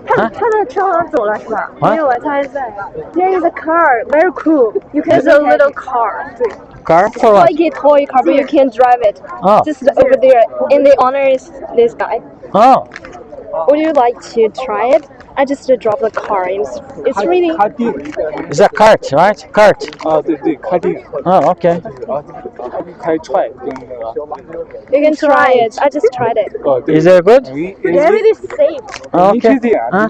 他在车上走了是吧？ What? 没有啊，他还在。There is a car, very cool. You can see a little car. 对。 Car for what? Like a toy car, but you can't drive it. Oh. Just over there, and the owner is this guy. Oh. Would you like to try it? I just dropped the car. It's really. It's a cart, right? Cart. 啊，对，开地。 Oh, okay. 开踹跟那个。 You can try it. I just tried it. 哦，对。 Is it good? Yeah, really safe. Okay. Huh?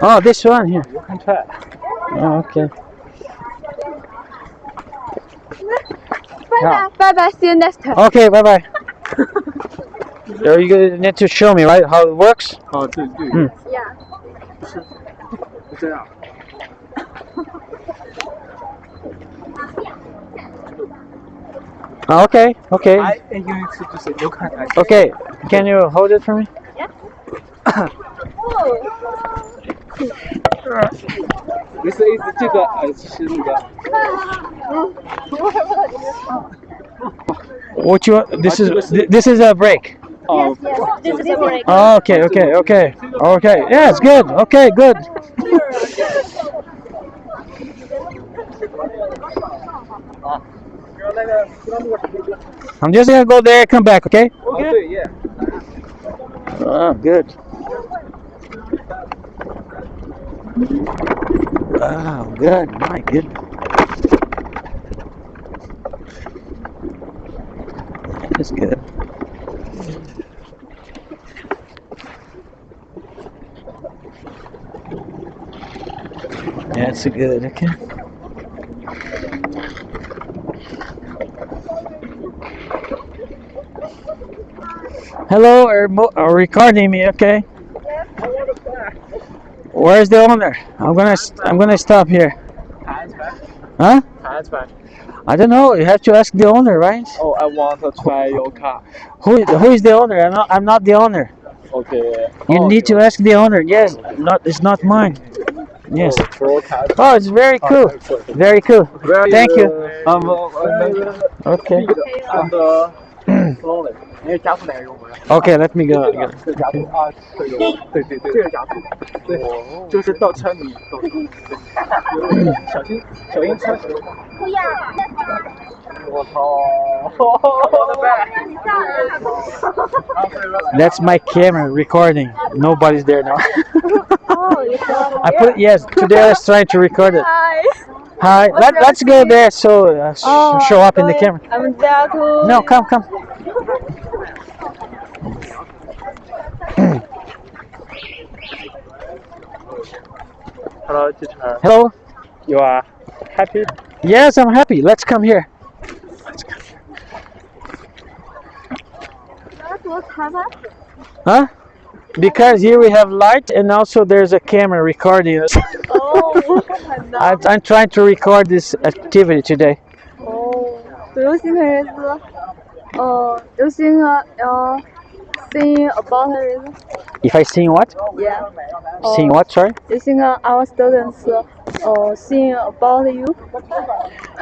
Oh, this one here. Oh, okay. Bye bye. See you next time. Okay, bye. You need to show me, right, how it works? 哦，对。Yeah. 是这样。 Okay. I you need to just look at it. Okay, can you hold it for me? Yeah. 没事，这个是那个。 What you? This is a break. Oh. Yes. This is a break. Oh, okay, okay, okay, okay. Yeah, it's good. Okay, good. I'm just gonna go there and come back, okay? Okay, yeah. Oh, good. Oh, good. My goodness. That's good. That's good. Okay. Hello, are recording me? Okay. Where's the owner? I'm gonna stop here. Huh? I don't know. You have to ask the owner, right? Oh, I want to try your car. Who is the owner? I'm not the owner. Okay. You need to ask the owner. Yes, it's not mine. Yes. Oh, it's very cool. Very cool. Thank you. Okay. Okay, let me go. 这个加速啊，对对对，这个加速，对，就是倒车你，小心车头。不要。我操！That's my camera recording. Nobody's there now. I put yes. Today I was trying to record it. Hi. Let's go there so show up in the camera. I'm there too. No, come. Hello, teacher. Hello. You are happy? Yes, I'm happy. Let's come here. Huh? Because here we have light and also there's a camera recording us. I'm trying to record this activity today. Do you think it's you think saying about it? If I sing what? Yeah. Sing what? Sorry. You think our students sing about you?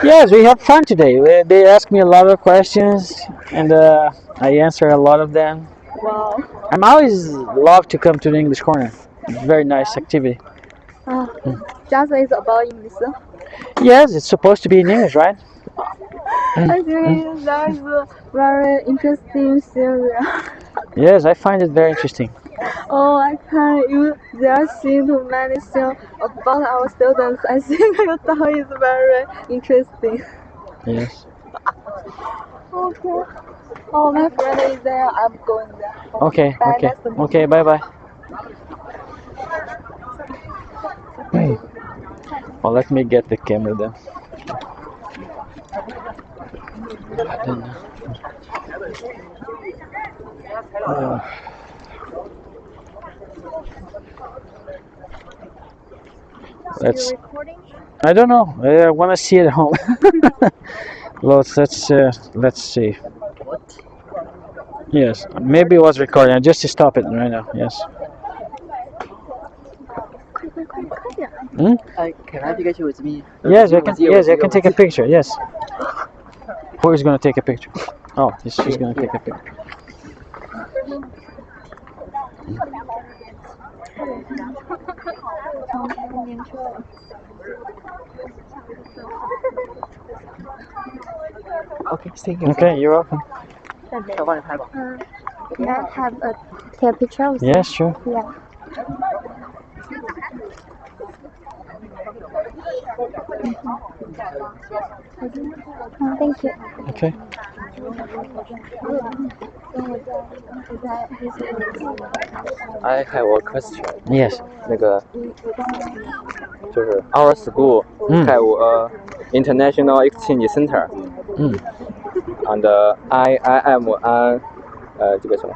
Yes, we have fun today. They ask me a lot of questions and I answer a lot of them. Wow. I'm always love to come to the English corner. It's a very nice activity. Just is about English. Yes, it's supposed to be in English, right? I think that is a very interesting theory. Yes, I find it very interesting. Oh, I can use their thing to many things about our students. I think your thought is very interesting. Yes. Okay. Oh, my friend is there. I'm going there. Okay. Bye, Okay. nice to meet you. Okay. Bye. Bye. Well, let me get the camera then. I don't know. Let's. I don't know. I want to see it at home. Let's see. Yes, maybe it was recording. I just stop it right now. Yes. Hmm? Can I take a picture with me? Yes, I can. Yes, I can take a picture. Yes. Who is going to take a picture? Oh, she's going to take a picture. Okay, thank you. Okay, you're welcome. Can I have take a picture of Yes, sure. Yeah. Thank you. Okay. I have a question. Yes. 那个就是 our school have a international exchange center. And I am an 这个什么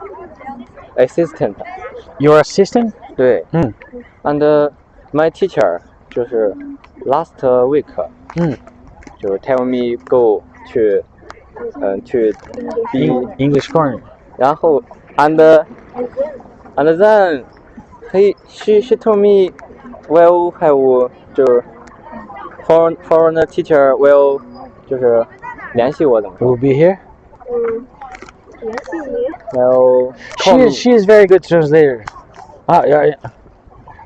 assistant. Your assistant? 对。And my teacher 就是 last week 就是 tell me go 去English corner. 然后 and then she told me will have 就是 foreign teacher will 就是联系我怎么说 Will be here? Well, She is very good translator. Yeah, yeah.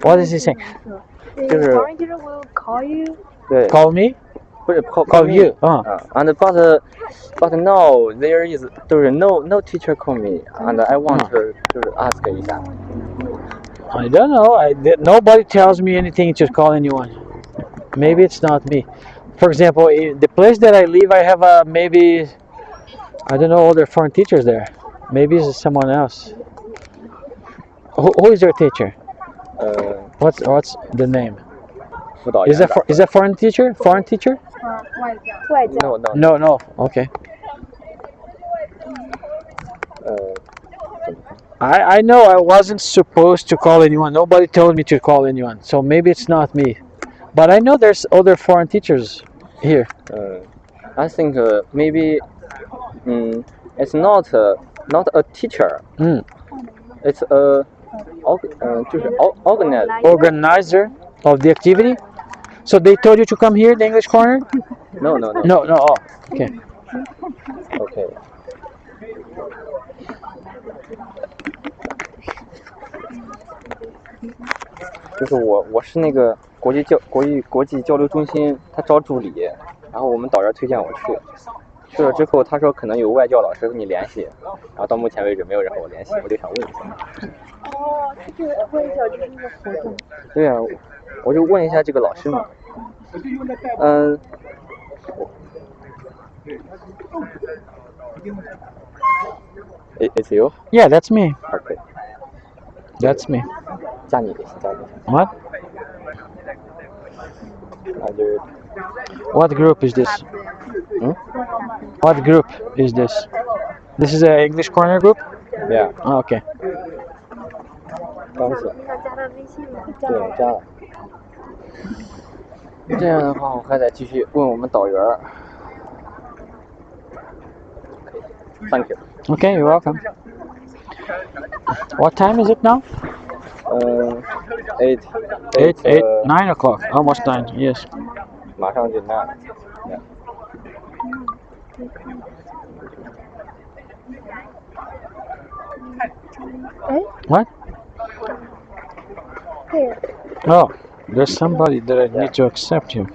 What is he saying? 就是 Foreign teacher will call you. 对 Call me? 不是 call Call me you. and but now there is 就是 no teacher call me and I want to 就是 ask 一下。 I don't know. Nobody tells me anything to call anyone. Maybe it's not me. For example, in the place that I live, I have maybe, I don't know, other foreign teachers there. Maybe it's someone else. Who is your teacher? What's the name? 辅导员 Is that foreign teacher? Foreign teacher? No. Okay. I know I wasn't supposed to call anyone. Nobody told me to call anyone. So maybe it's not me. But I know there's other foreign teachers here. I think maybe it's not a teacher. It's a organizer of the activity. So they told you to come here, the English corner? No. Oh, okay. Okay. 就是我是那个国际交流中心，他招助理，然后我们导员推荐我去了之后，他说可能有外教老师跟你联系，然后到目前为止没有人和我联系，我就想问一下。哦，这个外教就是那个活动。对啊，我就问一下这个老师嘛。It's you? Yeah, that's me. Okay. That's me. 加你。 What? Other. What group is this? What group is this? This is an English corner group? Yeah. Oh, okay. 刚是。对，加了。这样的话，我还得继续问我们导员。Thank you. Okay, you're welcome. What time is it now? 8, 9 o'clock. Almost 9. Yes. 马上就9了。What? Here. Oh, there's somebody that I need to accept you.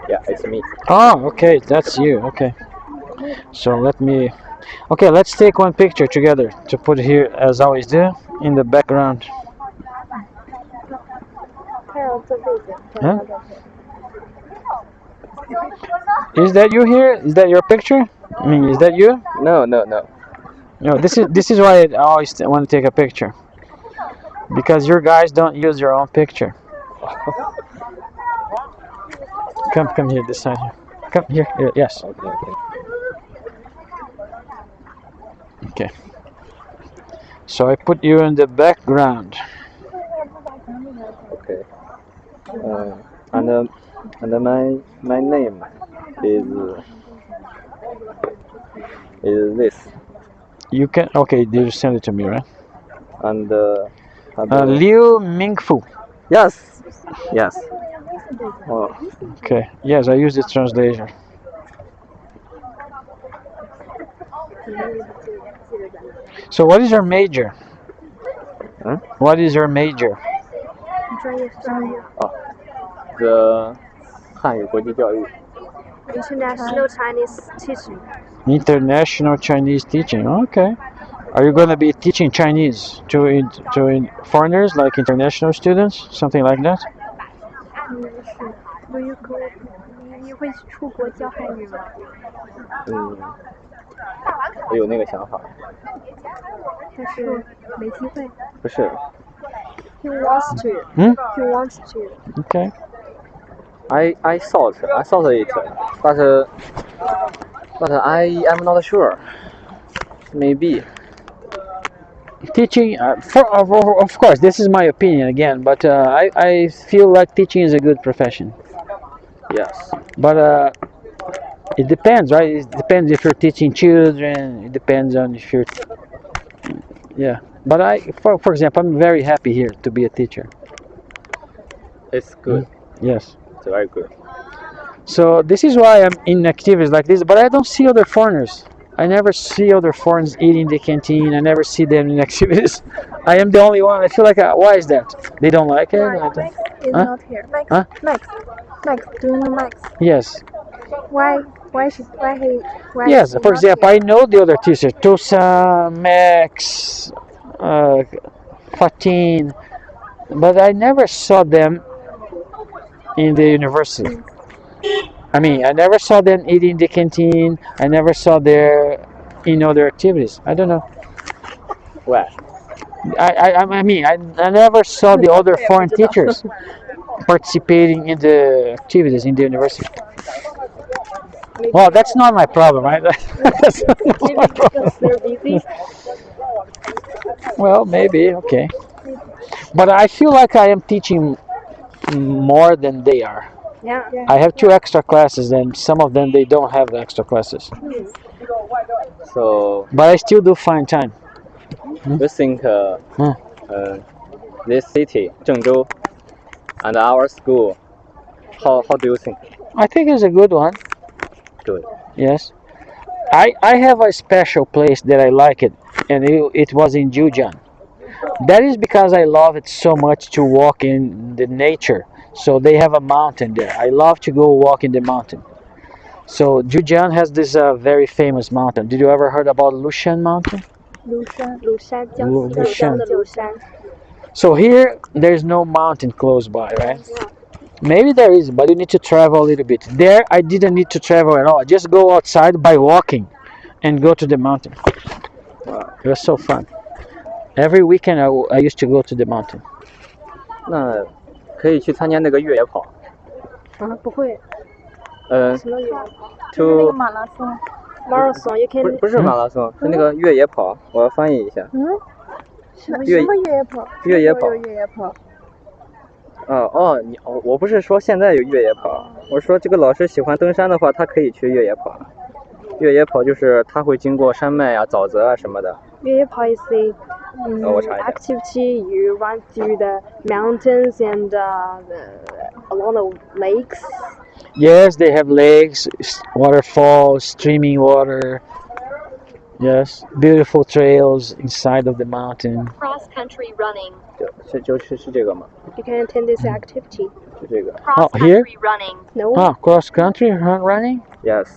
Yeah, it's me. Oh, okay, that's you. Okay. So let's take one picture together to put here as I always do in the background. Huh? Is that you here? Is that your picture? I mean, is that you? No. No, this is why I always want to take a picture. Because your guys don't use your own picture. Come here, this side here. Come here. Yes. Okay. So I put you in the background. Okay. And my name is this. You can you send it to me, right? And Liu Mingfu. Yes. Oh. Okay. Yes, I use the translator. So what is your major? Huh? What is your major? The 汉语国际教育。 International Chinese teaching. International Chinese teaching. Okay. Are you going to be teaching Chinese to foreigners, like international students, something like that? 你会出国教汉语吗？我有那个想法。但是没机会。不是。He wants to. He wants to. Okay. I thought it, but I am not sure. Maybe. Teaching, of course, this is my opinion again, but I feel like teaching is a good profession. Yes. But it depends, right? It depends if you're teaching children. It depends on if you're, yeah. But for example, I'm very happy here to be a teacher. It's good. Yes. It's very good. So this is why I'm in activities like this, but I don't see other foreigners. I never see other foreigners eating the canteen. I never see them in activities. I am the only one. I feel like, why is that? They don't like it? Max is Huh? not here. Max, Huh? Max, do you know Max? Yes. Why Yes, he for not example, here? I know the other teachers, Tosa, Max, Fatin, but I never saw them in the university. I mean, I never saw them eating the canteen. I never saw their in other activities. I don't know. Why? I mean, I never saw the other foreign teachers participating in the activities in the university. Well, that's not my problem, right? That's not my problem. They're busy. Well, maybe, okay. But I feel like I am teaching more than they are. Yeah. I have 2 extra classes, and some of them they don't have the extra classes. So But I still do find time. you think Hmm. this city, Zhengzhou, and our school, how do you think? I think it's a good one. Good. Yes. I have a special place that I like it, and it was in Jiujiang. That is because I love it so much to walk in the nature. So they have a mountain there. I love to go walk in the mountain. So Jiujiang has this very famous mountain. Did you ever heard about Lushan Mountain? 庐山，江西江的庐山。 So here there's no mountain close by, right? Maybe there is, but you need to travel a little bit. There I didn't need to travel at all. I just go outside by walking and go to the mountain. It was so fun. Every weekend I used to go to the mountain. 那可以去参加那个越野跑。啊，不会。什么越野跑？那就个马拉松。Marathon, you can. 不是马拉松，是那个越野跑。我要翻译一下。嗯。什么越野跑？越野跑。越野跑。我不是说现在有越野跑，我说这个老师喜欢登山的话，他可以去越野跑。越野跑就是他会经过山脉啊、沼泽啊什么的。越野跑 is a activity you run through the mountains and along the lakes. Yes, they have lakes, waterfalls, streaming water. Yes, beautiful trails inside of the mountain. Cross country running. 是这个吗？ You can attend this activity. 是这个。 Oh, here? Running. No. Ah, cross country running? Yes.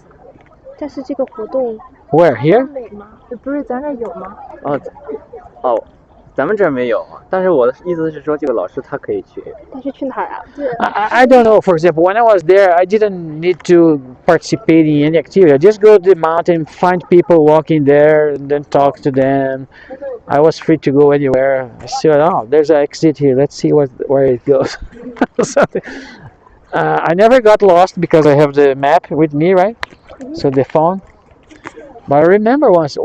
但是这个活动 Where? Here? 不是咱这有吗？咱们这儿没有，但是我的意思是说，这个老师他可以去。但是去哪儿啊？ I don't know. For example, when I was there, I didn't need to participate in any activity. I just go to the mountain, find people walking there, and then talk to them. I was free to go anywhere. I said, "Oh, there's an exit here. Let's see where it goes." Something. I never got lost because I have the map with me, right? So the phone. But I remember once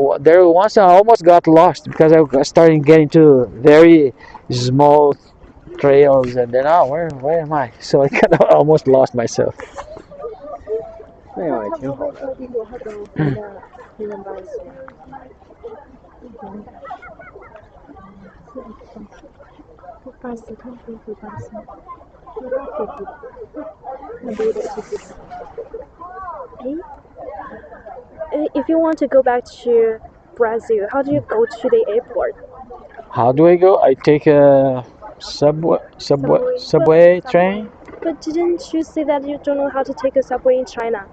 I almost got lost because I started getting to very small trails, and then where am I? So I kind of almost lost myself. 那样也挺好的。If you want to go back to Brazil, how do you go to the airport? How do I go? I take a subway train. But didn't you say that you don't know how to take a subway in China?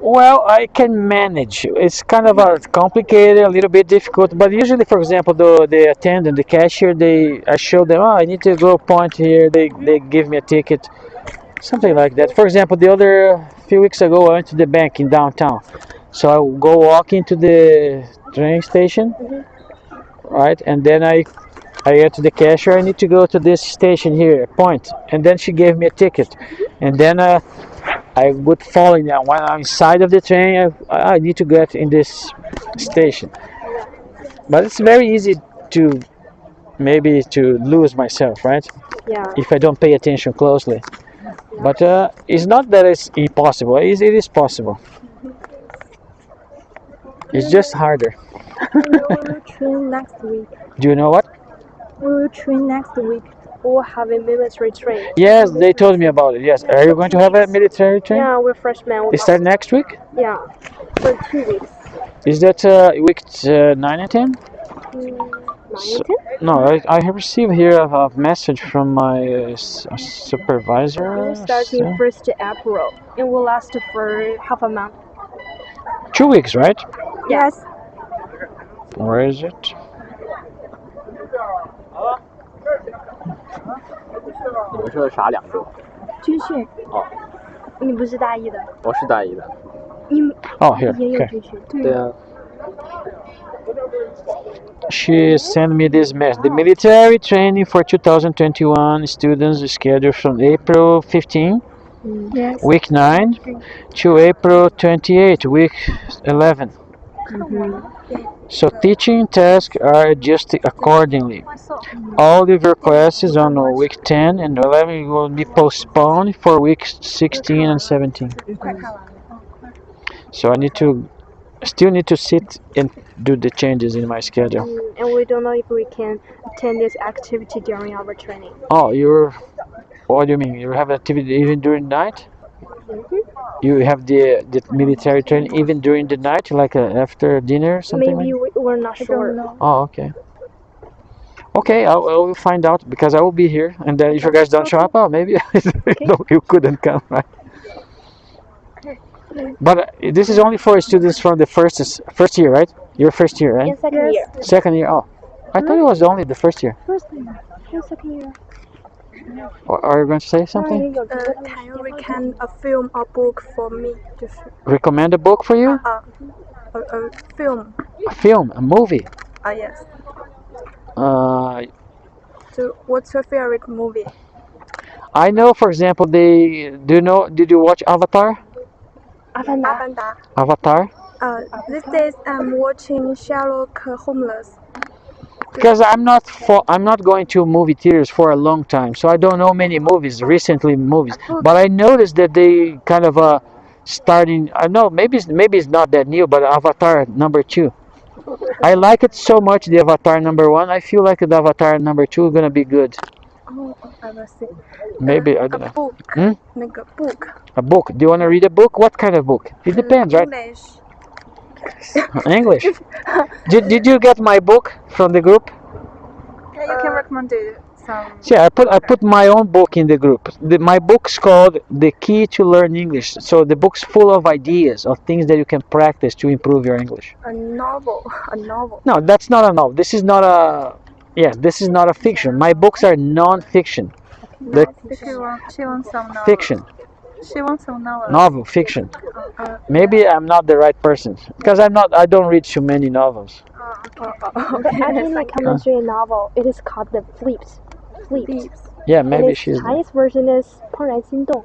Well, I can manage. It's kind of complicated, a little bit difficult, but usually, for example, the attendant, the cashier, I show them, I need to go point here. They give me a ticket, something like that. For example, the other few weeks ago, I went to the bank in downtown, so I will go walk into the train station, right, and then I get to the cashier. I need to go to this station here, point, and then she gave me a ticket, and then I would follow now. When I'm inside of the train, I need to get in this station. But it's very easy to maybe to lose myself, right? Yeah. If I don't pay attention closely. But it's not that it's impossible. It is possible. It's just harder. We will train next week. Do you know what? We will train next week. We'll have a military train. Yes, they told me about it. Yes. Are you going to have a military train? Yeah, we're freshmen. Is that next week? Yeah. For 2 weeks. Is that week 9 and 10? 9 and 10? No, I have received here a message from my supervisor. We're starting 1st April. It will last for half a month. 2 weeks, right? Yes. Where is it? 你们说的啥2周？军训。哦，你不是大一的？我是大一的。你 Oh, here. 也有 Okay. 军训。对啊。She sent me this message. The military training for 2021 students is scheduled from April 15, Yes. week 9, to April 28, week 11. So teaching tasks are adjusted accordingly. All of your classes on week 10 and 11 will be postponed for weeks 16 and 17. So still need to sit and do the changes in my schedule. And we don't know if we can attend this activity during our training. Oh, what do you mean? You have activity even during night? You have the military training even during the night, like after dinner or something? Maybe we're not sure. Oh, okay. Okay, I will find out because I will be here. And then if you guys don't show up, maybe no, you couldn't come, right? But this is only for students from the first year, right? Your first year, right? In second year. Second year. Oh, I thought it was only the first year. First year. Second year. Are you going to say something? Can you recommend a film or book for me? Recommend a book for you? A film. A film, a movie. Yes. Uh, So, what's your favorite movie? I know, for example, did you watch Avatar? Avatar. Avatar? These days I'm watching Sherlock Holmes. Because I'm not going to movie theaters for a long time, so I don't know many movies, recently movies. But I noticed that they kind of starting. I know maybe it's not that new, but Avatar #2. I like it so much. The Avatar #1. I feel like the Avatar #2 is gonna be good. Oh, I will see. Maybe I don't know. Book. Hmm? Book. A book. Do you want to read a book? What kind of book? It depends, right? English. English. Did you get my book from the group? You can recommend some. Yeah, I put my own book in the group. My book's called The Key to Learn English. So the book's full of ideas of things that you can practice to improve your English. A novel. A novel. No, that's not a novel. This is not a this is not a fiction. My books are non-fiction. She wants some novel. Fiction. She wants some novel. Novel, fiction. Maybe I'm not the right person because I don't read too many novels. But actually, I commented a novel. It is called The Flips. Yeah, maybe and its she's. Chinese version is 怦然心动.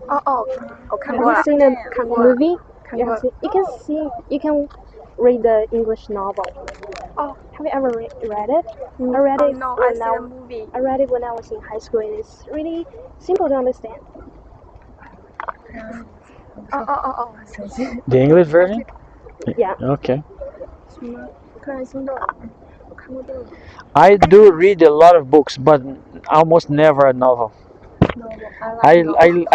Have you seen the movie? You can read the English novel. Oh, have you ever read it? I read it. No, I saw the movie. I read it when I was in high school, and it's really simple to understand. The English version? Yeah. Okay. 怦然心动. I do read a lot of books, but almost never a novel. I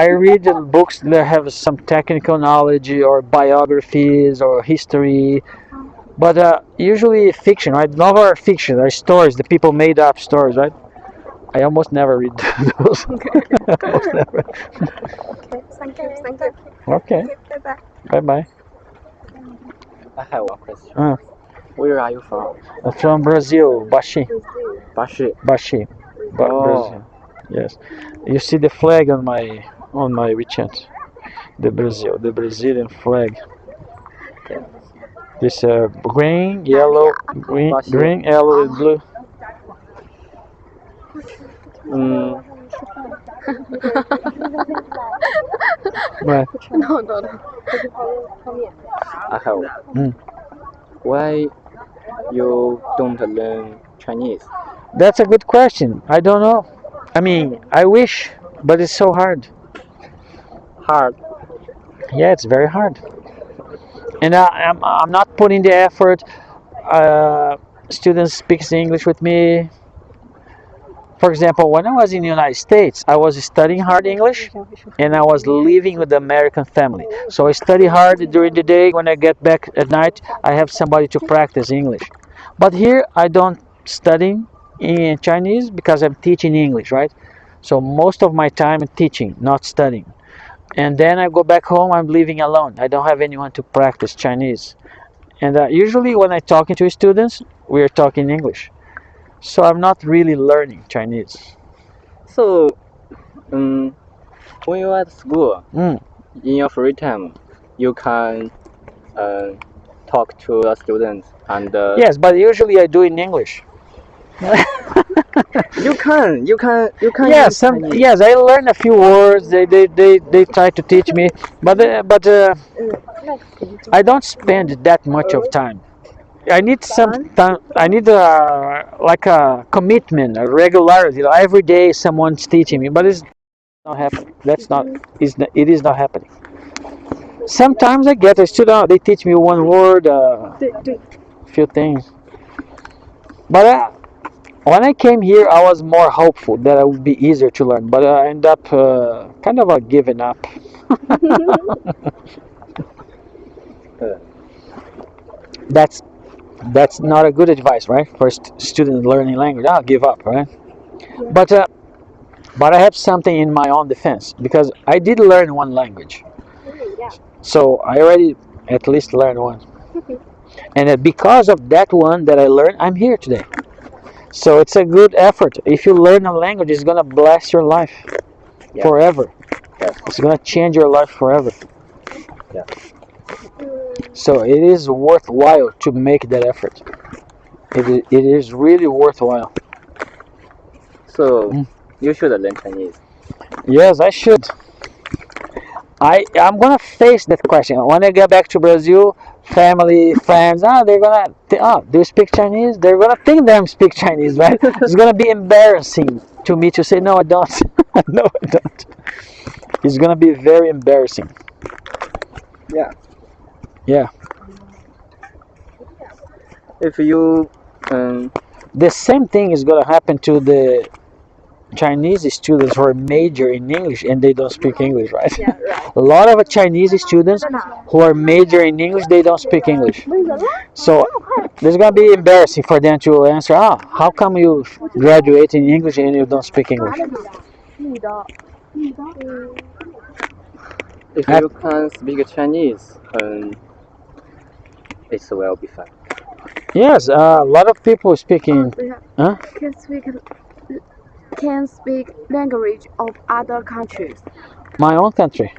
read the books that have some technical knowledge or biographies or history, but usually fiction, right? Novel or fiction, are stories. The people made up stories, right? I almost never read those. Almost never. Okay, thank you. Okay. Bye bye. Bye. I have one question. Where are you from? From Brazil, Bashi. Bashi. Brazil. Yes. You see the flag on my WeChat. The Brazilian flag. This green, yellow, green, yellow, and blue. Right. No. I have. Why you don't learn Chinese? That's a good question. I don't know. I mean, I wish, but it's so hard. Hard. Yeah, it's very hard. And I'm not putting the effort. Students speak English with me. For example, when I was in the United States, I was studying hard English and I was living with the American family. So I study hard during the day. When I get back at night, I have somebody to practice English. But here, I don't study in Chinese because I'm teaching English, right? So most of my time I'm teaching, not studying. And then I go back home, I'm living alone. I don't have anyone to practice Chinese. And usually when I'm talking to students, we're talking English. So I'm not really learning Chinese. So, when you're at school, in your free time, you can talk to the students and. Yes, but usually I do in English. You can. Yes, yes, I learn a few words. They try to teach me, but I don't spend that much of time. I need some time. I need like a commitment, a regularity. Every day someone's teaching me, but it's not happening. It is not happening. Sometimes I get a student. They teach me one word, few things, but. When I came here, I was more hopeful that it would be easier to learn, but I end up kind of giving up. That's not a good advice, right? For student learning language, I'll give up, right? Yeah. But I have something in my own defense because I did learn one language, so I already at least learned one, and because of that one that I learned, I'm here today. So it's a good effort. If you learn a language, it's gonna bless your life forever. Yeah. It's gonna change your life forever. Yeah. So it is worthwhile to make that effort. It is really worthwhile. So you should learn Chinese. Yes, I should. I'm gonna face that question when I get back to Brazil. Family, friends, they're gonna do you speak Chinese? They're gonna think them speak Chinese, right? It's gonna be embarrassing to me to say no, I don't. No, I don't. It's gonna be very embarrassing. Yeah. Yeah. If you the same thing is gonna happen to the Chinese students who are major in English and they don't speak English, right? Yeah, right. A lot of Chinese students who are major in English, they don't speak English. So it's gonna be embarrassing for them to answer, how come you graduate in English and you don't speak English? If you can speak Chinese, it will be fine. Yes, a lot of people speaking. Can speak language of other countries. My own country.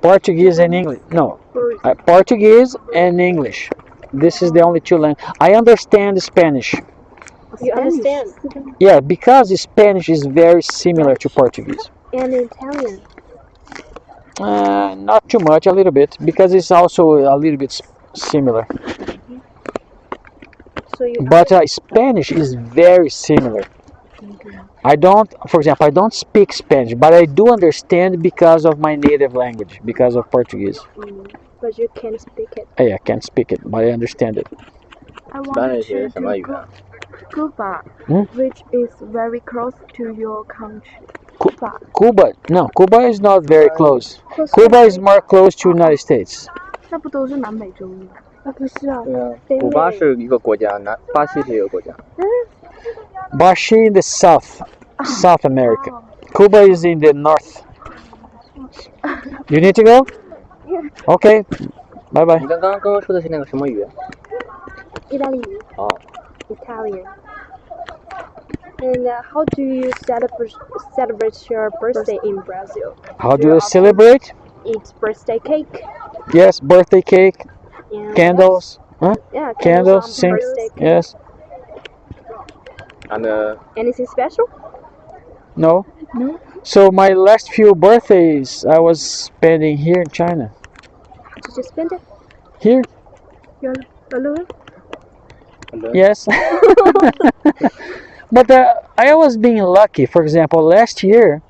Portuguese and English. No, Portuguese and English. This is the only two languages. I understand Spanish. You understand? Yeah, because Spanish is very similar to Portuguese. And Italian? Not too much, a little bit, because it's also a little bit similar. But Spanish is very similar. For example, I don't speak Spanish, but I do understand because of my native language, because of Portuguese. But you can't speak it. I can't speak it, but I understand it. I want to go Cuba, which is very close to your country. Cuba? No, Cuba is not very close. Cuba is more close to United States. 那不都是南美洲吗？不是啊，对啊，古巴是一个国家，巴西是一个国家。Bashi in the South America. Cuba is in the north. You need to go? Okay. Bye bye. 你刚刚说的是那个什么语？意大利语。哦。Italian. And how do you celebrate your birthday in Brazil? How do you celebrate? Eat birthday cake. Yes, birthday cake. And candles. Huh? Yeah, candles. Sing. Yes. And anything special? No. No. So my last few birthdays I was spending here in China. Did you spend it? Here? You're alone? Yes. But I was being lucky. For example, last year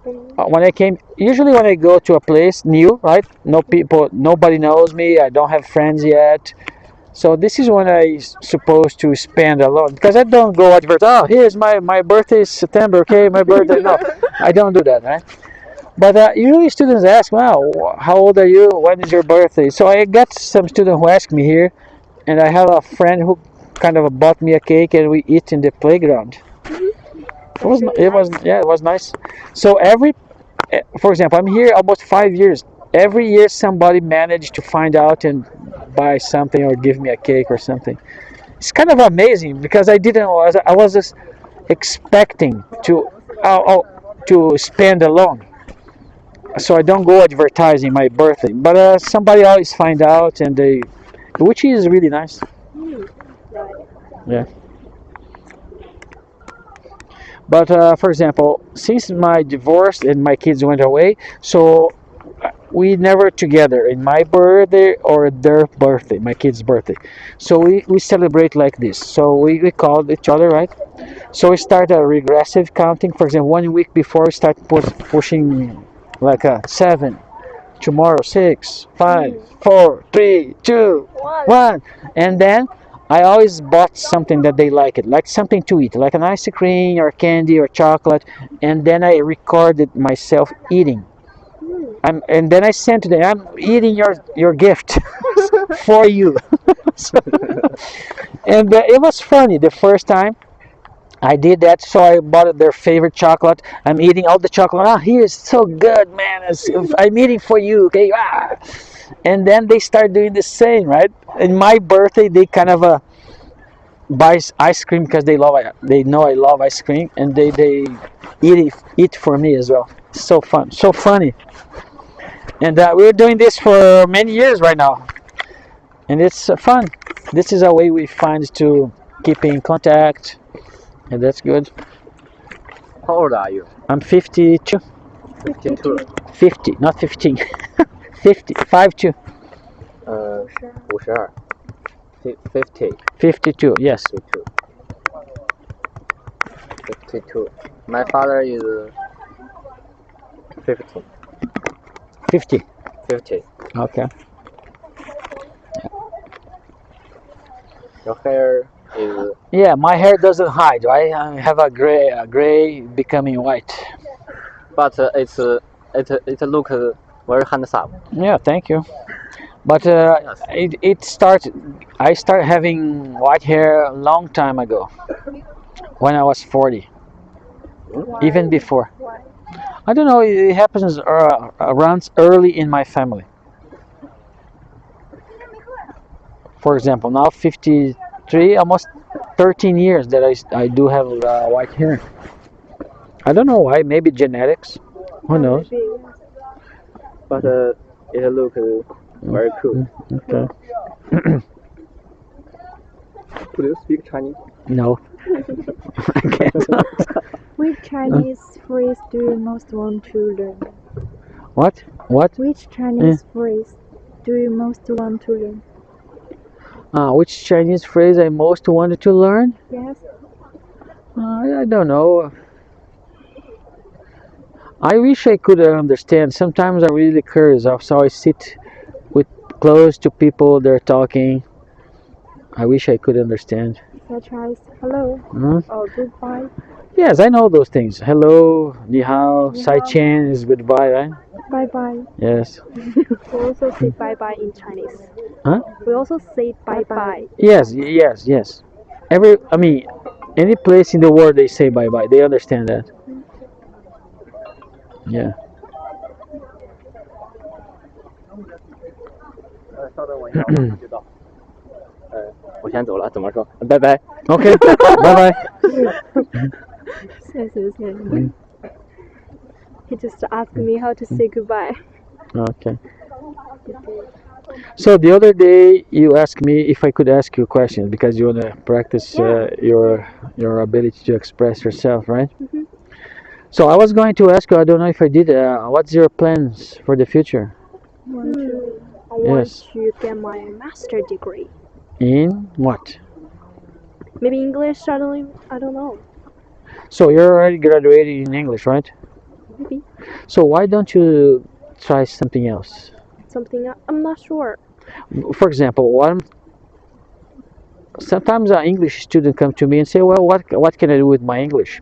when I came, usually when I go to a place new, right? No people, nobody knows me. I don't have friends yet. So this is when supposed to spend alone because I don't go advert. Oh, here's my birthday is September. Okay, my birthday. No, I don't do that, right? But usually students ask, "Wow, how old are you? When is your birthday?" So I got some students who ask me here, and I have a friend who kind of bought me a cake, and we eat in the playground. It was nice. So for example, I'm here almost 5 years. Every year somebody managed to find out and buy something or give me a cake or something. It's kind of amazing because I was just expecting to spend alone. So I don't go advertising my birthday, but somebody always find out which is really nice. Yeah. But for example, since my divorce and my kids went away, so we never together in my birthday or their birthday, my kid's birthday. So we celebrate like this. So we call each other, right? So we start a regressive counting. For example, 1 week before we start pushing like a 7, tomorrow 6, 5, 4, 3, 2, 1, and then I always bought something that they like something to eat, like an ice cream or candy or chocolate, and then I recorded myself eating. And then I sent to them, I'm eating your gift for you. And it was funny the first time I did that. So I bought their favorite chocolate. I'm eating all the chocolate. Ah, here's so good, man. I'm eating for you, okay? Ah. And then they start doing the same, right? In my birthday, they kind of buy ice cream because they know I love ice cream, and they eat for me as well. So fun, so funny. And we're doing this for many years right now, and it's fun. This is a way we find to keep in contact, and that's good. How old are you? I'm 52. 52. 50, not 15. 50, 52. 50. 52, yes. 52. My father is 50. 50. 50. Okay. Your hair is... Yeah, my hair doesn't hide, right? I have a gray becoming white. But it looks very handsome. Yeah, thank you. But I started having white hair a long time ago, when I was 40. Why? Even before. Why? I don't know, it happens runs early in my family. For example, now 53, almost 13 years that I do have white hair. I don't know why, maybe genetics. Who knows? But it looks very cool. Okay. Do you speak Chinese? No. I can't. Which Chinese phrase do you most want to learn? What? Which Chinese phrase do you most want to learn? Which Chinese phrase I most wanted to learn? Yes. I don't know. I wish I could understand. Sometimes I'm really curious. So I sit close to people, they're talking. I wish I could understand. Such as hello or goodbye. Yes, I know those things. Hello, ni hao, sai qian is goodbye, right? Bye bye. Yes. We also say bye bye in Chinese. Huh? We also say bye bye. Yes. Any place in the world they say bye bye. They understand that. Yeah. 稍等我一下，我就到。我先走了，怎么说？拜拜。Okay. Bye bye. He just asked me how to say goodbye. Okay. So the other day you asked me if I could ask you questions because you want to practice your ability to express yourself, right? Mm-hmm. So I was going to ask you, I don't know if I did, what's your plans for the future? I want Yes. to get my master degree. In what? Maybe English suddenly, I don't know. So you're already graduated in English, right? Maybe. So why don't you try something else? Something, I'm not sure. For example, sometimes an English student come to me and say, well, what can I do with my English?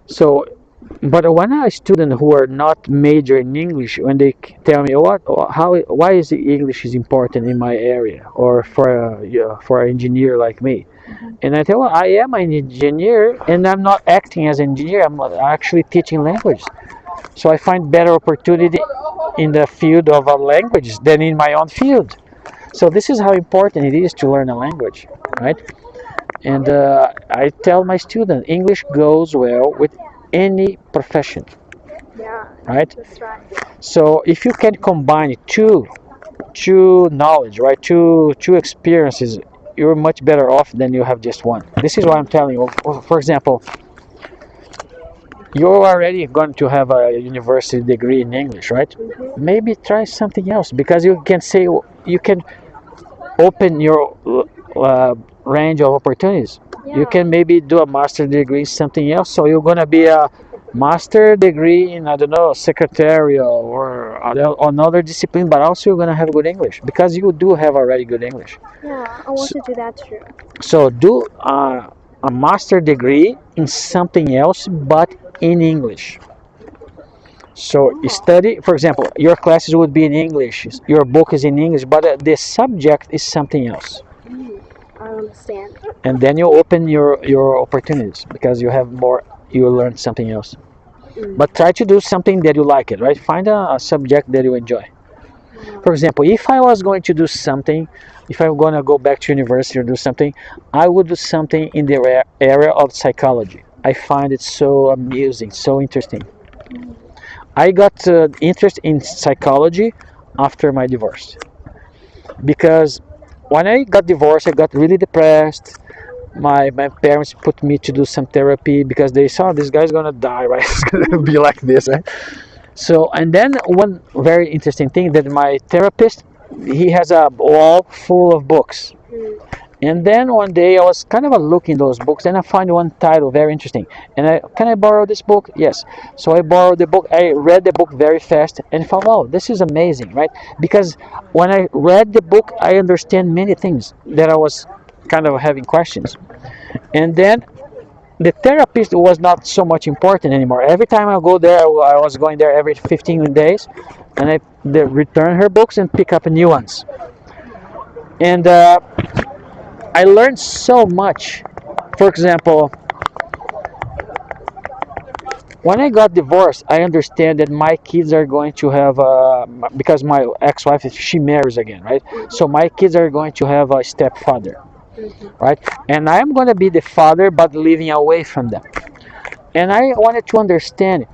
So, but when a student who are not major in English, when they tell me why is the English is important in my area or for an engineer like me, and I tell, well, I am an engineer and I'm not acting as an engineer. I'm actually teaching language. So I find better opportunity in the field of a language than in my own field. So this is how important it is to learn a language, right? And I tell my students, English goes well with any profession, Yeah, right? that's right. So if you can combine two knowledge, right, two experiences, you're much better off than you have just one. This is why I'm telling you. For example, you're already going to have a university degree in English, right? Maybe try something else, because you can say you can open your range of opportunities. You can maybe do a master degree in something else. So you're gonna be a master degree in, I don't know, secretarial or another discipline, but also you're gonna have good English because you do have already good English. Yeah, I want to do that too. So do a master degree in something else, but in English. So study, for example, your classes would be in English, your book is in English, but the subject is something else. I understand. And then you open your opportunities because you have more, you learn something else. But try to do something that you like it, right? Find a subject that you enjoy. For example, if I was going to do something, if I'm going to go back to university or do something, I would do something in the area of psychology. I find it so amusing, so interesting. I got interest in psychology after my divorce, because when I got divorced, I got really depressed. My parents put me to do some therapy because they saw this guy's gonna die, right? It's gonna be like this, right? So, and then one very interesting thing that my therapist, he has a wall full of books. And then one day I was kind of looking those books, and I find one title very interesting. And can I borrow this book? Yes. So I borrowed the book. I read the book very fast and thought, wow, this is amazing, right? Because when I read the book, I understand many things that I was kind of having questions. And then the therapist was not so much important anymore. Every time I go there, I was going there every 15 days, and I return her books and pick up new ones. And I learned so much. For example, when I got divorced, I understand that my kids are going to have, because my ex-wife, she marries again, right? So my kids are going to have a stepfather, right? And I'm going to be the father, but living away from them. And I wanted to understand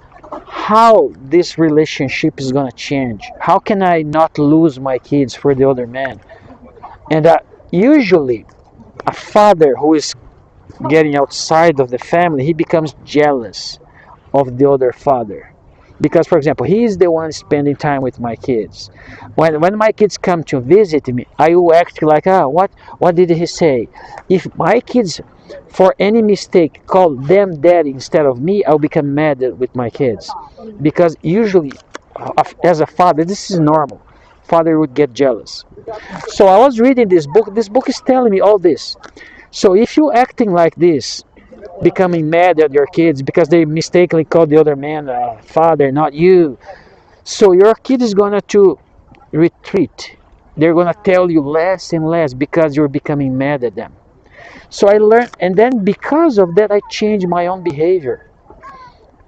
how this relationship is going to change. How can I not lose my kids for the other man? And usually, a father who is getting outside of the family, he becomes jealous of the other father, because, for example, he is the one spending time with my kids. When my kids come to visit me, I will act like, what did he say? If my kids, for any mistake, call them daddy instead of me, I'll become mad with my kids, because usually, as a father, this is normal. Father would get jealous. So I was reading this book. This book is telling me all this. So if you're acting like this, becoming mad at your kids because they mistakenly called the other man father, not you, so your kid is going to retreat. They're going to tell you less and less because you're becoming mad at them. So I learned, and then because of that, I changed my own behavior.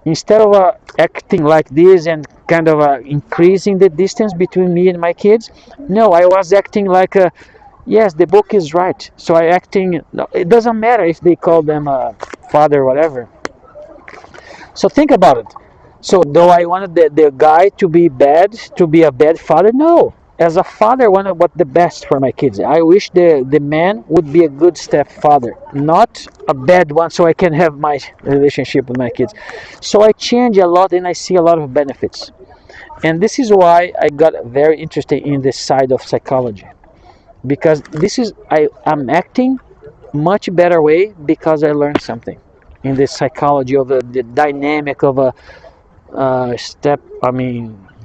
Instead of acting like this and kind of increasing the distance between me and my kids, no, I was acting like yes, the book is right. So I acting, no, it doesn't matter if they call them father or whatever. So think about it. So do I wanted the guy to be bad, to be a bad father? No. As a father, I wanted what the best for my kids. I wish the man would be a good stepfather, not a bad one, so I can have my relationship with my kids. So I change a lot and I see a lot of benefits. And this is why I got very interested in this side of psychology. Because this is, I'm acting much better way because I learned something in the psychology of the dynamic of a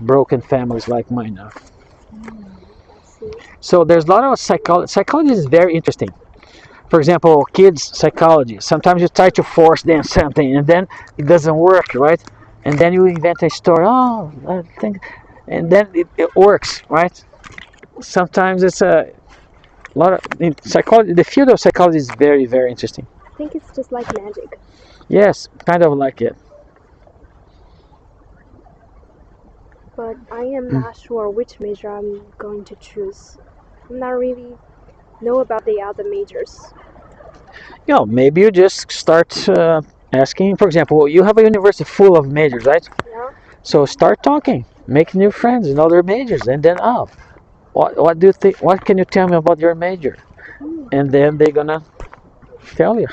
broken families like mine now. So there's a lot of psychology. Psychology is very interesting. For example, kids psychology. Sometimes you try to force them something, and then it doesn't work, right? And then you invent a story. Oh, I think, and then it works, right? Sometimes it's a lot of in psychology. The field of psychology is very, very interesting. I think it's just like magic. Yes, kind of like it. But I am not sure which major I'm going to choose. I'm not really know about the other majors. Maybe you just start asking. For example, you have a university full of majors, right? Yeah. So start talking, make new friends in other majors, and then what do you think? What can you tell me about your major? And then they're gonna tell you,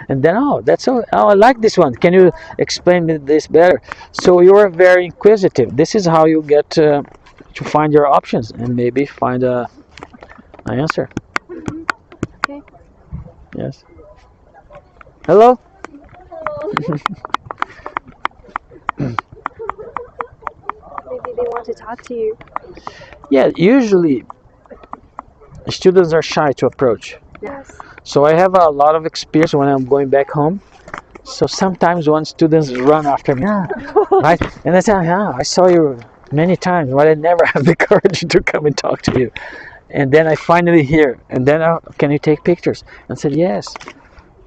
and then that's all. Oh, I like this one. Can you explain this better? So you are very inquisitive. This is how you get to find your options and maybe find an answer. Okay. Yes. Hello. Maybe they want to talk to you. Yeah, usually students are shy to approach. Yes. So I have a lot of experience when I'm going back home. So sometimes when students run after me, right? And I say, yeah, I saw you many times, but I never have the courage to come and talk to you. And then I finally hear, and then, can you take pictures? And I said, yes.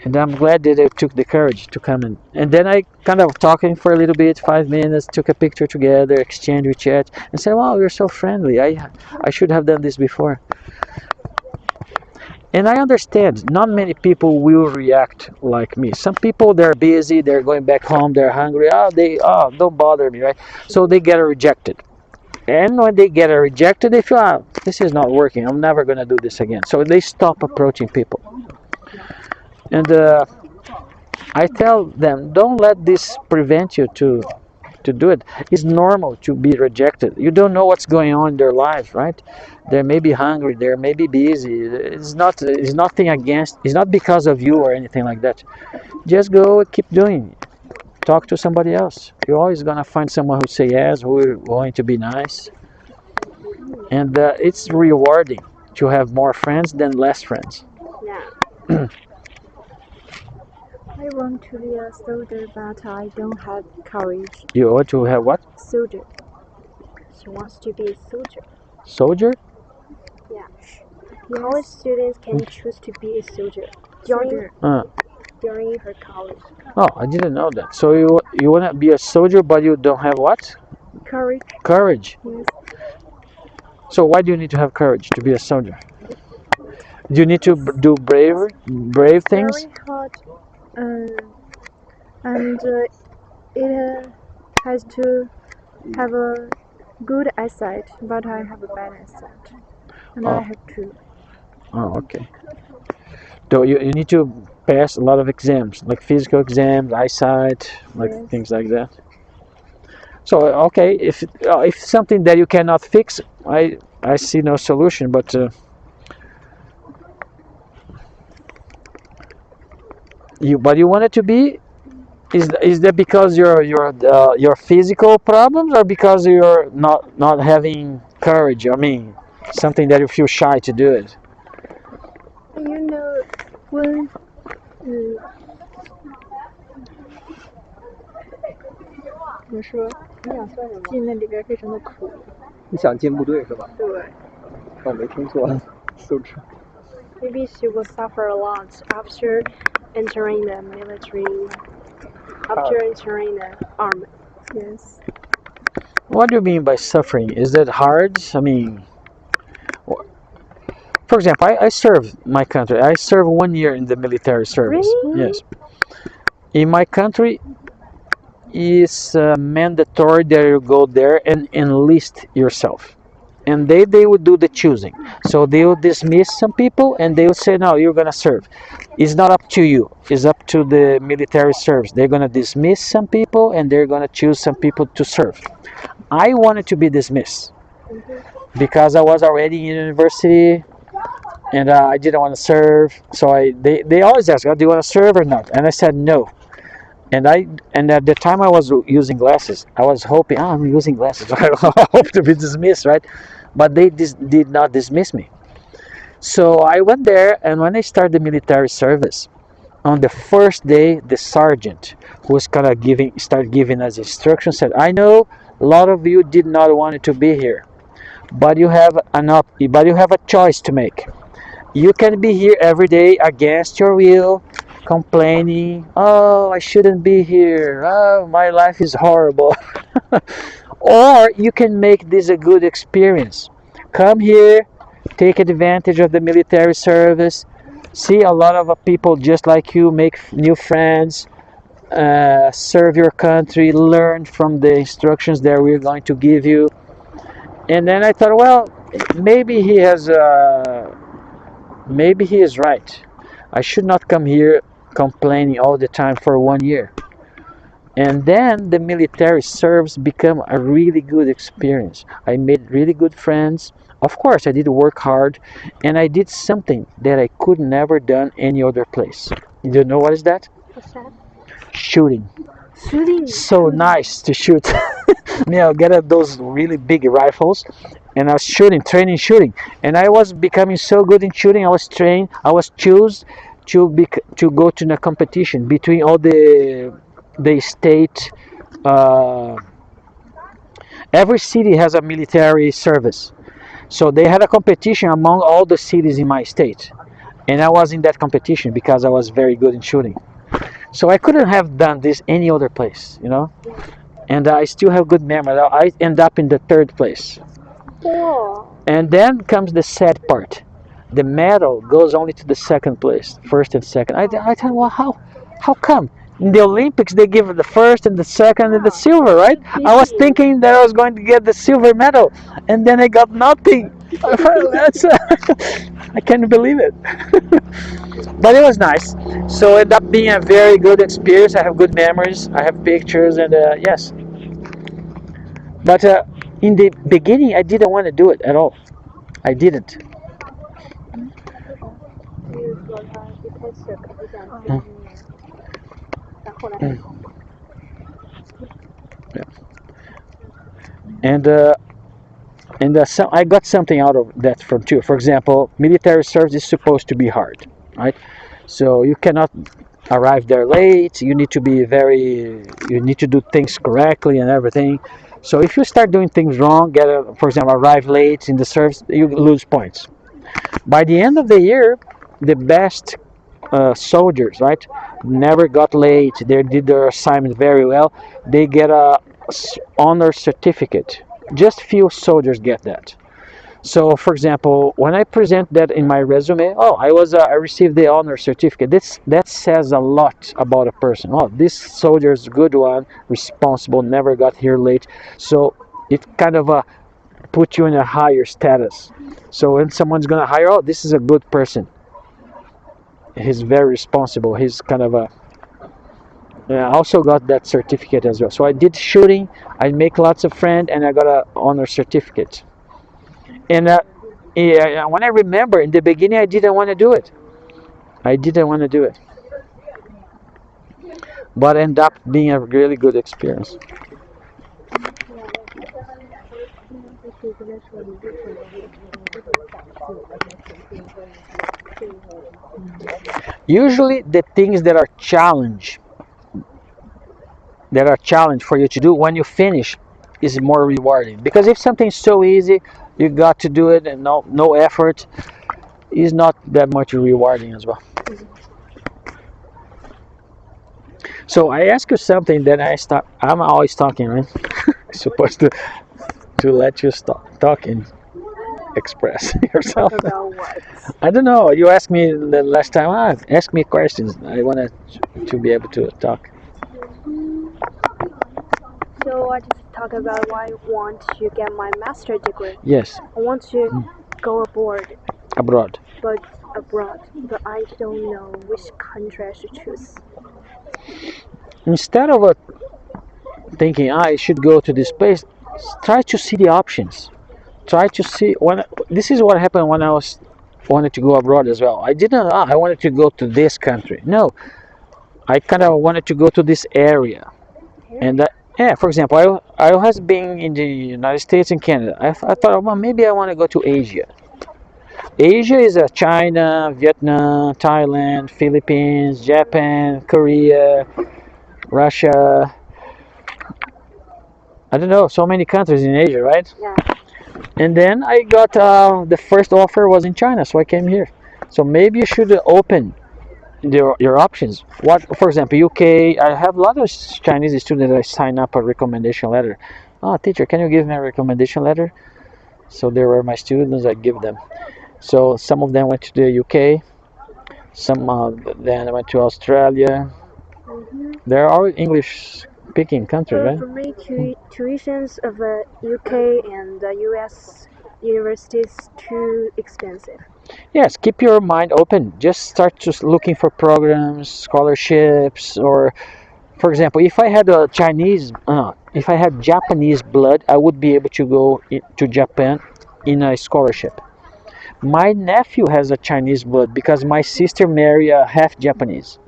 And I'm glad that they took the courage to come in. And then I kind of talking for a little bit, 5 minutes, took a picture together, exchanged with chat, and said, wow, you're so friendly. I should have done this before. And I understand not many people will react like me. Some people, they're busy, they're going back home, they're hungry. Don't bother me, right? So they get rejected. And when they get rejected, they feel, this is not working. I'm never going to do this again. So they stop approaching people. And I tell them, don't let this prevent you to do it. It's normal to be rejected. You don't know what's going on in their lives, right? They may be hungry, they may be busy. It's nothing against, it's not because of you or anything like that. Just go and keep doing it. Talk to somebody else. You're always gonna find someone who say yes, who is going to be nice. And it's rewarding to have more friends than less friends. Yeah. I want to be a soldier, but I don't have courage. You want to have what? Soldier. She wants to be a soldier. Soldier? Yeah. Yes. College students can choose to be a soldier during her college. Oh, I didn't know that. So you want to be a soldier, but you don't have what? Courage. Courage. Yes. So why do you need to have courage to be a soldier? Do you need to do brave things? Very hard. And it has to have a good eyesight, but I have a bad eyesight, and I have to. Oh, okay. So you need to pass a lot of exams, like physical exams, eyesight, like Yes. things like that. So okay, if something that you cannot fix, I see no solution. But you want it to be. Is that because your physical problems, or because you're not having courage? I mean, something that you feel shy to do it. You know, when 我说你想算什么？进那里边非常的苦。你想进部队是吧？对。我没听错，素质。Maybe she will suffer a lot after entering the military, after entering the army. Yes. What do you mean by suffering? Is that hard? I mean, for example, I serve my country. I served 1 year in the military service. Really? Yes. In my country, it's mandatory that you go there and enlist yourself. And they would do the choosing. So they will dismiss some people and they will say, no, you're going to serve. It's not up to you. It's up to the military service. They're going to dismiss some people and they're going to choose some people to serve. I wanted to be dismissed because I was already in university and I didn't want to serve. So they always ask, do you want to serve or not? And I said no. And at the time I was using glasses. I was hoping, I'm using glasses. I hope to be dismissed, right? But they did not dismiss me. So I went there, and when I started the military service, on the first day, the sergeant who was kind of started giving us instructions said, "I know a lot of you did not want to be here, but you have a choice to make. You can be here every day against your will, complaining, oh, I shouldn't be here, oh, my life is horrible." Or you can make this a good experience. Come here, take advantage of the military service, see a lot of people just like you, make new friends, serve your country, learn from the instructions that we're going to give you. And then I thought, well, maybe maybe he is right. I should not come here complaining all the time for 1 year. And then the military service became a really good experience. I made really good friends. Of course, I did work hard, and I did something that I could never done any other place. You know what is that? What's that? Shooting. Shooting. So nice to shoot. Get those really big rifles, and I was training shooting, and I was becoming so good in shooting. I was trained. I was chosen to go to the competition between all the state. Every city has a military service, so they had a competition among all the cities in my state, and I was in that competition because I was very good in shooting. So I couldn't have done this any other place, and I still have good memory. I end up in the third place. Cool. And then comes the sad part. The medal goes only to the second place, first and second. I thought, well, how come? In the Olympics, they give the first and the second and the silver, right? I was thinking that I was going to get the silver medal, and then I got nothing. I can't believe it. But it was nice. So it ended up being a very good experience. I have good memories. I have pictures, and yes. But in the beginning, I didn't want to do it at all. I didn't. Yeah. And I got something out of that from too. For example, military service is supposed to be hard, right? So you cannot arrive there late. You need to do things correctly and everything. So if you start doing things wrong, for example, arrive late in the service, you lose points. By the end of the year, the best soldiers, right, never got late. They did their assignment very well. They get a honor certificate. Just few soldiers get that. So, for example, when I present that in my resume, I received the honor certificate. That says a lot about a person. Oh, this soldier is a good one, responsible, never got here late. So it kind of put you in a higher status. So when someone's gonna hire, this is a good person. He's very responsible. He's kind of a. I also got that certificate as well. So I did shooting. I make lots of friends, and I got an honor certificate. And when I remember in the beginning, I didn't want to do it. But ended up being a really good experience. Usually the things that are challenge for you to do, when you finish, is more rewarding. Because if something's so easy, you got to do it, and no effort, is not that much rewarding as well. So I ask you something, then I'm always talking, right? I'm supposed to let you stop talking, express yourself. Talk about what? I don't know. You asked me the last time. Ask me questions. I wanted to be able to talk. So I just talk about why I want to get my master's degree. Yes. I want to go abroad. Abroad. But I don't know which country I should choose. Instead of thinking I should go to this place, try to see the options. Try to see this is what happened when I wanted to go abroad as well. I didn't. I wanted to go to this country. No, I kind of wanted to go to this area, and for example, I has been in the United States and Canada. I thought, well, maybe I want to go to Asia. Asia is China, Vietnam, Thailand, Philippines, Japan, Korea, Russia. I don't know, so many countries in Asia, right? Yeah. And then I got the first offer was in China, so I came here. So maybe you should open your options. What, for example, UK. I have a lot of Chinese students that I sign up a recommendation letter. Oh, teacher, can you give me a recommendation letter? So they were my students. I give them. So some of them went to the UK. Some then went to Australia. They're all English-speaking countries, right? For me, tuitions of UK and US universities too expensive. Yes, keep your mind open. Just start just looking for programs, scholarships, or, for example, if I had if I had Japanese blood, I would be able to go to Japan in a scholarship. My nephew has a Chinese blood because my sister married a half Japanese.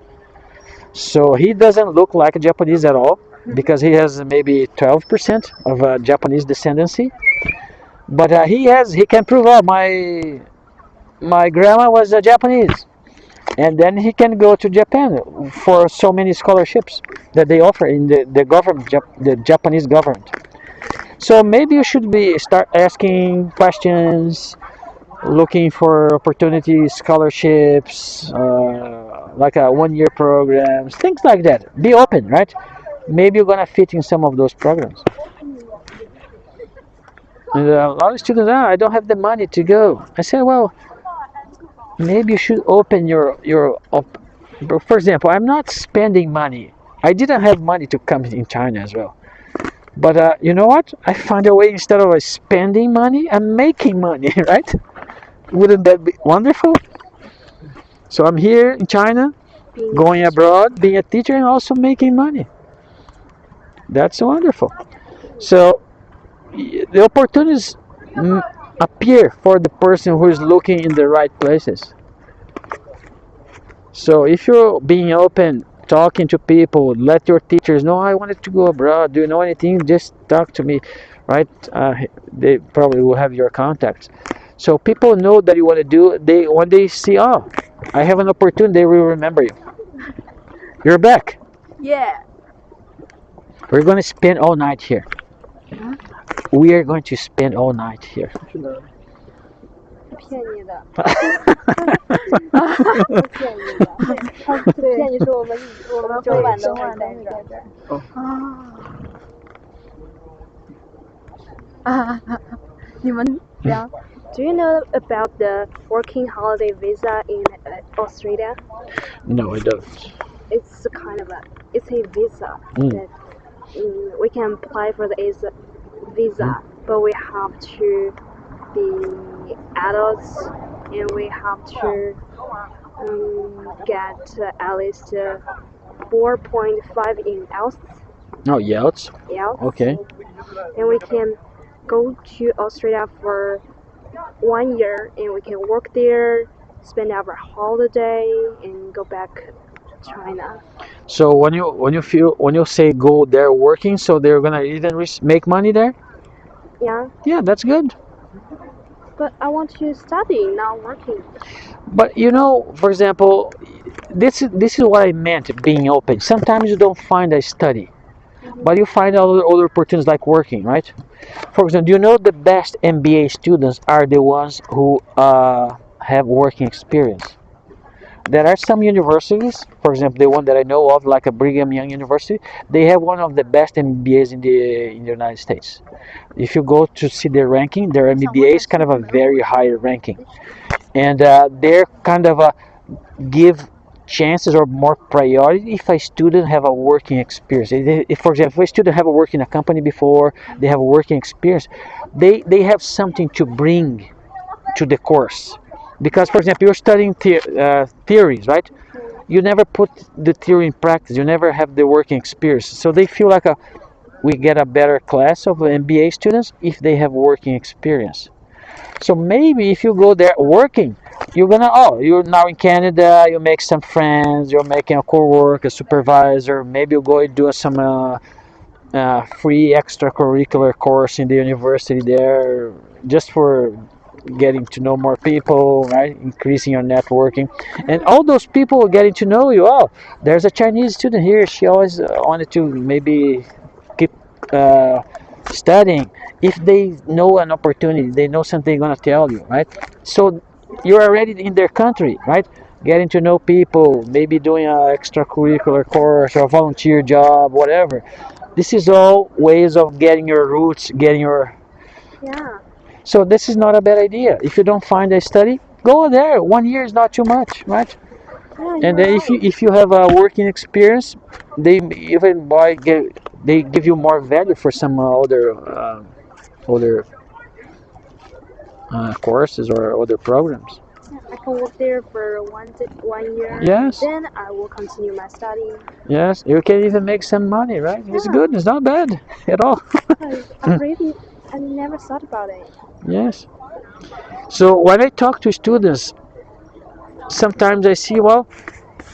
So he doesn't look like a Japanese at all because he has maybe 12% of Japanese descendancy. But he can prove, oh, my grandma was a Japanese, and then he can go to Japan for so many scholarships that they offer in the government, the Japanese government. So maybe you should start asking questions, looking for opportunities, scholarships, like a 1 year programs, things like that. Be open, right? Maybe you're gonna fit in some of those programs. And a lot of students, I don't have the money to go. I said, well, maybe you should open for example, I'm not spending money. I didn't have money to come in China as well. But you know what? I found a way, instead of spending money, I'm making money, right? Wouldn't that be wonderful? So I'm here in China, going abroad, being a teacher, and also making money. That's wonderful. So the opportunities appear for the person who is looking in the right places. So if you're being open, talking to people, let your teachers know, I wanted to go abroad. Do you know anything? Just talk to me, right? They probably will have your contacts. So people know that you want to do. When they see, oh, I have an opportunity, they will remember you. You're back. Yeah. We're going to spend all night here. We are going to spend all night here. 骗你的，骗你的，他骗你说我们整晚都会在这儿。你们聊。Do you know about the working holiday visa in Australia? No, I don't. It's it's a visa that we can apply for the visa, but we have to be adults and we have to get at least 4.5 in IELTS. Oh, IELTS? IELTS. Okay. And we can go to Australia for 1 year and we can work there, spend our holiday, and go back to China. So when you say go there working, so they're gonna even make money there? Yeah. Yeah, that's good. But I want to study, not working. But for example, this is what I meant being open. Sometimes you don't find a study, but you find other opportunities like working, right? For example, the best MBA students are the ones who have working experience. There are some universities, for example, the one that I know of, like a Brigham Young University, they have one of the best MBAs in the United States. If you go to see their ranking, their MBA is kind of a very high ranking, and they're kind of give chances or more priority if a student have a working experience. If, for example, if a student have a work in a company before, they have a working experience, they have something to bring to the course. Because, for example, you're studying theories, right? You never put the theory in practice. You never have the working experience. So they feel like we get a better class of MBA students if they have working experience. So maybe if you go there working, you're now in Canada, you make some friends, you're making a co-work, a supervisor, maybe you go and do some free extracurricular course in the university there, just for getting to know more people, right? Increasing your networking, and all those people getting to know you. Oh, there's a Chinese student here. She always wanted to maybe keep studying. If they know an opportunity, they know something they're gonna tell you, right? So you're already in their country, right? Getting to know people, maybe doing an extracurricular course or volunteer job, whatever. This is all ways of getting your roots, getting your. Yeah. So this is not a bad idea. If you don't find a study, go there. 1 year is not too much, right? And then if you have a working experience, they even they give you more value for some other courses or other programs. I can work there for 1 year. Yes. Then I will continue my study. Yes, you can even make some money, right? It's good. It's not bad at all. I never thought about it. Yes. So when I talk to students, sometimes I see, well,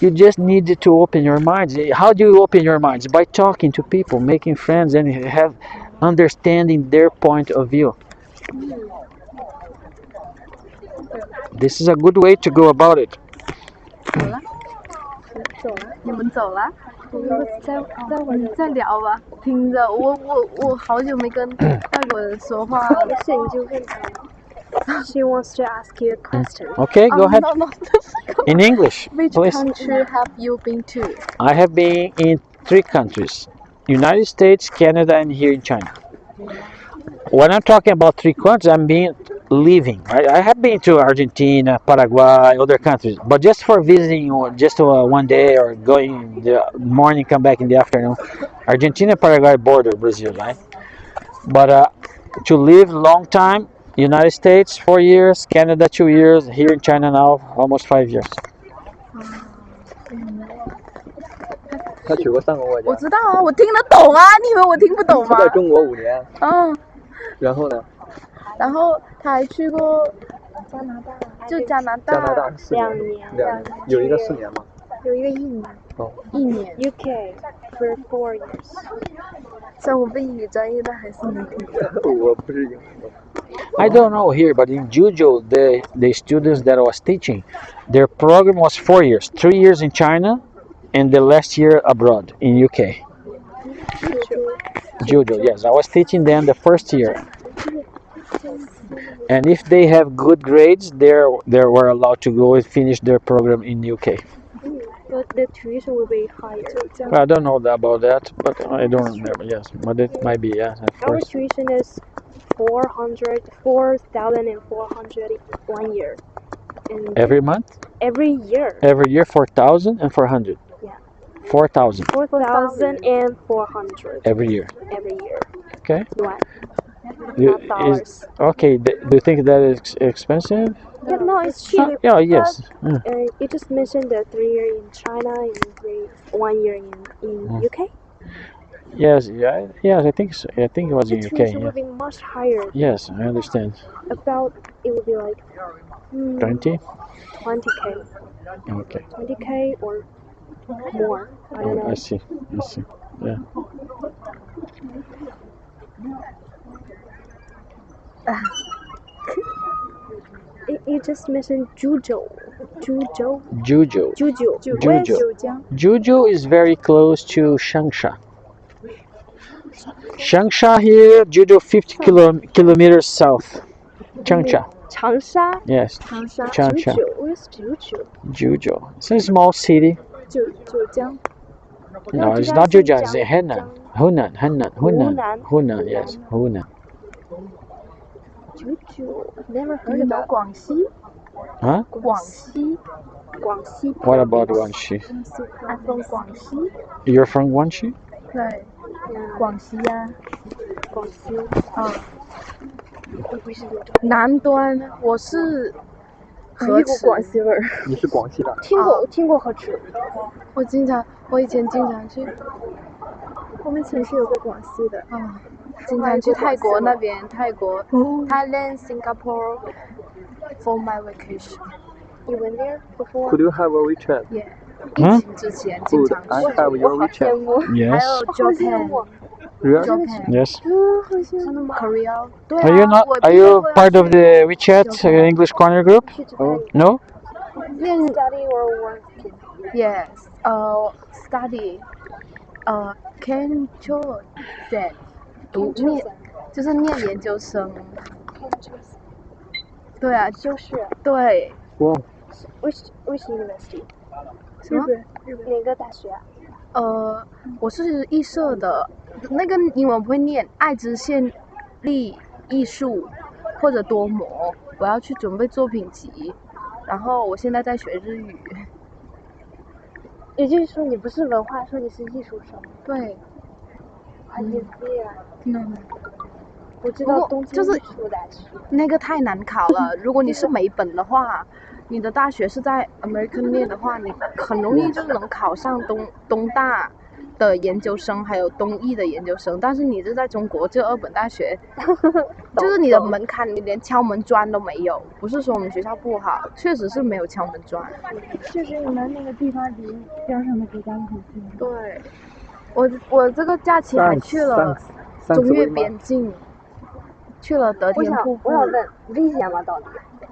you just need to open your minds. How do you open your minds? By talking to people, making friends, and have understanding their point of view. This is a good way to go about it. 你们走了？你再聊吧，听着，我好久没跟外国人说话了。She wants to ask you a question. Okay, go ahead. No. In English, Which please. country have you been to? I have been in 3 countries: United States, Canada, and here in China. When I'm talking about 3 countries, I'm living. Right? I have been to Argentina, Paraguay, other countries, but just for visiting, or just 1 day, or going in the morning, come back in the afternoon. Argentina, Paraguay border, Brazil, right? But to live long time, United States 4 years, Canada 2 years, here in China now almost 5 years. 他去过3个国家。我知道啊，我听得懂啊，你以为我听不懂吗？在中国5年。嗯。然后呢？然后他还去过加拿大，就加拿大。加拿大是2年。2年，有一个4年吗？有一个1年。哦。1年。UK for 4 years. 像我们英语专业的还是没听懂。我不是英语。I don't know here, but in Juzhou, the students that I was teaching, their program was 4 years, 3 years in China, and the last year abroad in UK. Juzhou, yes, I was teaching them the first year. And if they have good grades, they were allowed to go and finish their program in UK. But the tuition will be higher. Well, I don't know about that, but I don't remember. Yes, but it might be. Yes, of Our course. tuition is 4,400 1 year. And Every month? Every year. Every year, 4,000 and 400. Yeah. 4,000 4,400. every year. Every year. Okay. Yuan. You- dollars. Okay. Do you think that is expensive? Yeah, no, it's cheap. Yeah. Yes. You just mentioned the 3 year in China and 1 year in UK. Yes. Yeah. Yes. I think so. I think it was The in UK. tuition Yeah. will be much higher. Yes, I understand. About it would be like 20. 20k, Okay. 20k or more. I don't know. I see. I see. Yeah. You just mentioned Juzhou. Juzhou. Where's Juzhou. Juzhou is very close to Changsha. Changsha here, Juzhou 50 kilometers south. Changsha. Changsha? Yes. Changsha. Changsha. Where's Juzhou? Juzhou. It's a small city. Jiujiang. No, it's not Zhejiang. It's Henan. Hunan. Yes, Hunan. Juzhou. Never Do heard you know about. Guangxi? Huh? Guangxi. What about Guangxi? I'm from Guangxi. You're from Guangxi? 对，广西呀。广西。啊。南端，我是河池。广西味儿。你是广西的？听过河池。我以前经常去。我们城市有个广西的。啊。经常去泰国那边，Thailand, Singapore for my vacation. You went there before? Could you have a WeChat? Yeah. 疫情之前经 Could 常 I 去。 have your WeChat? ，Yes. 还有 Japan. Yes. Korea. Are you not? Are you part of the WeChat English Corner group? No. Study or working? Yes. Study. Cancer 念就是念研究生。对啊，就是对。Which university？什么？哪个大学啊？我是艺社的，那个英文不会念，爱知县立艺术或者多模，我要去准备作品集，然后我现在在学日语。也就是说你不是文化，说你是艺术生。对。很牛逼啊！我知不过道东京就是艺术大学。那个太难考了，如果你是美本的话，你的大学是在 American 念的话，你很容易就能考上东大的研究生，还有东艺的研究生。但是你是在中国这二本大学，就是你的门槛，你连敲门砖都没有。不是说我们学校不好，确实是没有敲门砖。确实你们那个地方离边上的国家很近。对，我这个假期还去了中越边境，去了德田瀑布。我想问，危险吗？到底？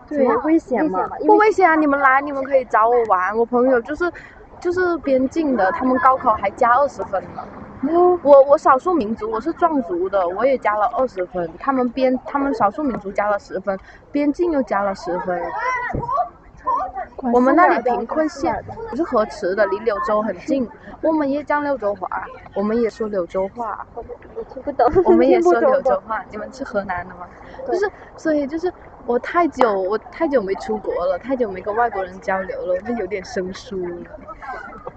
对，危险吗？不危险啊！你们来，你们可以找我玩。我朋友就是边境的，他们高考还加20分了。我少数民族，我是壮族的，我也加了20分。他们少数民族加了10分，边境又加了10分。我们那里贫困县不是河池的，离柳州很近。我们也讲柳州话，我们也说柳州话。我听不懂。我们也说柳州话。你们是河南的吗？所以我太久没出国了，太久没跟外国人交流了，我就有点生疏了。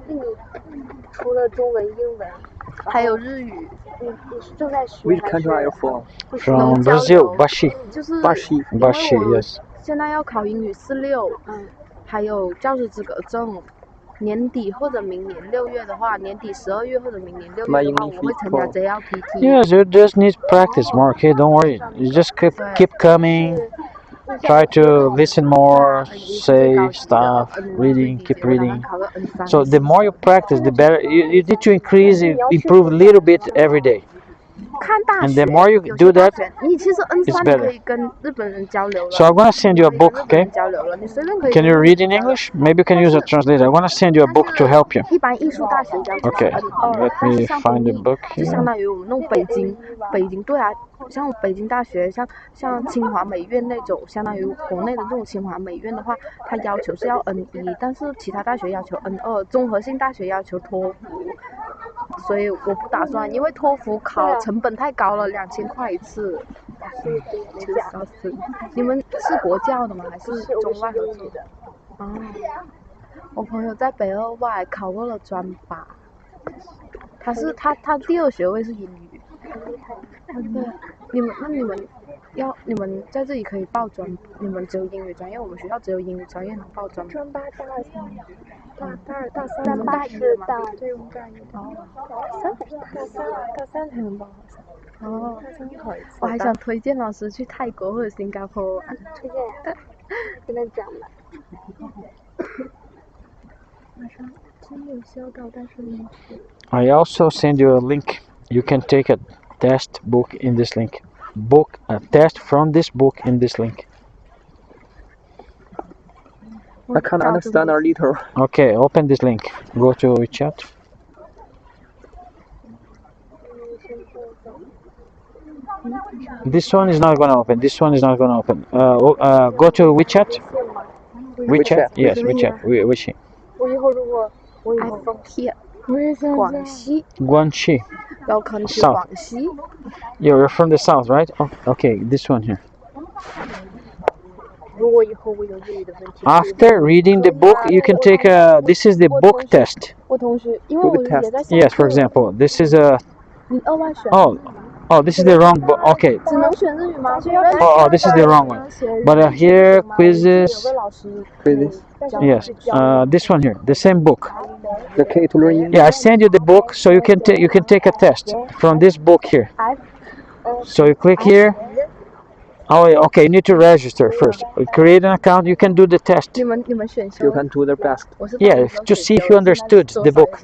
那你除了中文、英文，还有日语。你是正在学？Which country are you from? From Brazil, Bashi. 就是 Bashi, yes. 现在要考英语46，还有教师资格证。年底或者明年6月的话，年底12月或者明年6月的话，我会参加 JLPT。Yes, you just need practice more, okay? Don't worry. You just keep coming. Try to listen more, say stuff, reading, keep reading. So the more you practice, the better. You need to improve a little bit every day. 看大学 And the more you do that, 你其实 it's N3 better. 可以跟日本人交流了。 So I'm gonna send you a book, okay? 交流了，你随便可以。 Can you read in English? Maybe you can use a translator. I'm gonna send you a book to help you. 一般艺术大学要求 Okay, let me find the book 就相 here. 当于我们那种北京对啊，像北京大学，像清华美院那种，相当于国内的这种清华美院的话，它要求是要 N1，但是其他大学要求 N2，综合性大学要求托福，所以我不打算，因为托福考成本太高了，2000块一次。你们是国教的吗？还是中外合作的？哦，我朋友在北二外考过了专8，他第2学位是英语。对，你们在这里可以报专，你们只有英语专业，我们学校只有英语专业能报专。专8、大2、3年，大3、咱们大一的吗？对，我们大一。大3才能报好像。哦，大3考一次。我还想推荐老师去泰国或者新加坡玩。推荐呀，跟他讲吧。马上今天有销到，但是没去。 I also send you a link. You can take a test book in this link. Book a test from this book in this link. I can't understand a little. Okay, open this link. Go to WeChat. This one is not gonna open. This one is not gonna open. Go to WeChat. WeChat. Yes, WeChat. WeChat. 我以后如果我以后广西 Guangxi. 要可能去 South. 广西。 You're from the south, right? Oh, okay, this one here. 如果以后我有日语的问题。 After reading the book, you can take a. This is the book test. 我同学，因为我也在想。 Yes, for example, this is a. 你2外选。 Oh, this is the wrong book. Okay. 只能选日语吗？ Oh, this is the wrong one. But here, quizzes. 有位老师 Quizzes. Yes. This one here, the same book. The key to learn English. Yeah, I send you the book so you can take a test from this book here. So you click here. Oh, yeah, okay. You need to register first. Create an account. You can do the test. 你们选修 You can do the best. Yeah, to see if you understood the book.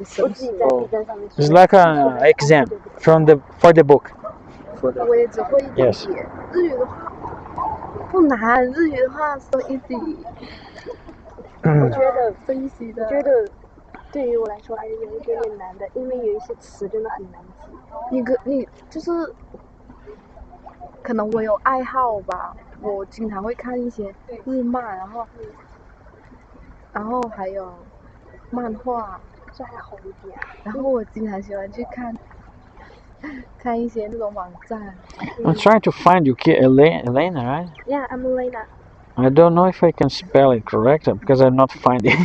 It's like an exam for the book. 我也只会一点 Yes. 点。日语的话不难，日语的话 so easy。我觉得分析的，我觉得对于我来说还是有一点点难的，因为有一些词真的很难记。你就是可能我有爱好吧，我经常会看一些日漫，然后还有漫画，这还好一点。然后我经常喜欢去看一些那种网站。I'm trying to find you, Elena, right? Yeah, I'm Elena. I don't know if I can spell it correctly because I'm not finding.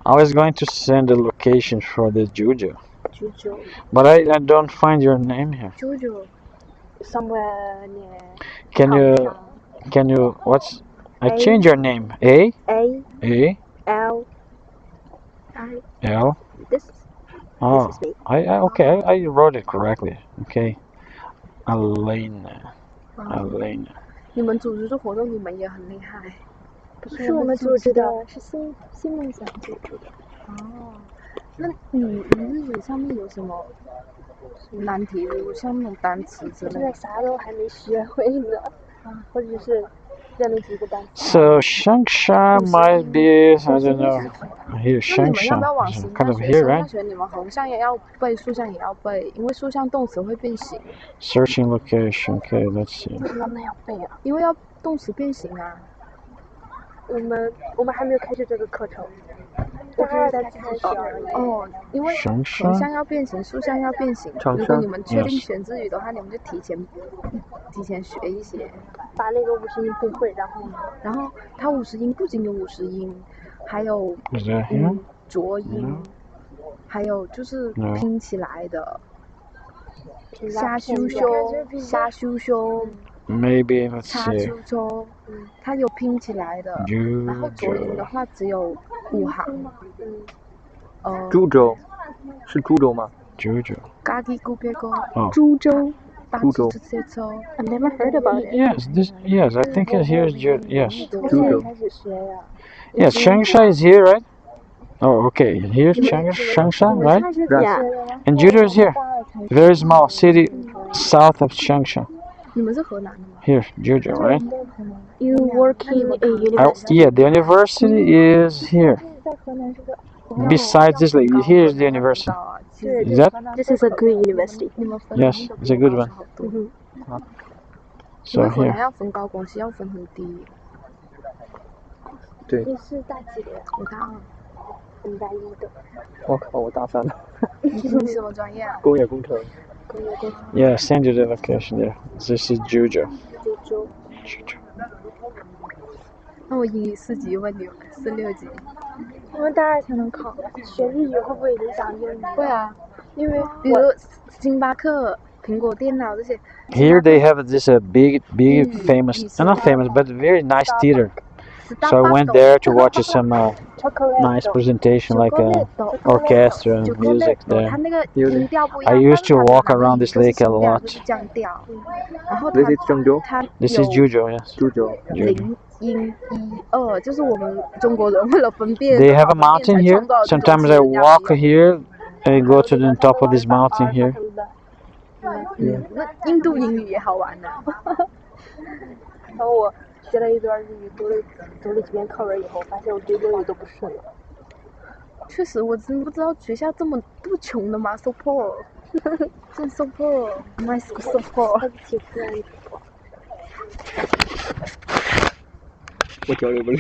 I was going to send the location for the Juju, Juju. but I don't find your name here. Juju. Somewhere near. Can you what's? I changed your name. A L. L. This. Oh, This is me. okay. I wrote it correctly. Okay, Elena. 你们组织的活动，你们也很厉害。不是我们组织的，是新梦想组织的。哦，那你日语上面有什么难题？比如像那种单词之类的。现在啥都还没学会呢，或者是认了几个单词。So Shangsha might be, I don't know. Here, 那你们要不要往 Shangsha, 形 kind 大 of 学 here, 升大 right? 学？你们横向也要背，竖向也要背，因为竖向动词会变形。 Searching location. Okay, let's see. 为什么那样背啊？因为要动词变形啊。我们还没有开始这个课程，我只是在开始而已。哦，因为横向要变形，竖向要变形。如果你们确定选日语的话，你们就提前学一些，把那个50音背会，然后它50音不仅有50音，还有浊音，还有就是拼起来的，虾羞羞。Maybe let's 叉 see. 修修，它有拼起来的，然后浊音的话只有5行。株洲，是株洲吗？株洲。咖喱咕别咕。株洲。株洲。I've never heard about it. Yes, I think here's yes. 株洲。Yes, Changsha is here, right? Oh, okay. Here's Changsha, right? Yeah. And Juju is here. Very small city south of Changsha. 你们是河南的吗？ Here, Juju, right? You work in a university. Yeah, the university is here. Besides this lady, here's the university. Is that? This is a good university. Yes, it's a good one. So 河南 here. 要分高，广西要分很低。对。你是大几的呀？我大2。我大1的。我靠，我大3了。你什么专业啊？工业工程。Yeah, send you the location there. This is Juju. 那我英语4级问你是6级。我们大2才能考，学日语会不会影响英语？会啊，因为比如星巴克、苹果电脑这些。Here they have this big famous, not famous, but very nice theater. So I went there to watch some nice presentation, like orchestra and music there. I used to walk around this lake a lot. This is Zhengzhou. This is Zhuzhou, yes. Zhuzhou. 0、1、2，就是我们中国人为了分辨。 They have a mountain here. Sometimes I walk here and go to the top of this mountain here. 那印度英语也好玩呢。然后我学了一段日语，读了几遍课文以后，发现我对英语都不顺了。确实，我真不知道学校这么穷的吗 ？So poor， 真 so poor，my school so poor。我交流不了。